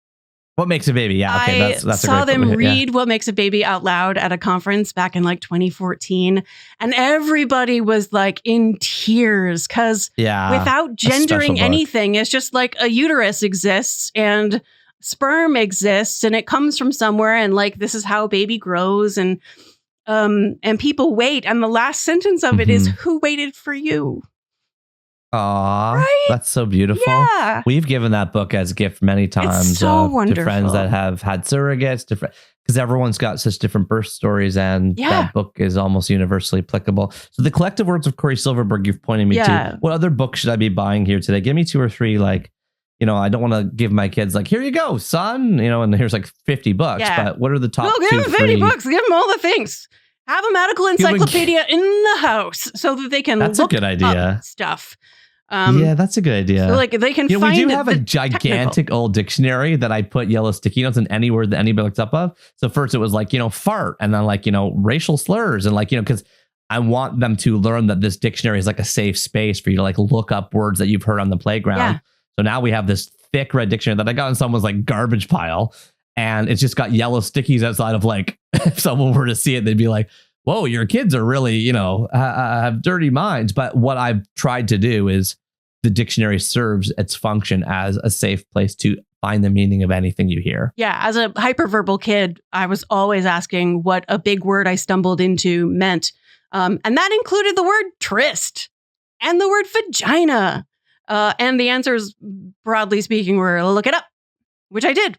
What Makes a Baby? Yeah, okay, that's a great saw them book. read What Makes a Baby out loud at a conference back in like 2014, and everybody was like in tears because without gendering anything, it's just like a uterus exists and sperm exists, and it comes from somewhere, and like this is how a baby grows, and people wait, and the last sentence of it is, "Who waited for you?" Aw, right? That's so beautiful. Yeah. We've given that book as a gift many times to friends that have had surrogates, because everyone's got such different birth stories, and that book is almost universally applicable. So the collective works of Corey Silverberg you've pointed me to. What other books should I be buying here today? Give me 2 or 3, like, you know, I don't want to give my kids like, here you go, son, you know, and here's like 50 bucks. But what are the top 2, give them 50 bucks. Give them all the things. Have a medical encyclopedia in the house so that they can look a good idea. Up stuff. Yeah, that's a good idea. So like they can find. We do have a gigantic old dictionary that I put yellow sticky notes in any word that anybody looks up of. So first it was like, you know, fart, and then like, you know, racial slurs, and like, you know, because I want them to learn that this dictionary is like a safe space for you to like look up words that you've heard on the playground. Yeah. So now we have this thick red dictionary that I got in someone's like garbage pile, and it's just got yellow stickies outside of like, if someone were to see it, they'd be like, whoa, your kids are really, you know, have dirty minds. But what I've tried to do is the dictionary serves its function as a safe place to find the meaning of anything you hear. Yeah. As a hyperverbal kid, I was always asking what a big word I stumbled into meant. And that included the word tryst and the word vagina. And the answers, broadly speaking, were look it up, which I did.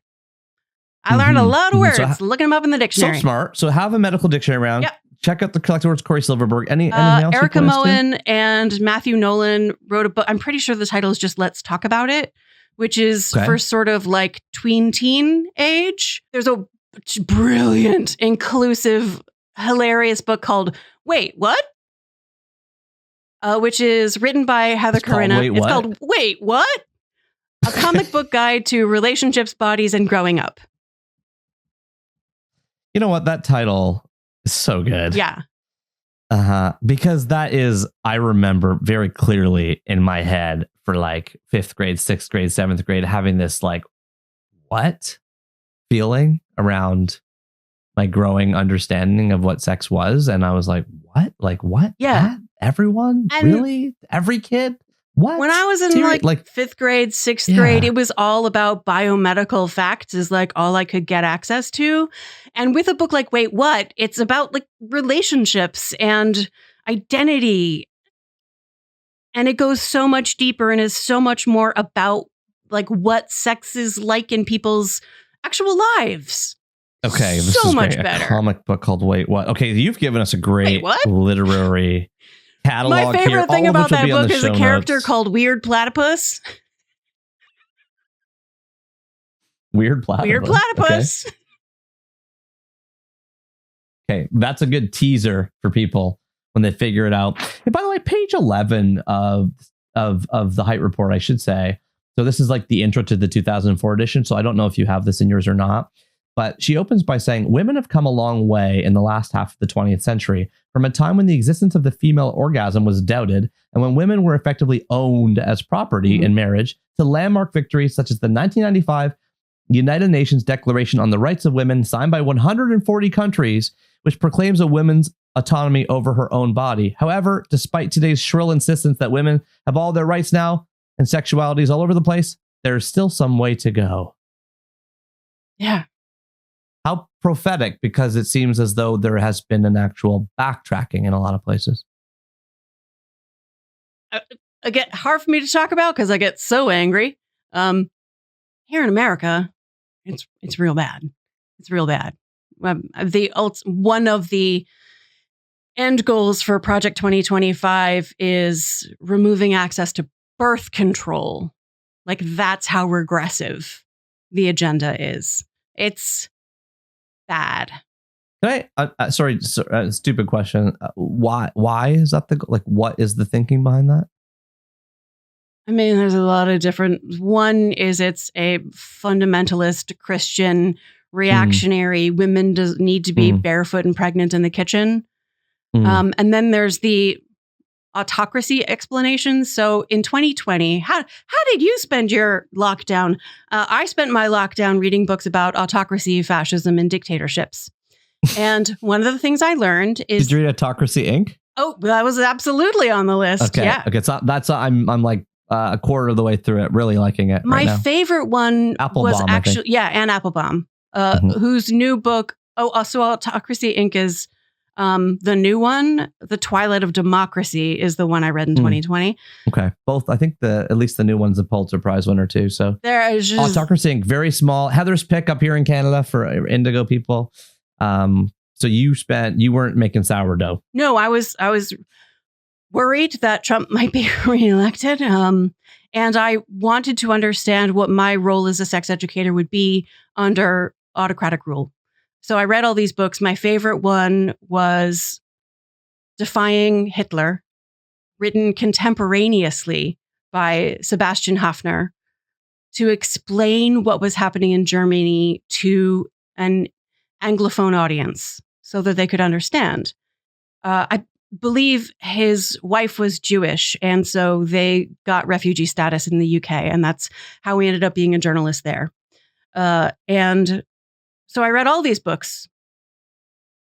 I learned a lot of words, looking them up in the dictionary. So smart. So have a medical dictionary around. Yep. Check out the collected works, Corey Silverberg. Anything else? Erica Moen and Matthew Nolan wrote a book. I'm pretty sure the title is just Let's Talk About It, which is for sort of like tween teen age. There's a brilliant, inclusive, hilarious book called Wait, What? Which is written by Heather Corinna. It's called Wait, What? A comic book guide to relationships, bodies, and growing up. You know what? That title is so good. Yeah. Because that is, I remember very clearly in my head for like 5th grade, 6th grade, 7th grade, having this like, what feeling around my growing understanding of what sex was. And I was like, what? Like, what? Yeah. That? Everyone? And really? Every kid? What? when I was in like fifth grade, sixth grade, it was all about biomedical facts is like all I could get access to. And with a book like Wait, What? It's about like relationships and identity. And it goes so much deeper and is so much more about like what sex is like in people's actual lives. Okay, this so is much great. better. A comic book called Wait, What? Okay, you've given us a great literary catalog here. My favorite thing about that book is a character notes. called Weird Platypus. Weird Platypus. Weird Platypus. Okay, that's a good teaser for people when they figure it out. And by the way, page 11 of the Hite report, I should say. So this is like the intro to the 2004 edition. So I don't know if you have this in yours or not. But she opens by saying, women have come a long way in the last half of the 20th century, from a time when the existence of the female orgasm was doubted, and when women were effectively owned as property in marriage, to landmark victories such as the 1995 United Nations Declaration on the Rights of Women, signed by 140 countries, which proclaims a woman's autonomy over her own body. However, despite today's shrill insistence that women have all their rights now and sexualities all over the place, there's still some way to go. Yeah. How prophetic, because it seems as though there has been an actual backtracking in a lot of places. Again, hard for me to talk about because I get so angry. Here in America, it's real bad. It's real bad. One of the end goals for Project 2025 is removing access to birth control. Like that's how regressive the agenda is. It's bad. Can I? Sorry, stupid question. Why is that what is the thinking behind that? I mean, there's a lot of different. One is it's a fundamentalist Christian reactionary. Women need to be barefoot and pregnant in the kitchen. And then there's the autocracy explanation. So in 2020, how did you spend your lockdown? I spent my lockdown reading books about autocracy, fascism, and dictatorships. And one of the things I learned is... Did you read Autocracy Inc.? Oh, that was absolutely on the list. Okay. Yeah. Okay. So I'm like a quarter of the way through it, really liking it. My right now. favorite one was actually, Anne Applebaum, whose new book, so Autocracy Inc. is the new one. The Twilight of Democracy is the one I read in 2020. Okay. Both, I think at least the new one's a Pulitzer Prize winner too. So there is just... Autocracy Inc. Very small. Heather's Pick up here in Canada for Indigo people. So you weren't making sourdough. No, I was worried that Trump might be reelected. And I wanted to understand what my role as a sex educator would be under autocratic rule. So I read all these books. My favorite one was Defying Hitler, written contemporaneously by Sebastian Haffner to explain what was happening in Germany to an Anglophone audience so that they could understand. I believe his wife was Jewish, and so they got refugee status in the UK, and that's how we ended up being a journalist there. And so I read all these books,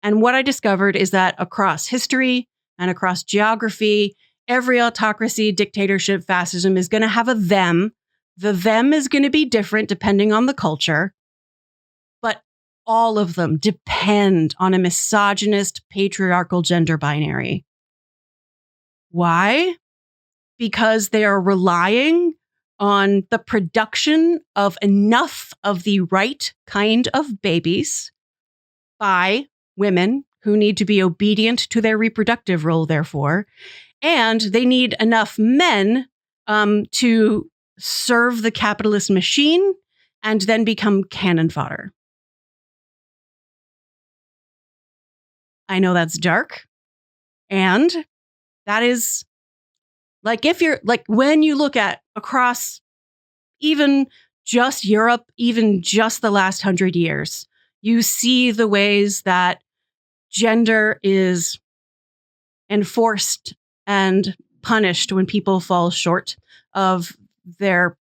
and what I discovered is that across history and across geography, every autocracy, dictatorship, fascism is going to have a them. The them is going to be different depending on the culture, but all of them depend on a misogynist, patriarchal gender binary. Why? Because they are relying on the production of enough of the right kind of babies by women who need to be obedient to their reproductive role, therefore, and they need enough men to serve the capitalist machine and then become cannon fodder. I know that's dark. And that is like, if you're like, when you look at across even just Europe, even just the last 100 years, you see the ways that gender is enforced and punished when people fall short of their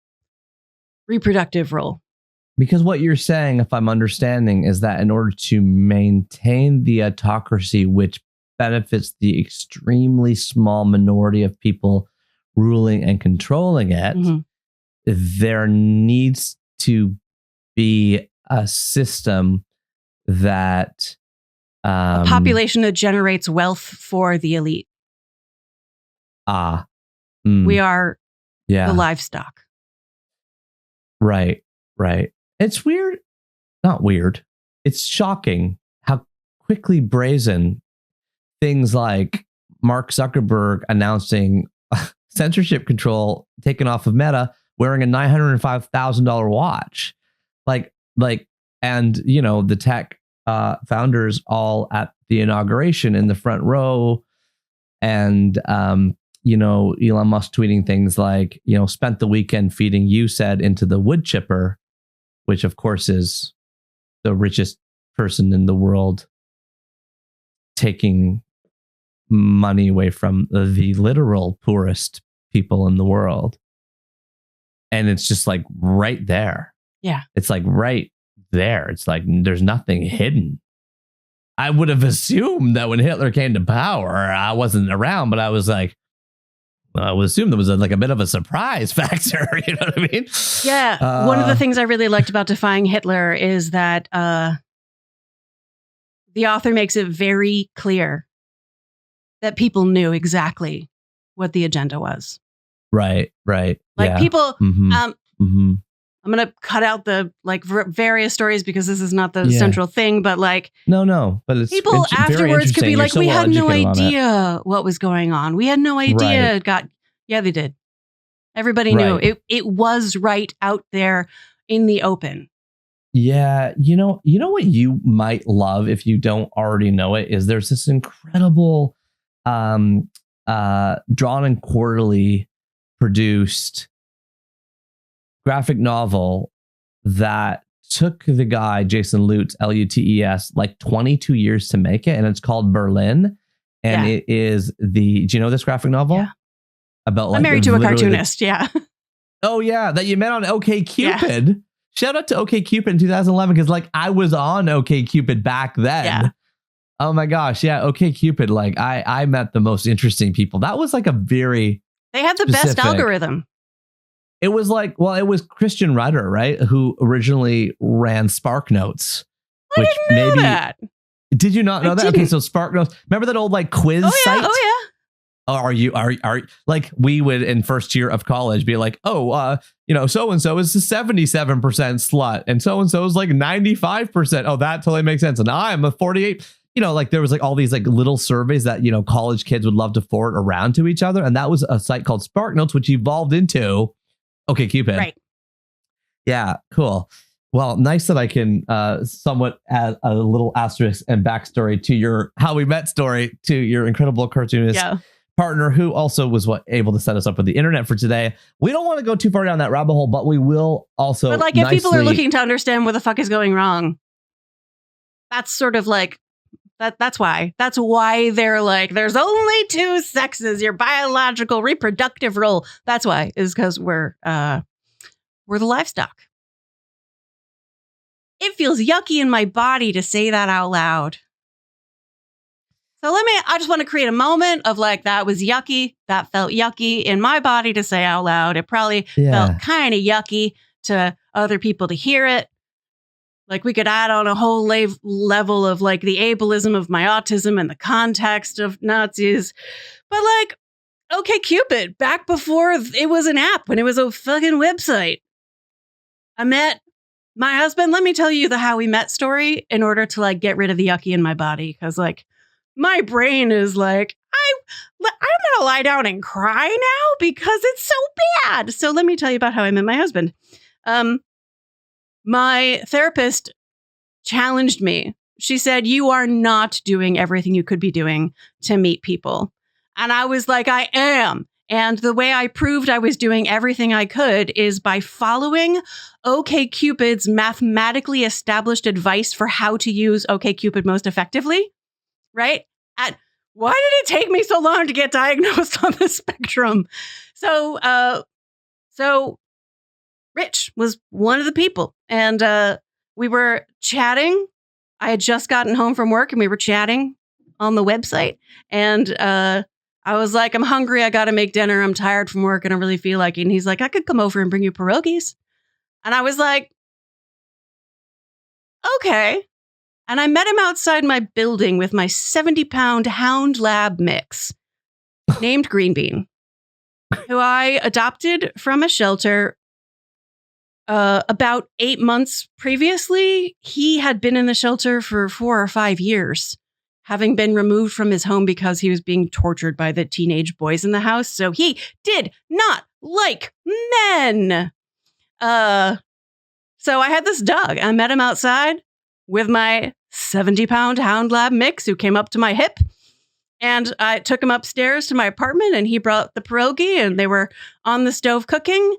reproductive role. Because what you're saying, if I'm understanding, is that in order to maintain the autocracy, which benefits the extremely small minority of people ruling and controlling it, there needs to be a system that a population that generates wealth for the elite. We are the livestock. Right. It's weird. Not weird. It's shocking how quickly brazen things like Mark Zuckerberg announcing censorship control taken off of Meta, wearing a $905,000 watch. And the tech founders all at the inauguration in the front row, and Elon Musk tweeting things like, spent the weekend feeding USAID into the wood chipper, which of course is the richest person in the world taking money away from the literal poorest people in the world. And it's just like right there. Yeah. It's like right there. It's like there's nothing hidden. I would have assumed that when Hitler came to power, I wasn't around, but I was like, I would assume there was a bit of a surprise factor. You know what I mean? Yeah. One of the things I really liked about Defying Hitler is that the author makes it very clear that people knew exactly what the agenda was. Right. People, I'm going to cut out the various stories because this is not the central thing, but no, but it's people afterwards could be like, we had no idea what was going on. We had no idea. Right. They did. Everybody knew it was right out there in the open. Yeah. You know what you might love if you don't already know it is there's this incredible Drawn and Quarterly produced graphic novel that took the guy, Jason Lutz, Lutes, 22 years to make it. And it's called Berlin. And it is do you know this graphic novel? Yeah. About I'm married to a cartoonist. Yeah. Oh yeah. That you met on OKCupid. Yeah. Shout out to OKCupid in 2011. Cause I was on OKCupid back then. Yeah. Oh my gosh. Yeah. OKCupid. I met the most interesting people. That was a very, they had the best algorithm. It was it was Christian Rudder, right? Who originally ran Spark Notes. I didn't know that. Did you not know that? Okay, so Spark Notes. Remember that old quiz site? Oh yeah. Are we would in first year of college be like, so and so is a 77% slut, and so is 95%. Oh, that totally makes sense. And I'm a 48. There was all these little surveys that college kids would love to forward around to each other, and that was a site called Spark Notes, which evolved into OKCupid. Right. Yeah, cool. Well, nice that I can somewhat add a little asterisk and backstory to your how we met story to your incredible cartoonist partner, who also was able to set us up with the internet for today. We don't want to go too far down that rabbit hole, but we will also. But if people are looking to understand what the fuck is going wrong, that's sort of that. That's why they're there's only two sexes, your biological reproductive role. That's why, is because we're the livestock. It feels yucky in my body to say that out loud. So I just want to create a moment of that was yucky. That felt yucky in my body to say out loud. It probably felt kind of yucky to other people to hear it. We could add on a whole level of the ableism of my autism and the context of Nazis. But OKCupid, back before it was an app, when it was a fucking website. I met my husband. Let me tell you the how we met story in order to get rid of the yucky in my body. Because my brain is I'm going to lie down and cry now because it's so bad. So let me tell you about how I met my husband. My therapist challenged me. She said, you are not doing everything you could be doing to meet people. And I was like, I am. And the way I proved I was doing everything I could is by following OKCupid's mathematically established advice for how to use OKCupid most effectively. Right? Why did it take me so long to get diagnosed on the spectrum? So Rich was one of the people. And we were chatting. I had just gotten home from work and we were chatting on the website. And I was like, I'm hungry. I got to make dinner. I'm tired from work and I really feel like it. And he's like, I could come over and bring you pierogies. And I was like, okay. And I met him outside my building with my 70-pound Hound Lab mix named Green Bean, who I adopted from a shelter about 8 months previously. He had been in the shelter for 4 or 5 years, having been removed from his home because he was being tortured by the teenage boys in the house. So he did not like men. So I had this dog. I met him outside with my 70-pound Hound Lab mix who came up to my hip. And I took him upstairs to my apartment and he brought the pierogi and they were on the stove cooking.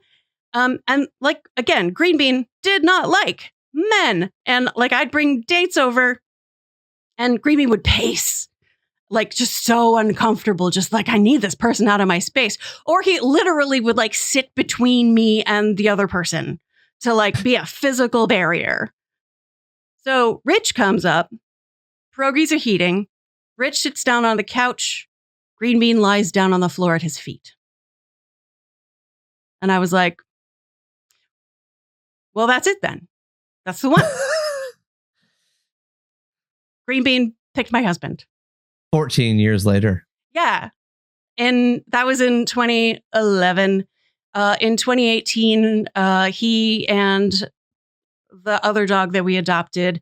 And like, again, Green Bean did not like men. And like, I'd bring dates over and Green Bean would pace, like just so uncomfortable, just like, I need this person out of my space. Or he literally would like sit between me and the other person to like be a physical barrier. So Rich comes up, pierogies are heating. Rich sits down on the couch. Green Bean lies down on the floor at his feet. And I was like, well, that's it then. That's the one. Green Bean picked my husband. 14 years later. Yeah. And that was in 2011. In 2018, he and the other dog that we adopted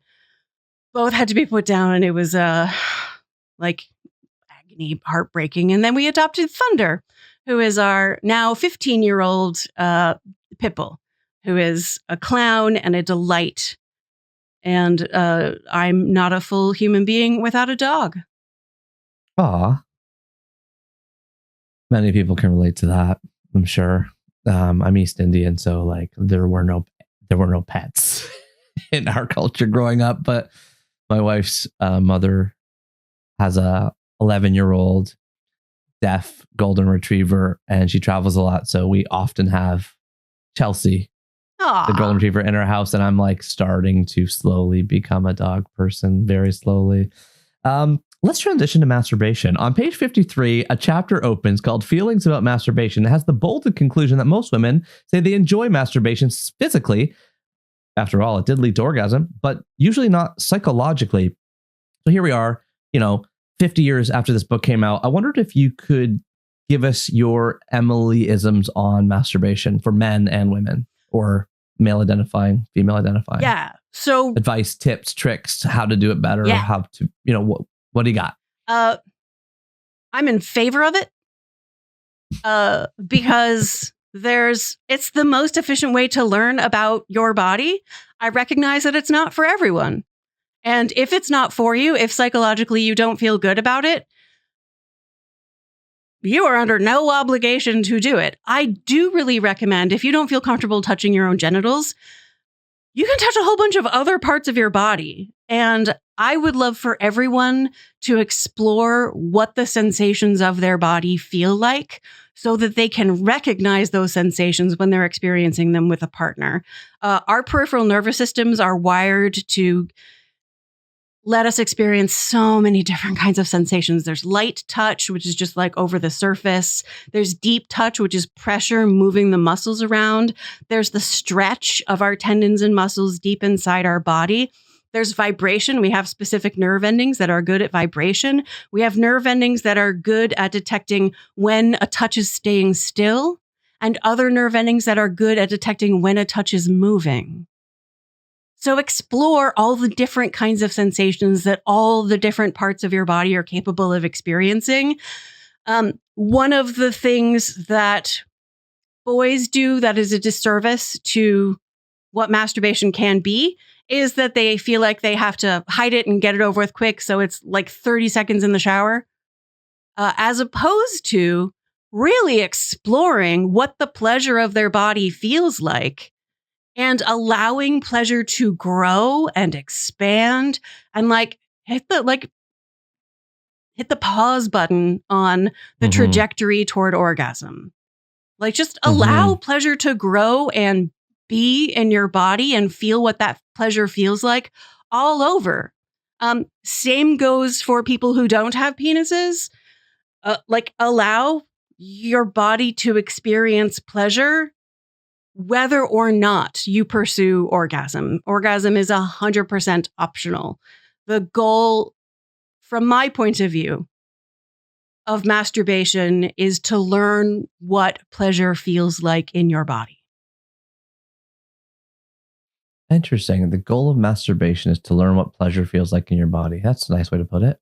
both had to be put down. And it was like agony, heartbreaking. And then we adopted Thunder, who is our now 15-year-old Pitbull, who is a clown and a delight. And I'm not a full human being without a dog. Aw. Many people can relate to that, I'm sure. I'm East Indian, so like there were no pets in our culture growing up. But my wife's mother has a 11-year-old deaf golden retriever, and she travels a lot. So we often have Chelsea, Aww. the golden retriever, in our house, and I'm like starting to slowly become a dog person, very slowly. Let's transition to masturbation. On page 53, a chapter opens called Feelings About Masturbation. It has the bolded conclusion that most women say they enjoy masturbation physically. After all, it did lead to orgasm, but usually not psychologically. So here we are, 50 years after this book came out. I wondered if you could give us your Emily-isms on masturbation for men and women, or male identifying, female identifying. Yeah. So advice, tips, tricks, how to do it better, yeah. How to, what do you got? I'm in favor of it because it's the most efficient way to learn about your body. I recognize that it's not for everyone. And if it's not for you, if psychologically you don't feel good about it, you are under no obligation to do it. I do really recommend, if you don't feel comfortable touching your own genitals, you can touch a whole bunch of other parts of your body. And I would love for everyone to explore what the sensations of their body feel like so that they can recognize those sensations when they're experiencing them with a partner. Our peripheral nervous systems are wired to let us experience so many different kinds of sensations. There's light touch, which is just like over the surface. There's deep touch, which is pressure moving the muscles around. There's the stretch of our tendons and muscles deep inside our body. There's vibration. We have specific nerve endings that are good at vibration. We have nerve endings that are good at detecting when a touch is staying still, and other nerve endings that are good at detecting when a touch is moving. So explore all the different kinds of sensations that all the different parts of your body are capable of experiencing. One of the things that boys do that is a disservice to what masturbation can be is that they feel like they have to hide it and get it over with quick. So it's like 30 seconds in the shower, as opposed to really exploring what the pleasure of their body feels like and allowing pleasure to grow and expand and hit the pause button on the trajectory toward orgasm. Like just allow pleasure to grow and be in your body and feel what that pleasure feels like all over. Same goes for people who don't have penises. Like, allow your body to experience pleasure whether or not you pursue orgasm. Orgasm is 100% optional. The goal, from my point of view, of masturbation is to learn what pleasure feels like in your body. Interesting. The goal of masturbation is to learn what pleasure feels like in your body. That's a nice way to put it.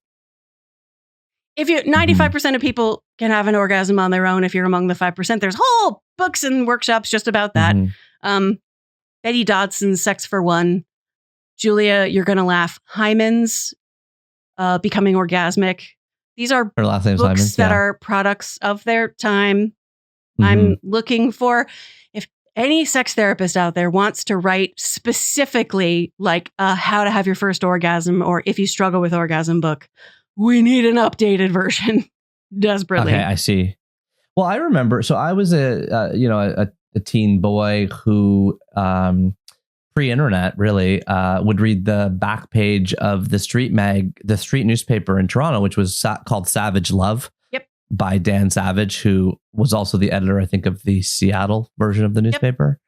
If you 95% of people can have an orgasm on their own, if you're among the 5%, there's whole books and workshops just about that. Betty Dodson's Sex for One, Julia, you're gonna laugh, Hyman's Becoming Orgasmic. These are Her last name's books Hyman's, that are products of their time. I'm looking for, if any sex therapist out there wants to write specifically like how to have your first orgasm, or if you struggle with orgasm book, we need an updated version desperately. Okay, I see. Well, I remember. So I was a teen boy who pre-internet really would read the back page of the street newspaper in Toronto, which was called Savage Love. Yep. By Dan Savage, who was also the editor, I think, of the Seattle version of the newspaper.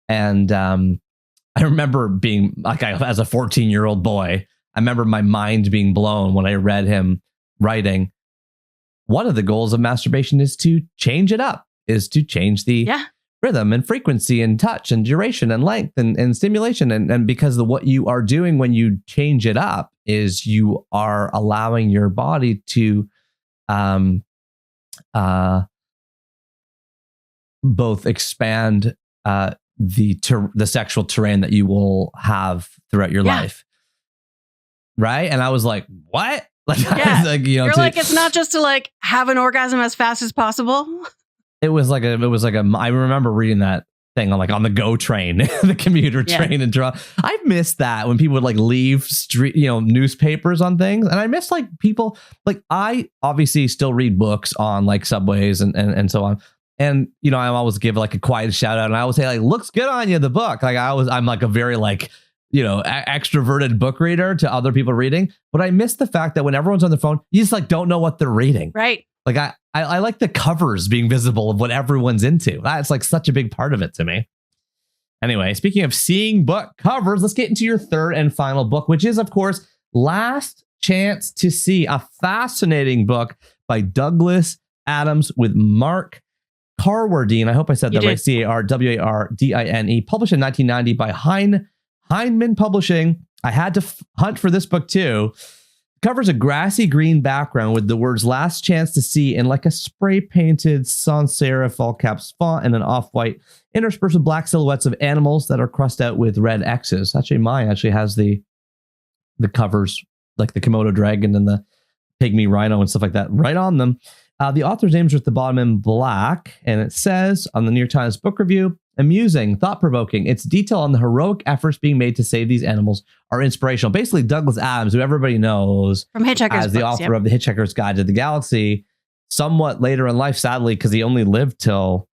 Yep. And I remember being like, as a 14-year-old boy, I remember my mind being blown when I read him writing. One of the goals of masturbation is to change it up, is to change the rhythm and frequency and touch and duration and length and stimulation. And because of what you are doing when you change it up is you are allowing your body to both expand the sexual terrain that you will have throughout your life. Right. And I was like, what? Like, I was like, you're like, it's not just to like have an orgasm as fast as possible. It was like I remember reading that thing on the GO train, the commuter train and draw. I miss that when people would like leave street, newspapers on things. And I miss like people, like I obviously still read books on like subways and so on. And, I always give like a quiet shout out and I always say like, looks good on you, the book. Like I'm like a very like, extroverted book reader to other people reading. But I miss the fact that when everyone's on the phone, you just like don't know what they're reading. Right. Like I like the covers being visible of what everyone's into. That's like such a big part of it to me. Anyway, speaking of seeing book covers, let's get into your third and final book, which is, of course, Last Chance to See, a fascinating book by Douglas Adams with Mark Carwardine. I hope I said that right. Carwardine, published in 1990 by Heinemann Publishing. I had to hunt for this book too. It covers a grassy green background with the words "Last Chance to See" in like a spray painted sans serif all caps font and an off-white, interspersed with black silhouettes of animals that are crossed out with red X's. Actually, mine has the covers like the Komodo dragon and the pygmy rhino and stuff like that right on them. The author's names are at the bottom in black, and it says on the New York Times Book Review, amusing, thought-provoking. Its detail on the heroic efforts being made to save these animals are inspirational. Basically, Douglas Adams, who everybody knows from Hitchhiker's as the author of The Hitchhiker's Guide to the Galaxy, somewhat later in life, sadly, because he only lived till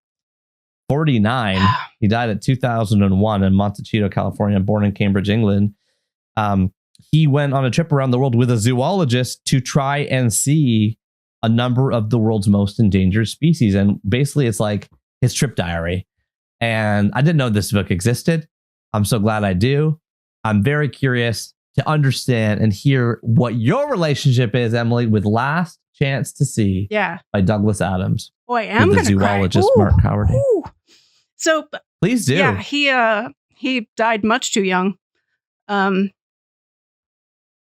49. He died in 2001 in Montecito, California, born in Cambridge, England. He went on a trip around the world with a zoologist to try and see a number of the world's most endangered species. And basically, it's like his trip diary. And I didn't know this book existed. I'm so glad I do. I'm very curious to understand and hear what your relationship is, Emily, with Last Chance to See by Douglas Adams. Boy, I'm going to cry. Zoologist Mark Carwardine. So please do. Yeah, he died much too young.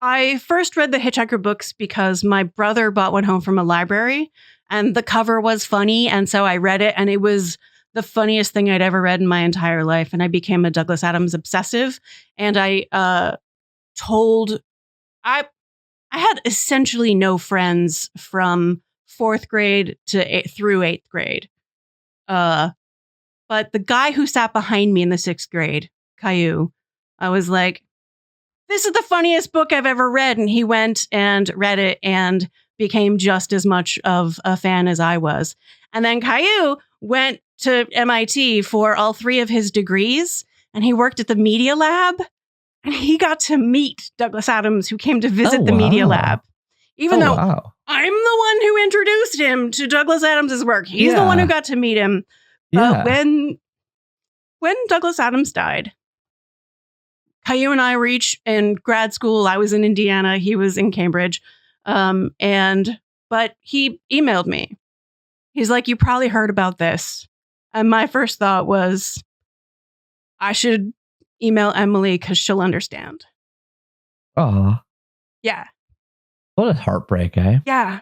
I first read the Hitchhiker books because my brother bought one home from a library and the cover was funny. And so I read it and it was the funniest thing I'd ever read in my entire life. And I became a Douglas Adams obsessive. And I had essentially no friends from 4th grade through 8th grade. But the guy who sat behind me in the 6th grade, Caillou, I was like, this is the funniest book I've ever read. And he went and read it and became just as much of a fan as I was. And then Caillou went to MIT for all 3 of his degrees, and he worked at the media lab, and he got to meet Douglas Adams, who came to visit the media lab. Even though I'm the one who introduced him to Douglas Adams' work. He's the one who got to meet him. But when Douglas Adams died, Caillou and I were each in grad school. I was in Indiana. He was in Cambridge. But he emailed me. He's like, you probably heard about this. And my first thought was, I should email Emily because she'll understand. Oh. Yeah. What a heartbreak, eh? Yeah.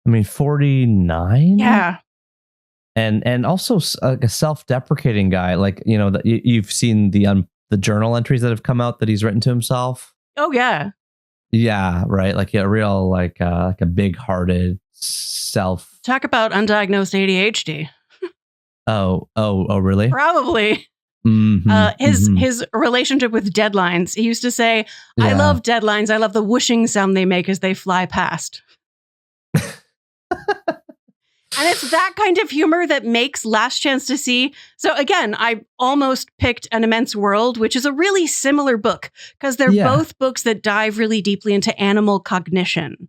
I mean, 49? Yeah. And also a self-deprecating guy. Like, you know, that you've seen the journal entries that have come out that he's written to himself. Oh, yeah. Yeah, right. Like a real, like a big-hearted self. Talk about undiagnosed ADHD. Oh, really? Probably. His relationship with deadlines. He used to say, I love deadlines. I love the whooshing sound they make as they fly past. And it's that kind of humor that makes Last Chance to See. So again, I almost picked An Immense World, which is a really similar book because they're both books that dive really deeply into animal cognition.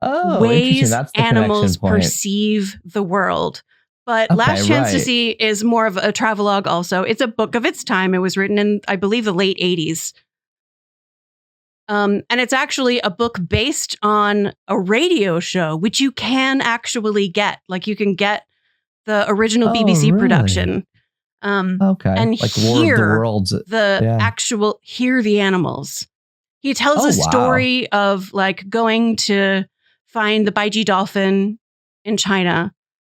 Oh, ways that's the animals perceive the world. But Last Chance to See is more of a travelogue also. It's a book of its time. It was written in, I believe, the late 80s. And it's actually a book based on a radio show, which you can actually get. Like you can get the original BBC production. And like hear the hear the animals. He tells a story of like going to find the Baiji dolphin in China.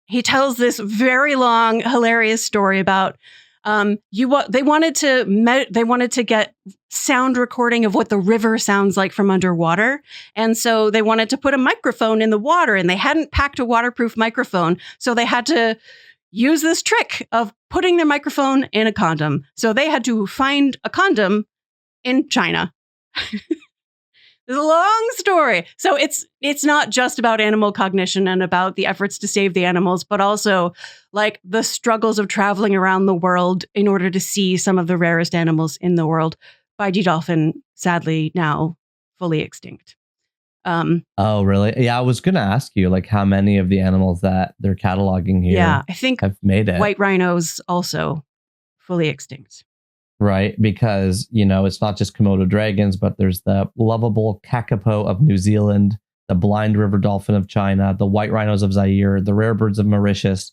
He tells this very long, hilarious story about they wanted to get sound recording of what the river sounds like from underwater. And so they wanted to put a microphone in the water, and they hadn't packed a waterproof microphone. So they had to use this trick of putting their microphone in a condom. So they had to find a condom in China. It's a long story. So it's not just about animal cognition and about the efforts to save the animals, but also like the struggles of traveling around the world in order to see some of the rarest animals in the world. Baiji dolphin, sadly now fully extinct. Oh, really? Yeah, I was going to ask you like how many of the animals that they're cataloging here I think have made it. White rhinos also fully extinct. Right, because, you know, it's not just Komodo dragons, but there's the lovable kakapo of New Zealand, the blind river dolphin of China, the white rhinos of Zaire, the rare birds of Mauritius,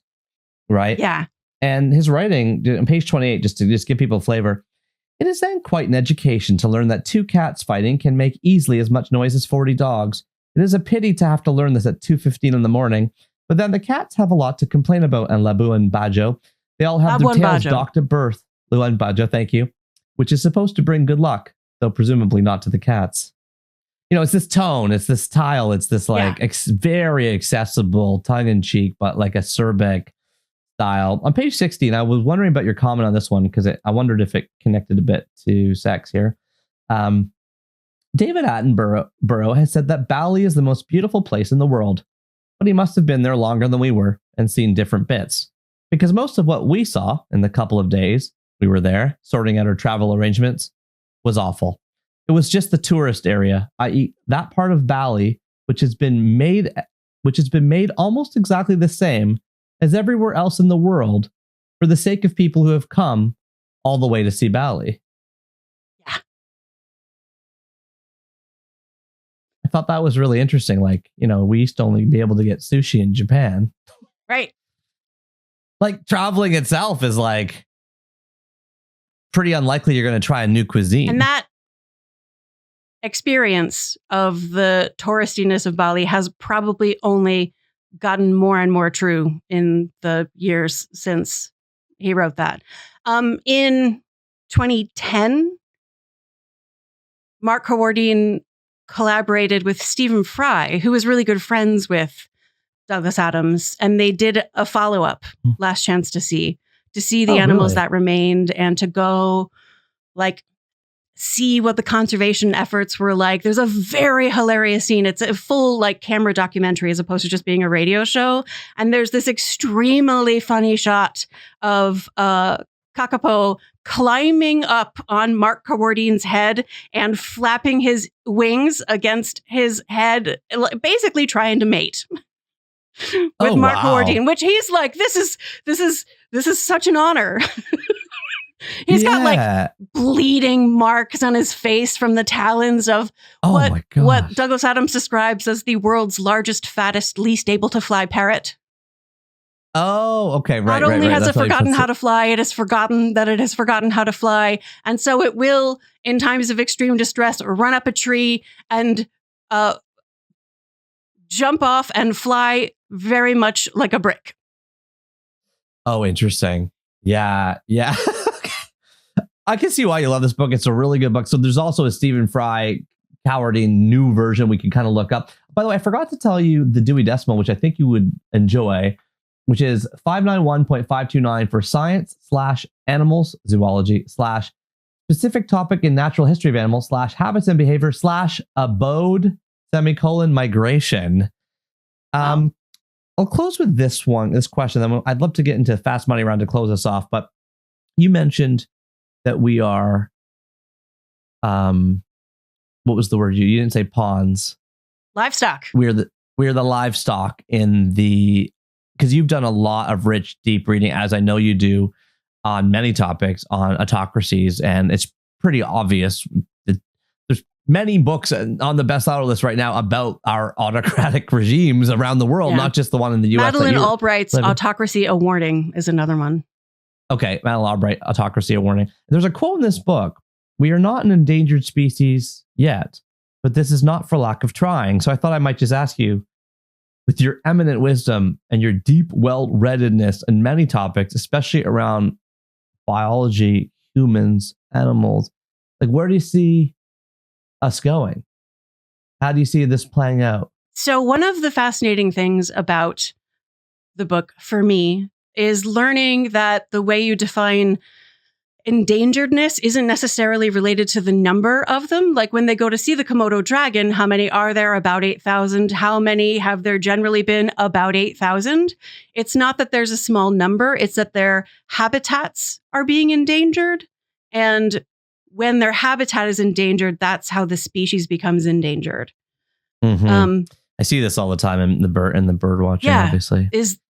right? Yeah. And his writing, on page 28, just to give people a flavor, it is then quite an education to learn that 2 cats fighting can make easily as much noise as 40 dogs. It is a pity to have to learn this at 2:15 in the morning, but then the cats have a lot to complain about, and Labu and Bajo, they all have their tails docked at birth. Luan Bajo, thank you. Which is supposed to bring good luck, though presumably not to the cats. You know, it's this tone, it's this style, it's this like very accessible, tongue-in-cheek, but like acerbic style. On page 16, I was wondering about your comment on this one because I wondered if it connected a bit to sex here. David Attenborough has said that Bali is the most beautiful place in the world, but he must have been there longer than we were and seen different bits. Because most of what we saw in the couple of days we were there, sorting out our travel arrangements, was awful. It was just the tourist area, i.e. that part of Bali, which has been made almost exactly the same as everywhere else in the world for the sake of people who have come all the way to see Bali. Yeah. I thought that was really interesting. Like, you know, we used to only be able to get sushi in Japan. Right. Like traveling itself is like pretty unlikely you're going to try a new cuisine. And that experience of the touristiness of Bali has probably only gotten more and more true in the years since he wrote that. In 2010, Mark Carwardine collaborated with Stephen Fry, who was really good friends with Douglas Adams, and they did a follow-up, Last Chance to See the animals that remained and to go like see what the conservation efforts were like. There's a very hilarious scene. It's a full like camera documentary as opposed to just being a radio show. And there's this extremely funny shot of Kakapo climbing up on Mark Carwardine's head and flapping his wings against his head, basically trying to mate with Mark Carwardine, which he's like, this is such an honor. He's got like bleeding marks on his face from the talons of what Douglas Adams describes as the world's largest, fattest, least able to fly parrot. Oh, okay. Right. Not only has That's it forgotten how to fly, it has forgotten that it has forgotten how to fly. And so it will, in times of extreme distress, run up a tree and jump off and fly very much like a brick. Oh, interesting. Yeah. I can see why you love this book. It's a really good book. So there's also a Stephen Fry Carwardine new version we can kind of look up. By the way, I forgot to tell you the Dewey Decimal, which I think you would enjoy, which is 591.529 for science/animals, zoology/specific topic in natural history of animals /habits and behavior /abode, migration. I'll close with this question. Then I'd love to get into fast money round to close us off. But you mentioned that we are, what was the word you didn't say pawns? Livestock. We're the livestock in the, because you've done a lot of rich, deep reading, as I know you do, on many topics on autocracies, and it's pretty obvious that there's many books on the bestseller list right now about our autocratic regimes around the world, not just the one in the U.S. Madeleine Albright's Autocracy: A Warning is another one. Okay, Madeleine Albright, Autocracy: A Warning. There's a quote in this book: "We are not an endangered species yet, but this is not for lack of trying." So I thought I might just ask you, with your eminent wisdom and your deep well-readedness in many topics, especially around biology, humans, animals, like where do you see us going? How do you see this playing out? So one of the fascinating things about the book for me is learning that the way you define endangeredness isn't necessarily related to the number of them. Like when they go to see the Komodo dragon, how many are there? About 8,000. How many have there generally been? About 8,000. It's not that there's a small number. It's that their habitats are being endangered. And when their habitat is endangered, that's how the species becomes endangered. Mm-hmm. I see this all the time in the bird watching, obviously.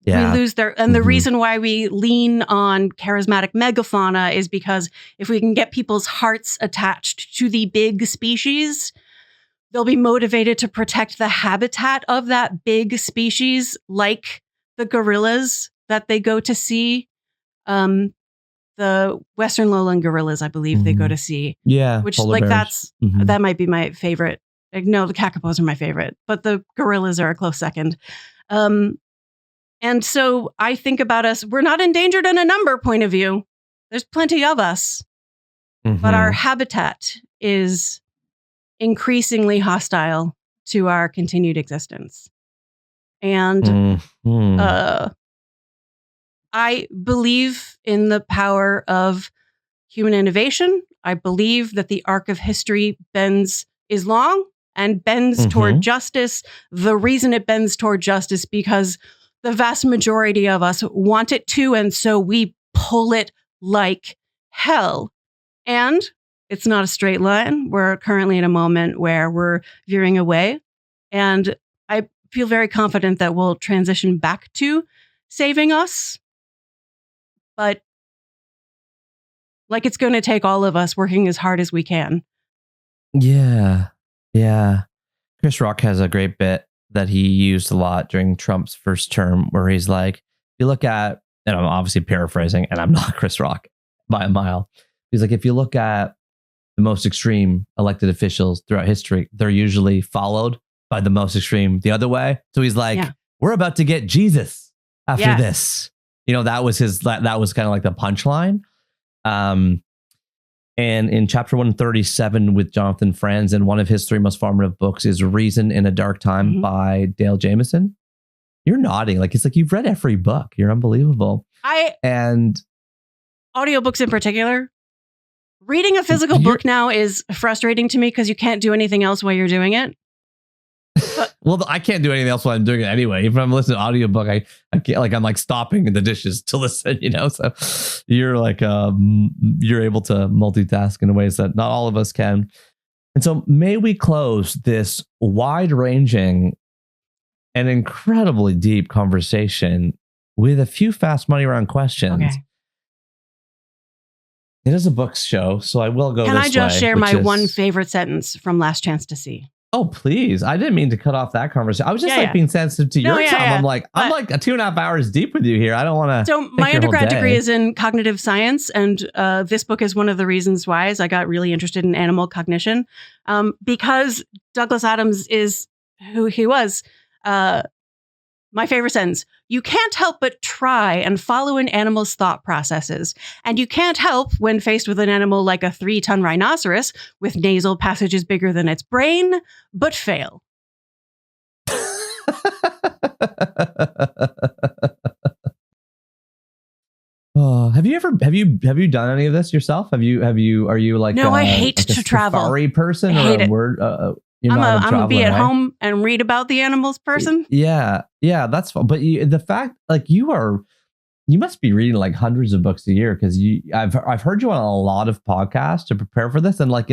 We lose their, and the reason why we lean on charismatic megafauna is because if we can get people's hearts attached to the big species, they'll be motivated to protect the habitat of that big species, like the gorillas that they go to see. The Western lowland gorillas, I believe they go to see. Yeah. Which like bears. That might be my favorite. Like, no, the kakapos are my favorite, but the gorillas are a close second. And so I think about us, we're not endangered in a number point of view. There's plenty of us, but our habitat is increasingly hostile to our continued existence. And I believe in the power of human innovation. I believe that the arc of history is long and bends toward justice. The reason it bends toward justice because the vast majority of us want it to, and so we pull it like hell. And it's not a straight line. We're currently in a moment where we're veering away. And I feel very confident that we'll transition back to saving us. But like it's going to take all of us working as hard as we can. Yeah. Chris Rock has a great bit that he used a lot during Trump's first term, where he's like, if you look at, and I'm obviously paraphrasing, and I'm not Chris Rock by a mile. He's like, if you look at the most extreme elected officials throughout history, they're usually followed by the most extreme the other way. So he's like, we're about to get Jesus after this. You know, that was that was kind of like the punchline. And in chapter 137 with Jonathan Franzen, one of his 3 most formative books is Reason in a Dark Time by Dale Jameson. You're nodding. Like, it's like you've read every book. You're unbelievable. And audiobooks in particular, Reading a physical book now is frustrating to me because you can't do anything else while you're doing it. Well, I can't do anything else while I'm doing it anyway. If I'm listening to an audiobook, I can't, like, I'm like stopping the dishes to listen, you know? So you're like, you're able to multitask in ways that not all of us can. And so may we close this wide ranging and incredibly deep conversation with a few fast money round questions. Okay. It is a books show, so I will go. Can I just share my one favorite sentence from Last Chance to See? Oh, please. I didn't mean to cut off that conversation. I was just being sensitive to your time. Yeah. I'm like 2.5 hours deep with you here. I don't want to. So my undergrad degree is in cognitive science. And this book is one of the reasons why is I got really interested in animal cognition. Because Douglas Adams is who he was. My favorite sentence, you can't help but try and follow an animal's thought processes. And you can't help when faced with an animal like a 3-ton rhinoceros with nasal passages bigger than its brain, but fail. Have you done any of this yourself? Are you like, no, I hate like to travel. Safari person I hate or a it. word? I'm a be at home and read about the animals person. Yeah, that's fun. But the fact, like, you must be reading like hundreds of books a year, because I've heard you on a lot of podcasts to prepare for this, and like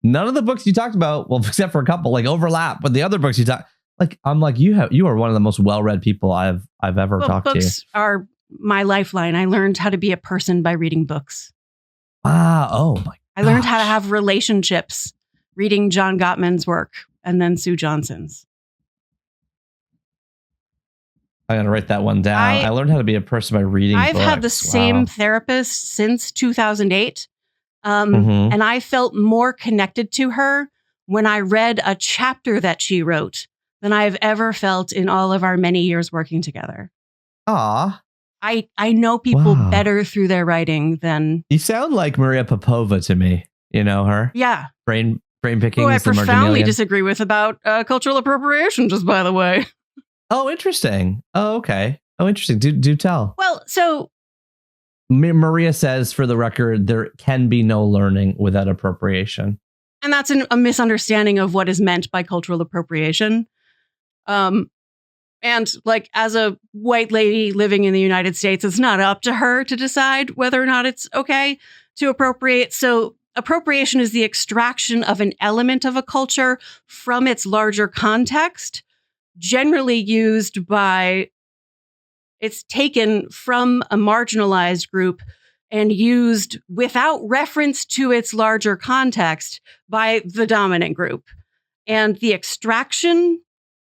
none of the books you talked about, well, except for a couple, like overlap with the other books you talk. Like, I'm like, you are one of the most well-read people I've ever talked to. Books are my lifeline. I learned how to be a person by reading books. Oh my! I learned how to have relationships reading John Gottman's work and then Sue Johnson's. I got to write that one down. I learned how to be a person by reading books. I've had the same therapist since 2008. And I felt more connected to her when I read a chapter that she wrote than I've ever felt in all of our many years working together. Ah, I know people better through their writing than... You sound like Maria Popova to me. You know her? Yeah. Brain picking. Who I profoundly disagree with about cultural appropriation, just by the way. Oh, interesting. Oh, okay. Oh, interesting. Do tell. Well, so Maria says, for the record, there can be no learning without appropriation. And that's a misunderstanding of what is meant by cultural appropriation. And like, as a white lady living in the United States, it's not up to her to decide whether or not it's okay to appropriate. So appropriation is the extraction of an element of a culture from its larger context, generally used by, it's taken from a marginalized group and used without reference to its larger context by the dominant group. And the extraction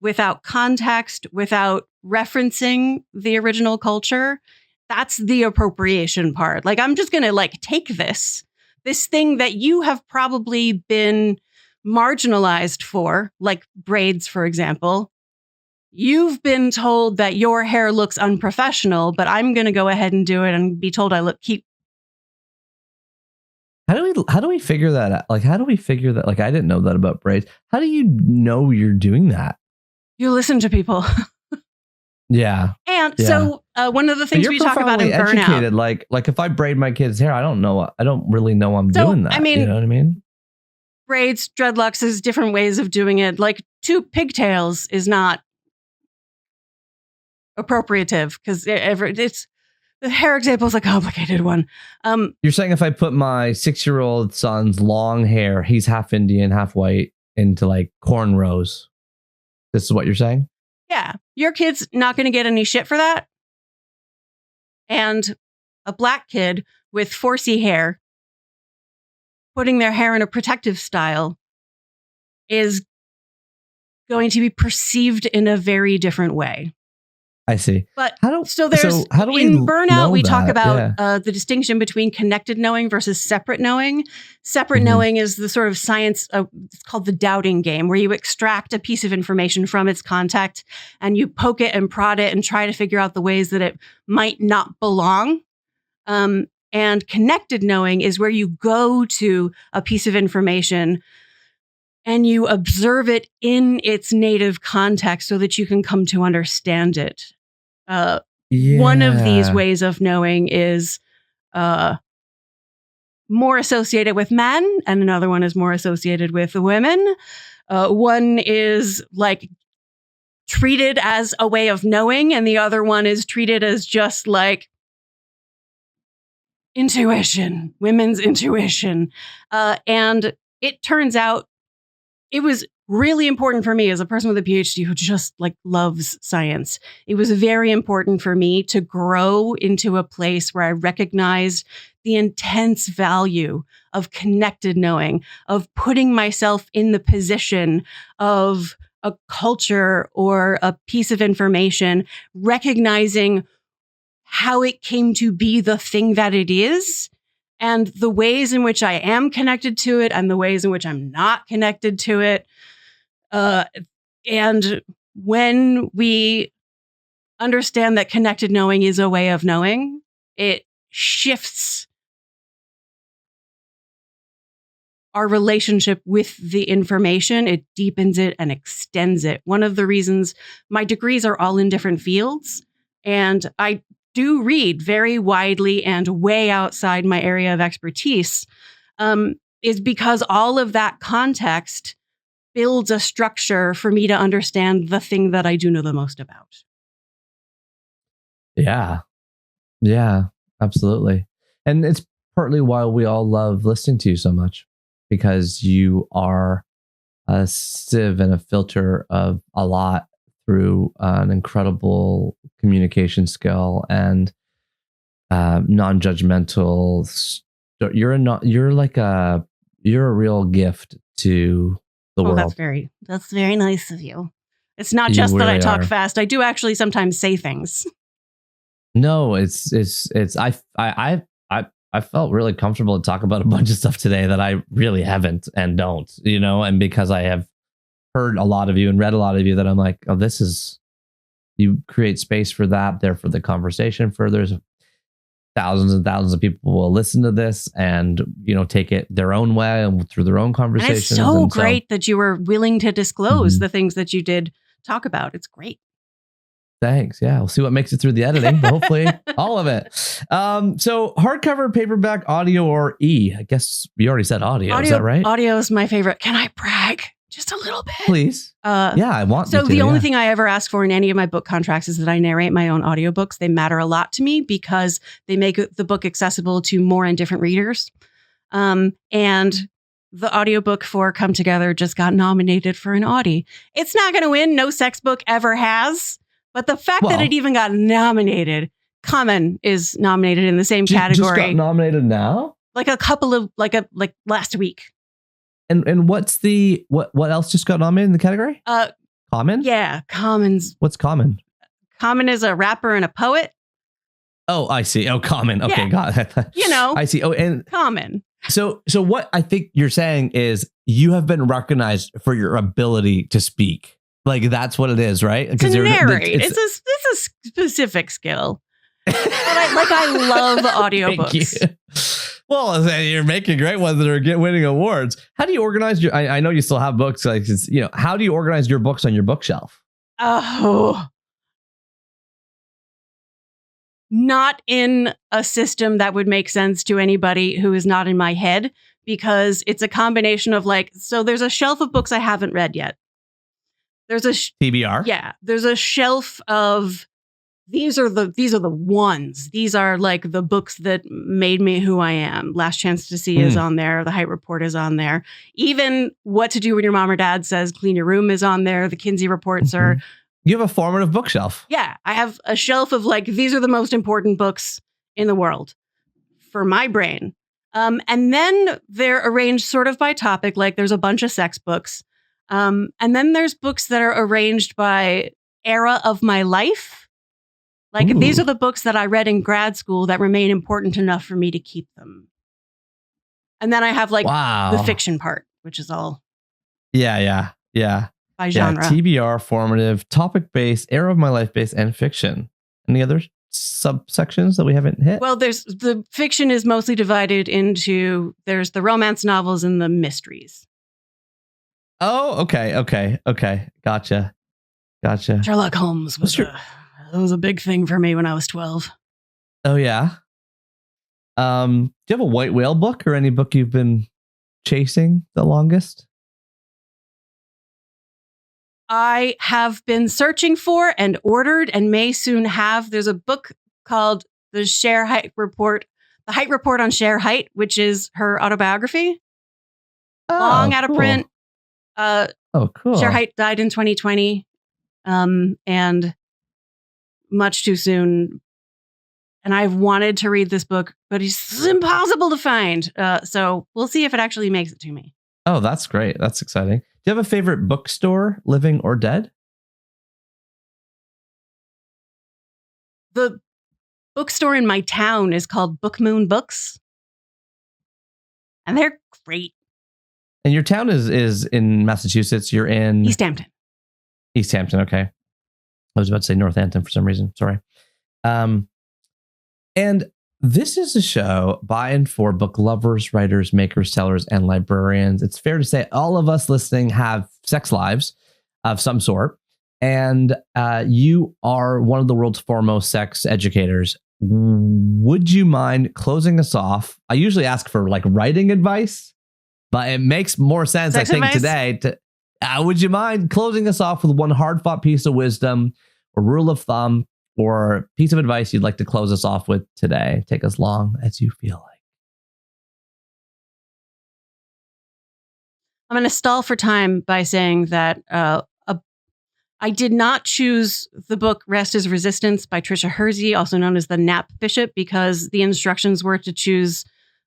without context, without referencing the original culture, that's the appropriation part. Like, I'm just going to like take this thing that you have probably been marginalized for, like braids, for example. You've been told that your hair looks unprofessional, but I'm going to go ahead and do it and be told I look cute. How do we figure that out? Like, how do we figure that? Like, I didn't know that about braids. How do you know you're doing that? You listen to people. Yeah. And so one of the things we talk about in Burnout, educated, like if I braid my kid's hair, I don't really know I'm doing that. I mean, you know what I mean? Braids, dreadlocks is different ways of doing it. Like 2 pigtails is not appropriative because it's the hair example is a complicated one. You're saying if I put my 6-year-old son's long hair, he's half Indian, half white, into like cornrows. This is what you're saying? Yeah. Your kid's not going to get any shit for that. And a black kid with 4C hair, putting their hair in a protective style, is going to be perceived in a very different way. I see. But how do we in Burnout, we talk about the distinction between connected knowing versus separate knowing. Separate knowing is the sort of science, it's called the doubting game, where you extract a piece of information from its context and you poke it and prod it and try to figure out the ways that it might not belong. And connected knowing is where you go to a piece of information and you observe it in its native context so that you can come to understand it. One of these ways of knowing is more associated with men and another one is more associated with women. One is like treated as a way of knowing and the other one is treated as just like intuition, women's intuition. And it turns out it was really important for me as a person with a PhD who just like loves science. It was very important for me to grow into a place where I recognized the intense value of connected knowing, of putting myself in the position of a culture or a piece of information, recognizing how it came to be the thing that it is and the ways in which I am connected to it and the ways in which I'm not connected to it. And when we understand that connected knowing is a way of knowing, it shifts our relationship with the information. It deepens it and extends it. One of the reasons my degrees are all in different fields, and I do read very widely and way outside my area of expertise, is because all of that context builds a structure for me to understand the thing that I do know the most about. Yeah. Yeah, absolutely. And it's partly why we all love listening to you so much, because you are a sieve and a filter of a lot through an incredible communication skill and non-judgmental. You're a real gift to the world. That's very nice of you. It's not just that I talk fast. I do actually sometimes say things. No, I felt really comfortable to talk about a bunch of stuff today that I really haven't and don't, and because I have heard a lot of you and read a lot of you that I'm like, oh, you create space for that there for the conversation there's thousands and thousands of people will listen to this and, take it their own way and through their own conversations. And it's so great that you were willing to disclose the things that you did talk about. It's great. Thanks. Yeah. We'll see what makes it through the editing, but hopefully all of it. So hardcover, paperback, audio, or I guess you already said audio. Is that right? Audio is my favorite. Can I brag just a little bit? Please. Yeah, I want So the only thing I ever ask for in any of my book contracts is that I narrate my own audiobooks. They matter a lot to me because they make the book accessible to more and different readers. And the audiobook for Come Together just got nominated for an Audie. It's not going to win. No sex book ever has. But the fact that it even got nominated, Common is nominated in the same category. Just got nominated now? Like a couple of like last week. And what's what else just got nominated in the category? Common? Yeah, Common's. What's Common? Common is a rapper and a poet. Oh, I see. Oh, Common. Okay, yeah. got it. I see. Oh, and Common. So what I think you're saying is you have been recognized for your ability to speak. Like that's what it is, right? To narrate. It's a specific skill. But I love audiobooks. Well, you're making great ones that are winning awards. How do you organize your? I know you still have books. How do you organize your books on your bookshelf? Oh, not in a system that would make sense to anybody who is not in my head, because it's a combination of so there's a shelf of books I haven't read yet. There's a TBR. Yeah, there's a shelf of these are the ones. These are like the books that made me who I am. Last Chance to See is on there. The Hite Report is on there. Even What to Do When Your Mom or Dad Says Clean Your Room is on there. The Kinsey reports are. You have a formative bookshelf. Yeah, I have a shelf of these are the most important books in the world for my brain. And then they're arranged sort of by topic. There's a bunch of sex books. And then there's books that are arranged by era of my life. These are the books that I read in grad school that remain important enough for me to keep them. And then I have the fiction part, which is all. Yeah. By genre. Yeah, TBR, formative, topic-based, era of my life-based, and fiction. Any other subsections that we haven't hit? Well, the fiction is mostly divided into, there's the romance novels and the mysteries. Oh, okay. Gotcha. Sherlock Holmes was a big thing for me when I was 12. Oh, yeah. Do you have a white whale book or any book you've been chasing the longest? I have been searching for and ordered and may soon have. There's a book called The Shere Hite Report, the Hite Report on Shere Hite, which is her autobiography. Long out of print. Cool. Shere Hite died in 2020, and much too soon. And I've wanted to read this book, but it's impossible to find. So we'll see if it actually makes it to me. Oh, that's great. That's exciting. Do you have a favorite bookstore, living or dead? The bookstore in my town is called Book Moon Books. And they're great. And your town is in Massachusetts. You're in East Hampton. East Hampton. Okay. I was about to say Northampton for some reason. Sorry. And this is a show by and for book lovers, writers, makers, sellers, and librarians. It's fair to say all of us listening have sex lives of some sort. And you are one of the world's foremost sex educators. Would you mind closing us off? I usually ask for like writing advice, but it makes more sense, Sex I think, advice? today. Would you mind closing us off with one hard-fought piece of wisdom or rule of thumb or piece of advice you'd like to close us off with today? Take as long as you feel like. I'm going to stall for time by saying that I did not choose the book Rest is Resistance by Tricia Hersey, also known as the Nap Bishop, because the instructions were to choose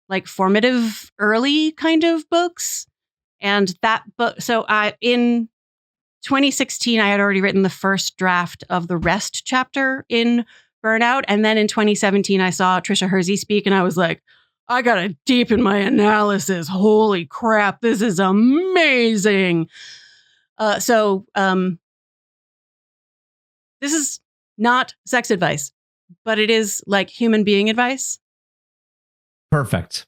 like formative early kind of books. And that book, so in 2016, I had already written the first draft of the Rest chapter in Burnout. And then in 2017, I saw Tricia Hersey speak and I was like, I got to deepen my analysis. Holy crap, this is amazing. This is not sex advice, but it is like human being advice. Perfect.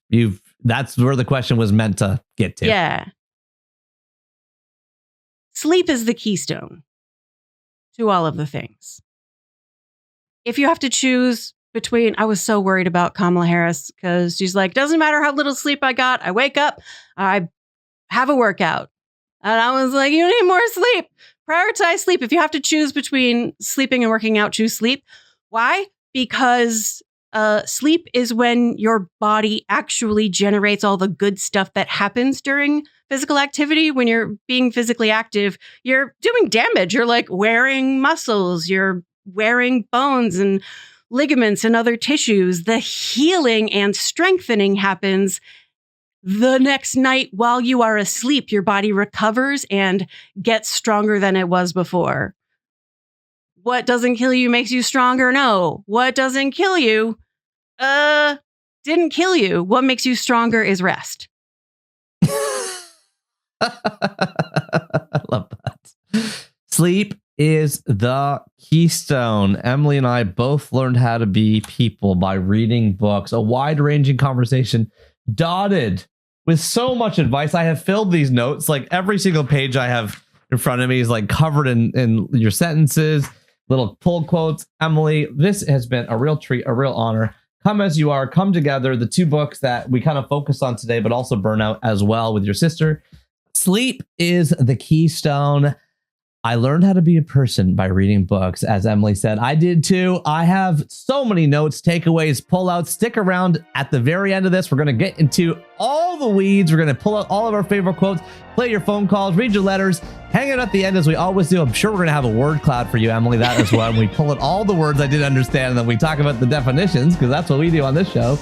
That's where the question was meant to get to. Yeah. Sleep is the keystone to all of the things. If you have to choose between, I was so worried about Kamala Harris because she's like, doesn't matter how little sleep I got. I wake up, I have a workout. And I was like, you need more sleep. Prioritize sleep. If you have to choose between sleeping and working out, choose sleep. Why? Because sleep is when your body actually generates all the good stuff that happens during physical activity. When you're being physically active, you're doing damage. You're like wearing muscles, you're wearing bones and ligaments and other tissues. The healing and strengthening happens the next night while you are asleep. Your body recovers and gets stronger than it was before. What doesn't kill you makes you stronger? No. What doesn't kill you didn't kill you. What makes you stronger is rest. I love that. Sleep is the keystone. Emily and I both learned how to be people by reading books, a wide-ranging conversation dotted with so much advice. I have filled these notes, like every single page I have in front of me is like covered in your sentences, little pull quotes. Emily, this has been a real treat, a real honor. Come As You Are, Come Together, the two books that we kind of focus on today, but also Burnout as well with your sister. Sleep is the keystone. I learned how to be a person by reading books, as Emily said. I did too. I have so many notes, takeaways, pullouts. Stick around at the very end of this. We're going to get into all the weeds. We're going to pull out all of our favorite quotes, play your phone calls, read your letters, hang out at the end as we always do. I'm sure we're going to have a word cloud for you, Emily, that as well. And we pull out all the words I didn't understand, and then we talk about the definitions, because that's what we do on this show.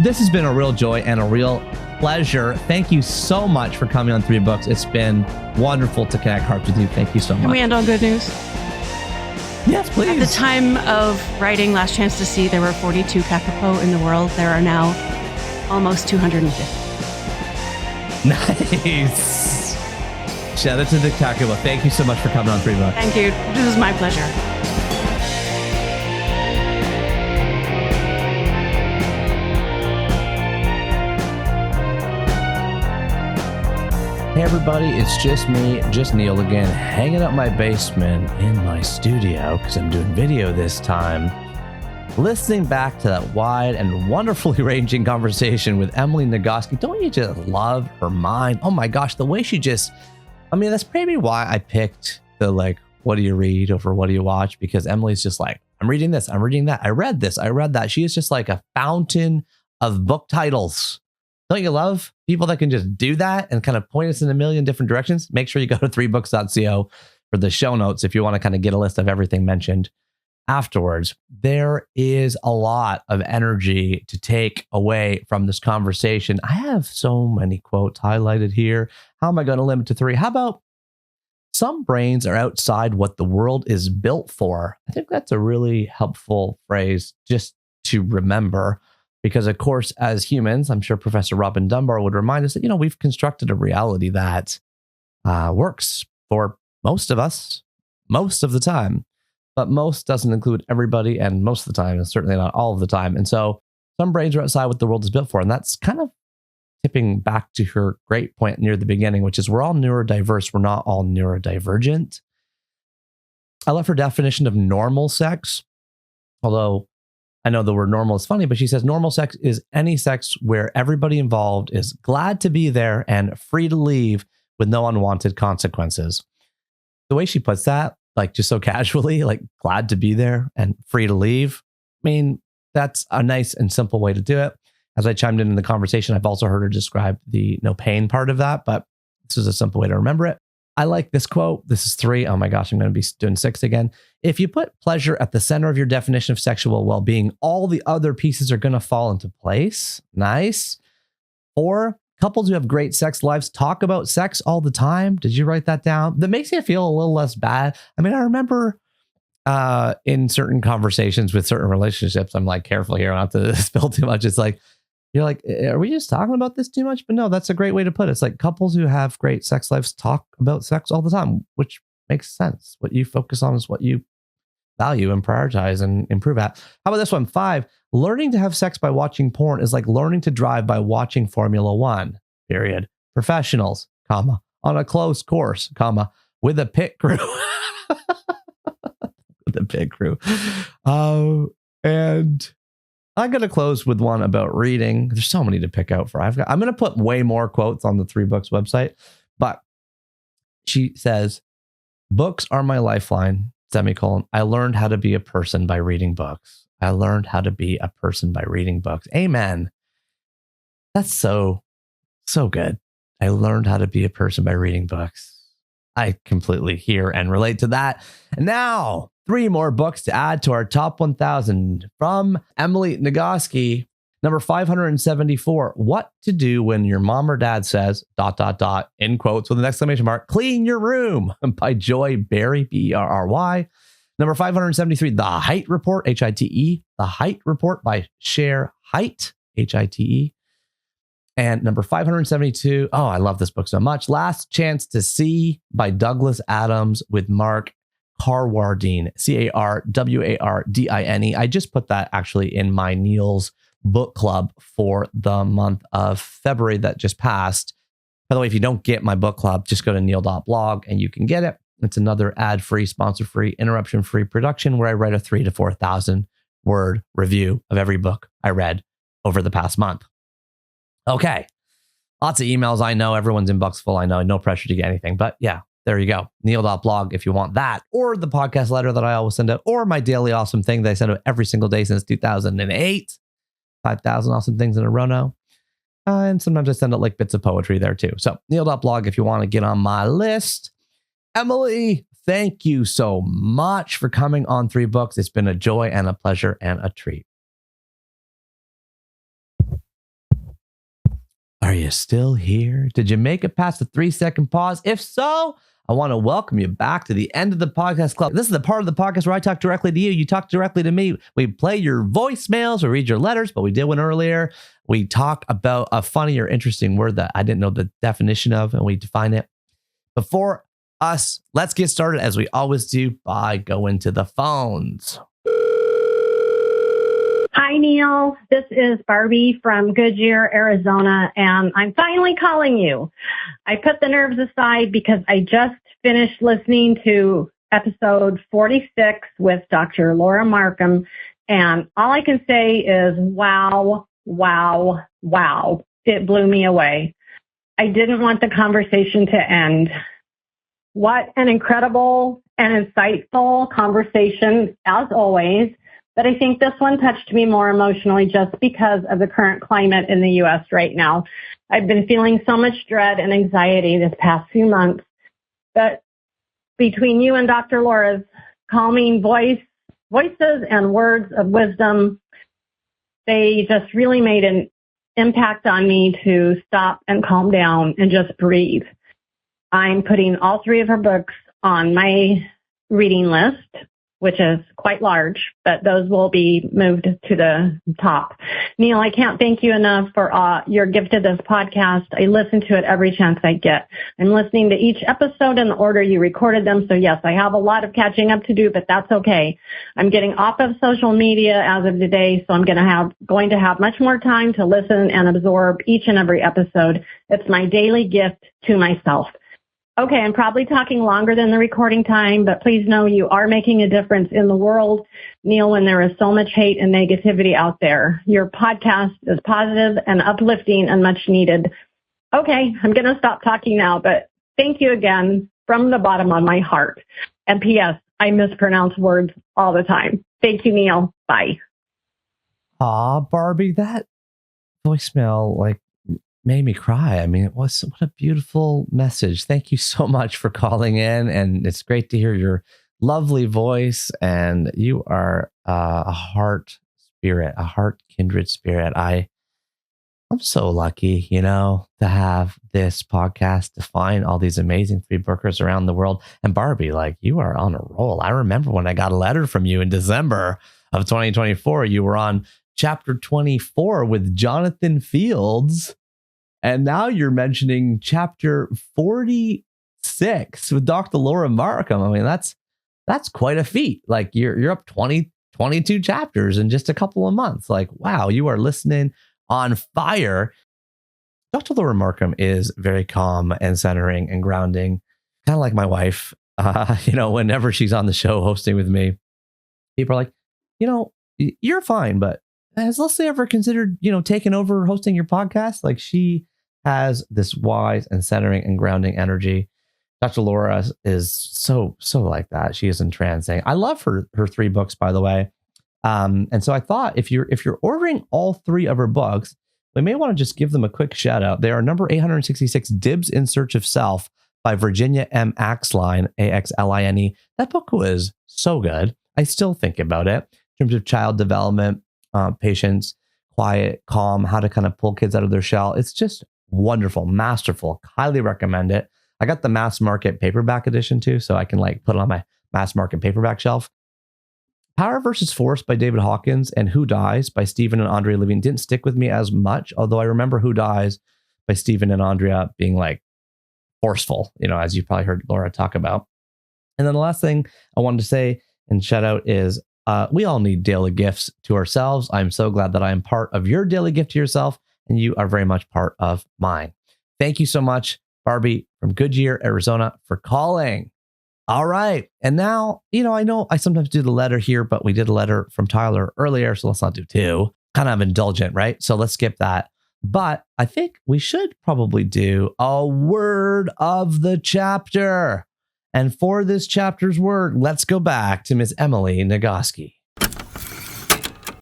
This has been a real joy and a real pleasure. Thank you so much for coming on 3 Books. It's been wonderful to connect hearts with you. Thank you so much. Can we end on good news? Yes, please. At the time of writing Last Chance to See, there were 42 kakapo in the world. There are now almost 250. Nice. Shout out to the kakapo. Thank you so much for coming on 3 Books. Thank you. This was my pleasure. Hey everybody, it's just me, just Neil again, hanging out my basement in my studio because I'm doing video this time. listening back to that wide and wonderfully ranging conversation with Emily Nagoski, don't you just love her mind? Oh my gosh, the way she just, that's maybe why I picked the what do you read over what do you watch? Because Emily's just like, I'm reading this, I'm reading that. I read this, I read that. She is just like a fountain of book titles. Don't you love people that can just do that and kind of point us in a million different directions? Make sure you go to 3books.co for the show notes if you want to kind of get a list of everything mentioned afterwards. There is a lot of energy to take away from this conversation. I have so many quotes highlighted here. How am I going to limit to 3? How about some brains are outside what the world is built for? I think that's a really helpful phrase just to remember, because of course, as humans, I'm sure Professor Robin Dunbar would remind us that, we've constructed a reality that works for most of us most of the time. But most doesn't include everybody, and most of the time, and certainly not all of the time. And so some brains are outside what the world is built for. And that's kind of tipping back to her great point near the beginning, which is we're all neurodiverse. We're not all neurodivergent. I love her definition of normal sex, although I know the word normal is funny, but she says normal sex is any sex where everybody involved is glad to be there and free to leave with no unwanted consequences. The way she puts that, just so casually, glad to be there and free to leave. That's a nice and simple way to do it. As I chimed in the conversation, I've also heard her describe the no pain part of that, but this is a simple way to remember it. I like this quote. This is 3. Oh my gosh, I'm going to be doing 6 again. If you put pleasure at the center of your definition of sexual well-being, all the other pieces are going to fall into place. Nice. 4, couples who have great sex lives talk about sex all the time. Did you write that down? That makes me feel a little less bad. I remember in certain conversations with certain relationships, I'm careful here not to spill too much. It's you're are we just talking about this too much? But no, that's a great way to put it. It's couples who have great sex lives talk about sex all the time, which makes sense. What you focus on is what you value and prioritize and improve at. How about this one? 5, learning to have sex by watching porn is like learning to drive by watching Formula One, period. Professionals, comma, on a close course, comma, with a pit crew. With a pit crew. And I'm going to close with one about reading. There's so many to pick out for. I'm going to put way more quotes on the 3 Books website, but she says, books are my lifeline, semicolon. I learned how to be a person by reading books. I learned how to be a person by reading books. Amen. That's so good. I learned how to be a person by reading books. I completely hear and relate to that. And now 3 more books to add to our top 1,000 from Emily Nagoski. Number 574, What to Do When Your Mom or Dad Says, ... in quotes with an exclamation mark, clean your room, by Joy Berry, Berry. Number 573, The Hite Report, Hite, The Hite Report by Shere, Hite, Hite. And number 572, oh, I love this book so much, Last Chance to See by Douglas Adams with Mark Carwardine, Carwardine. I just put that actually in my Neil's book club for the month of February that just passed. By the way, if you don't get my book club, just go to neil.blog and you can get it. It's another ad-free, sponsor-free, interruption-free production where I write a 3,000 to 4,000 word review of every book I read over the past month. Okay. Lots of emails. I know everyone's inbox full. I know no pressure to get anything, but yeah, there you go. Neil.blog if you want that, or the podcast letter that I always send out, or my daily awesome thing that I send out every single day since 2008. 5,000 awesome things in a row now. And sometimes I send out bits of poetry there too. So Neil.blog if you want to get on my list. Emily, thank you so much for coming on 3 Books. It's been a joy and a pleasure and a treat. Are you still here? Did you make it past the 3-second pause? If so, I want to welcome you back to the end of the podcast club. This is the part of the podcast where I talk directly to you. You talk directly to me. We play your voicemails, we read your letters, but we did one earlier. We talk about a funny or interesting word that I didn't know the definition of, and we define it. Before us, let's get started as we always do by going to the phones. Hi, Neil. This is Barbie from Goodyear, Arizona, and I'm finally calling you. I put the nerves aside because I just finished listening to episode 46 with Dr. Laura Markham And all I can say is, wow, wow, wow. It blew me away. I didn't want the conversation to end. What an incredible and insightful conversation, as always. But I think this one touched me more emotionally just because of the current climate in the U.S. right now. I've been feeling so much dread and anxiety this past few months. But between you and Dr. Laura's calming voices and words of wisdom, they just really made an impact on me to stop and calm down and just breathe. I'm putting all 3 of her books on my reading list, which is quite large, but those will be moved to the top. Neil, I can't thank you enough for your gift to this podcast. I listen to it every chance I get. I'm listening to each episode in the order you recorded them. So yes, I have a lot of catching up to do, but that's okay. I'm getting off of social media as of today, so I'm going to have much more time to listen and absorb each and every episode. It's my daily gift to myself. Okay, I'm probably talking longer than the recording time, but please know you are making a difference in the world, Neil, when there is so much hate and negativity out there. Your podcast is positive and uplifting and much needed. Okay, I'm going to stop talking now, but thank you again from the bottom of my heart. And P.S., I mispronounce words all the time. Thank you, Neil. Bye. Aw, Barbie, that voicemail, made me cry. I mean, what a beautiful message. Thank you so much for calling in, and it's great to hear your lovely voice. And you are a heart kindred spirit. I'm so lucky, to have this podcast to find all these amazing free bookers around the world. And Barbie, you are on a roll. I remember when I got a letter from you in December of 2024. You were on chapter 24 with Jonathan Fields. And now you're mentioning chapter 46 with Dr. Laura Markham. I mean, that's quite a feat. You're up 22 chapters in just a couple of months. Wow, you are listening on fire. Dr. Laura Markham is very calm and centering and grounding, kind of like my wife. Whenever she's on the show hosting with me, people are like, you're fine, but has Leslie ever considered, taking over hosting your podcast? She has this wise and centering and grounding energy. Dr. Laura is so like that. She is entrancing. I love her 3 books, by the way. And so I thought if you're ordering all 3 of her books, we may want to just give them a quick shout out. They are number 866, Dibs in Search of Self by Virginia M. Axline, Axline. That book was so good. I still think about it in terms of child development, patience, quiet, calm, how to kind of pull kids out of their shell. It's just wonderful, masterful. Highly recommend it. I got the mass market paperback edition too, so I can put it on my mass market paperback shelf. Power versus Force by David Hawkins and Who Dies by Stephen and Andrea Levine didn't stick with me as much, although I remember Who Dies by Stephen and Andrea being forceful, as you probably heard Laura talk about. And then the last thing I wanted to say and shout out is we all need daily gifts to ourselves. I'm so glad that I am part of your daily gift to yourself, and you are very much part of mine. Thank you so much, Barbie from Goodyear, Arizona, for calling. All right. And now, I know I sometimes do the letter here, but we did a letter from Tyler earlier, so let's not do 2. Kind of indulgent, right? So let's skip that. But I think we should probably do a word of the chapter. And for this chapter's word, let's go back to Miss Emily Nagoski.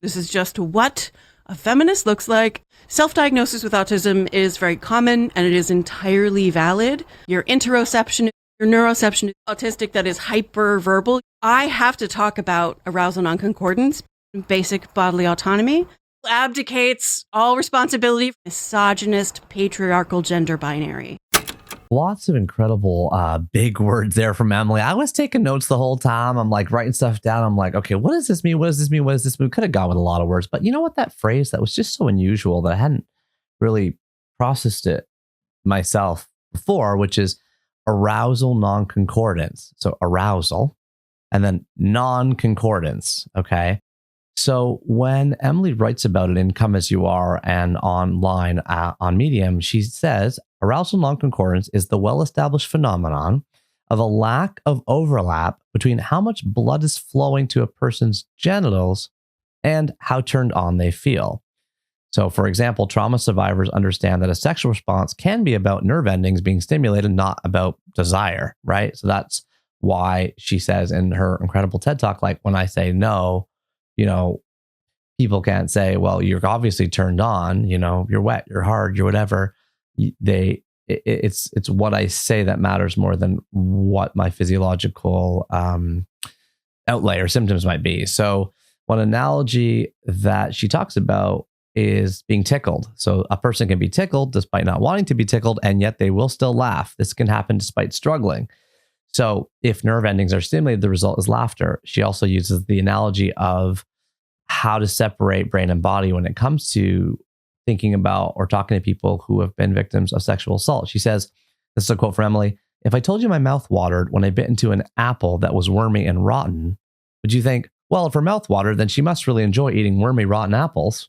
This is just what a feminist looks like. Self-diagnosis with autism is very common and it is entirely valid. Your interoception, your neuroception is autistic, that is hyperverbal. I have to talk about arousal nonconcordance, basic bodily autonomy, abdicates all responsibility, misogynist, patriarchal gender binary. Lots of incredible big words there from Emily. I was taking notes the whole time. I'm writing stuff down. I'm okay, what does this mean? What does this mean? What does this mean? Could have gone with a lot of words, but you know what? That phrase that was just so unusual that I hadn't really processed it myself before, which is arousal non-concordance. So arousal and then non-concordance. Okay. So when Emily writes about it in Come As You Are and online on Medium, she says, arousal nonconcordance is the well-established phenomenon of a lack of overlap between how much blood is flowing to a person's genitals and how turned on they feel. So, for example, trauma survivors understand that a sexual response can be about nerve endings being stimulated, not about desire, right? So that's why she says in her incredible TED Talk, like, when I say no, people can't say, well, you're obviously turned on, you're wet, you're hard, you're whatever. It's what I say that matters more than what my physiological outlay or symptoms might be. So one analogy that she talks about is being tickled. So a person can be tickled despite not wanting to be tickled, and yet they will still laugh. This can happen despite struggling. So if nerve endings are stimulated, the result is laughter. She also uses the analogy of how to separate brain and body when it comes to thinking about or talking to people who have been victims of sexual assault. She says, this is a quote from Emily, "If I told you my mouth watered when I bit into an apple that was wormy and rotten, would you think, well, if her mouth watered, then she must really enjoy eating wormy, rotten apples?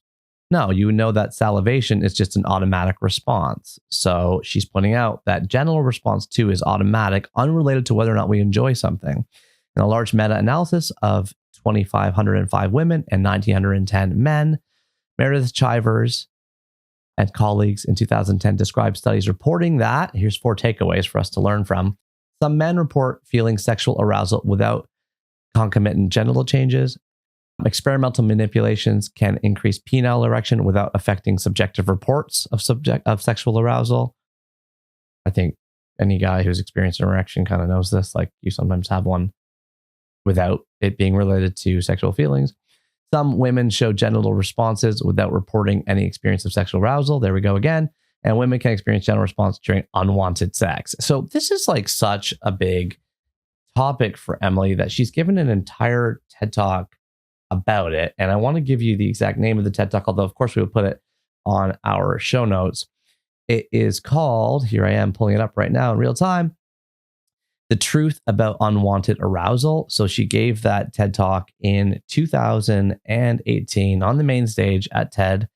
No, you would know that salivation is just an automatic response." So she's pointing out that genital response too is automatic, unrelated to whether or not we enjoy something. In a large meta-analysis of 2,505 women and 1,910 men, Meredith Chivers and colleagues in 2010 described studies reporting that, here's 4 takeaways for us to learn from. Some men report feeling sexual arousal without concomitant genital changes. Experimental manipulations can increase penile erection without affecting subjective reports of sexual arousal. I think any guy who's experienced an erection kind of knows this. Like, you sometimes have one without it being related to sexual feelings. Some women show genital responses without reporting any experience of sexual arousal. There we go again. And women can experience genital response during unwanted sex. So this is like such a big topic for Emily that she's given an entire TED Talk about it. And I want to give you the exact name of the TED Talk, although of course we will put it on our show notes. It is called, here I am pulling it up right now in real time, The Truth About Unwanted Arousal. So she gave that TED Talk in 2018 on the main stage at TED.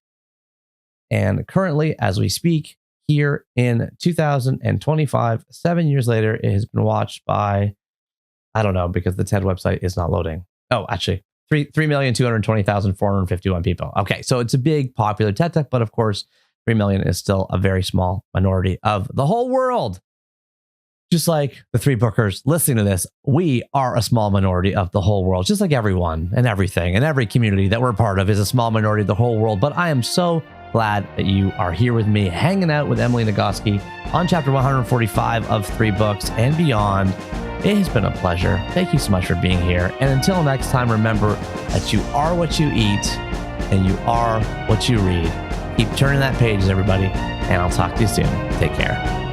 And currently, as we speak, here in 2025, 7 years later, it has been watched by, I don't know, because the TED website is not loading. Oh, actually, 3,220,451 people. Okay, so it's a big, popular TED Talk, but of course, 3 million is still a very small minority of the whole world. Just like the 3 bookers listening to this, we are a small minority of the whole world, just like everyone and everything and every community that we're part of is a small minority of the whole world. But I am so glad that you are here with me, hanging out with Emily Nagoski on chapter 145 of 3 books and beyond. It has been a pleasure. Thank you so much for being here. And until next time, remember that you are what you eat and you are what you read. Keep turning that page, everybody, and I'll talk to you soon. Take care.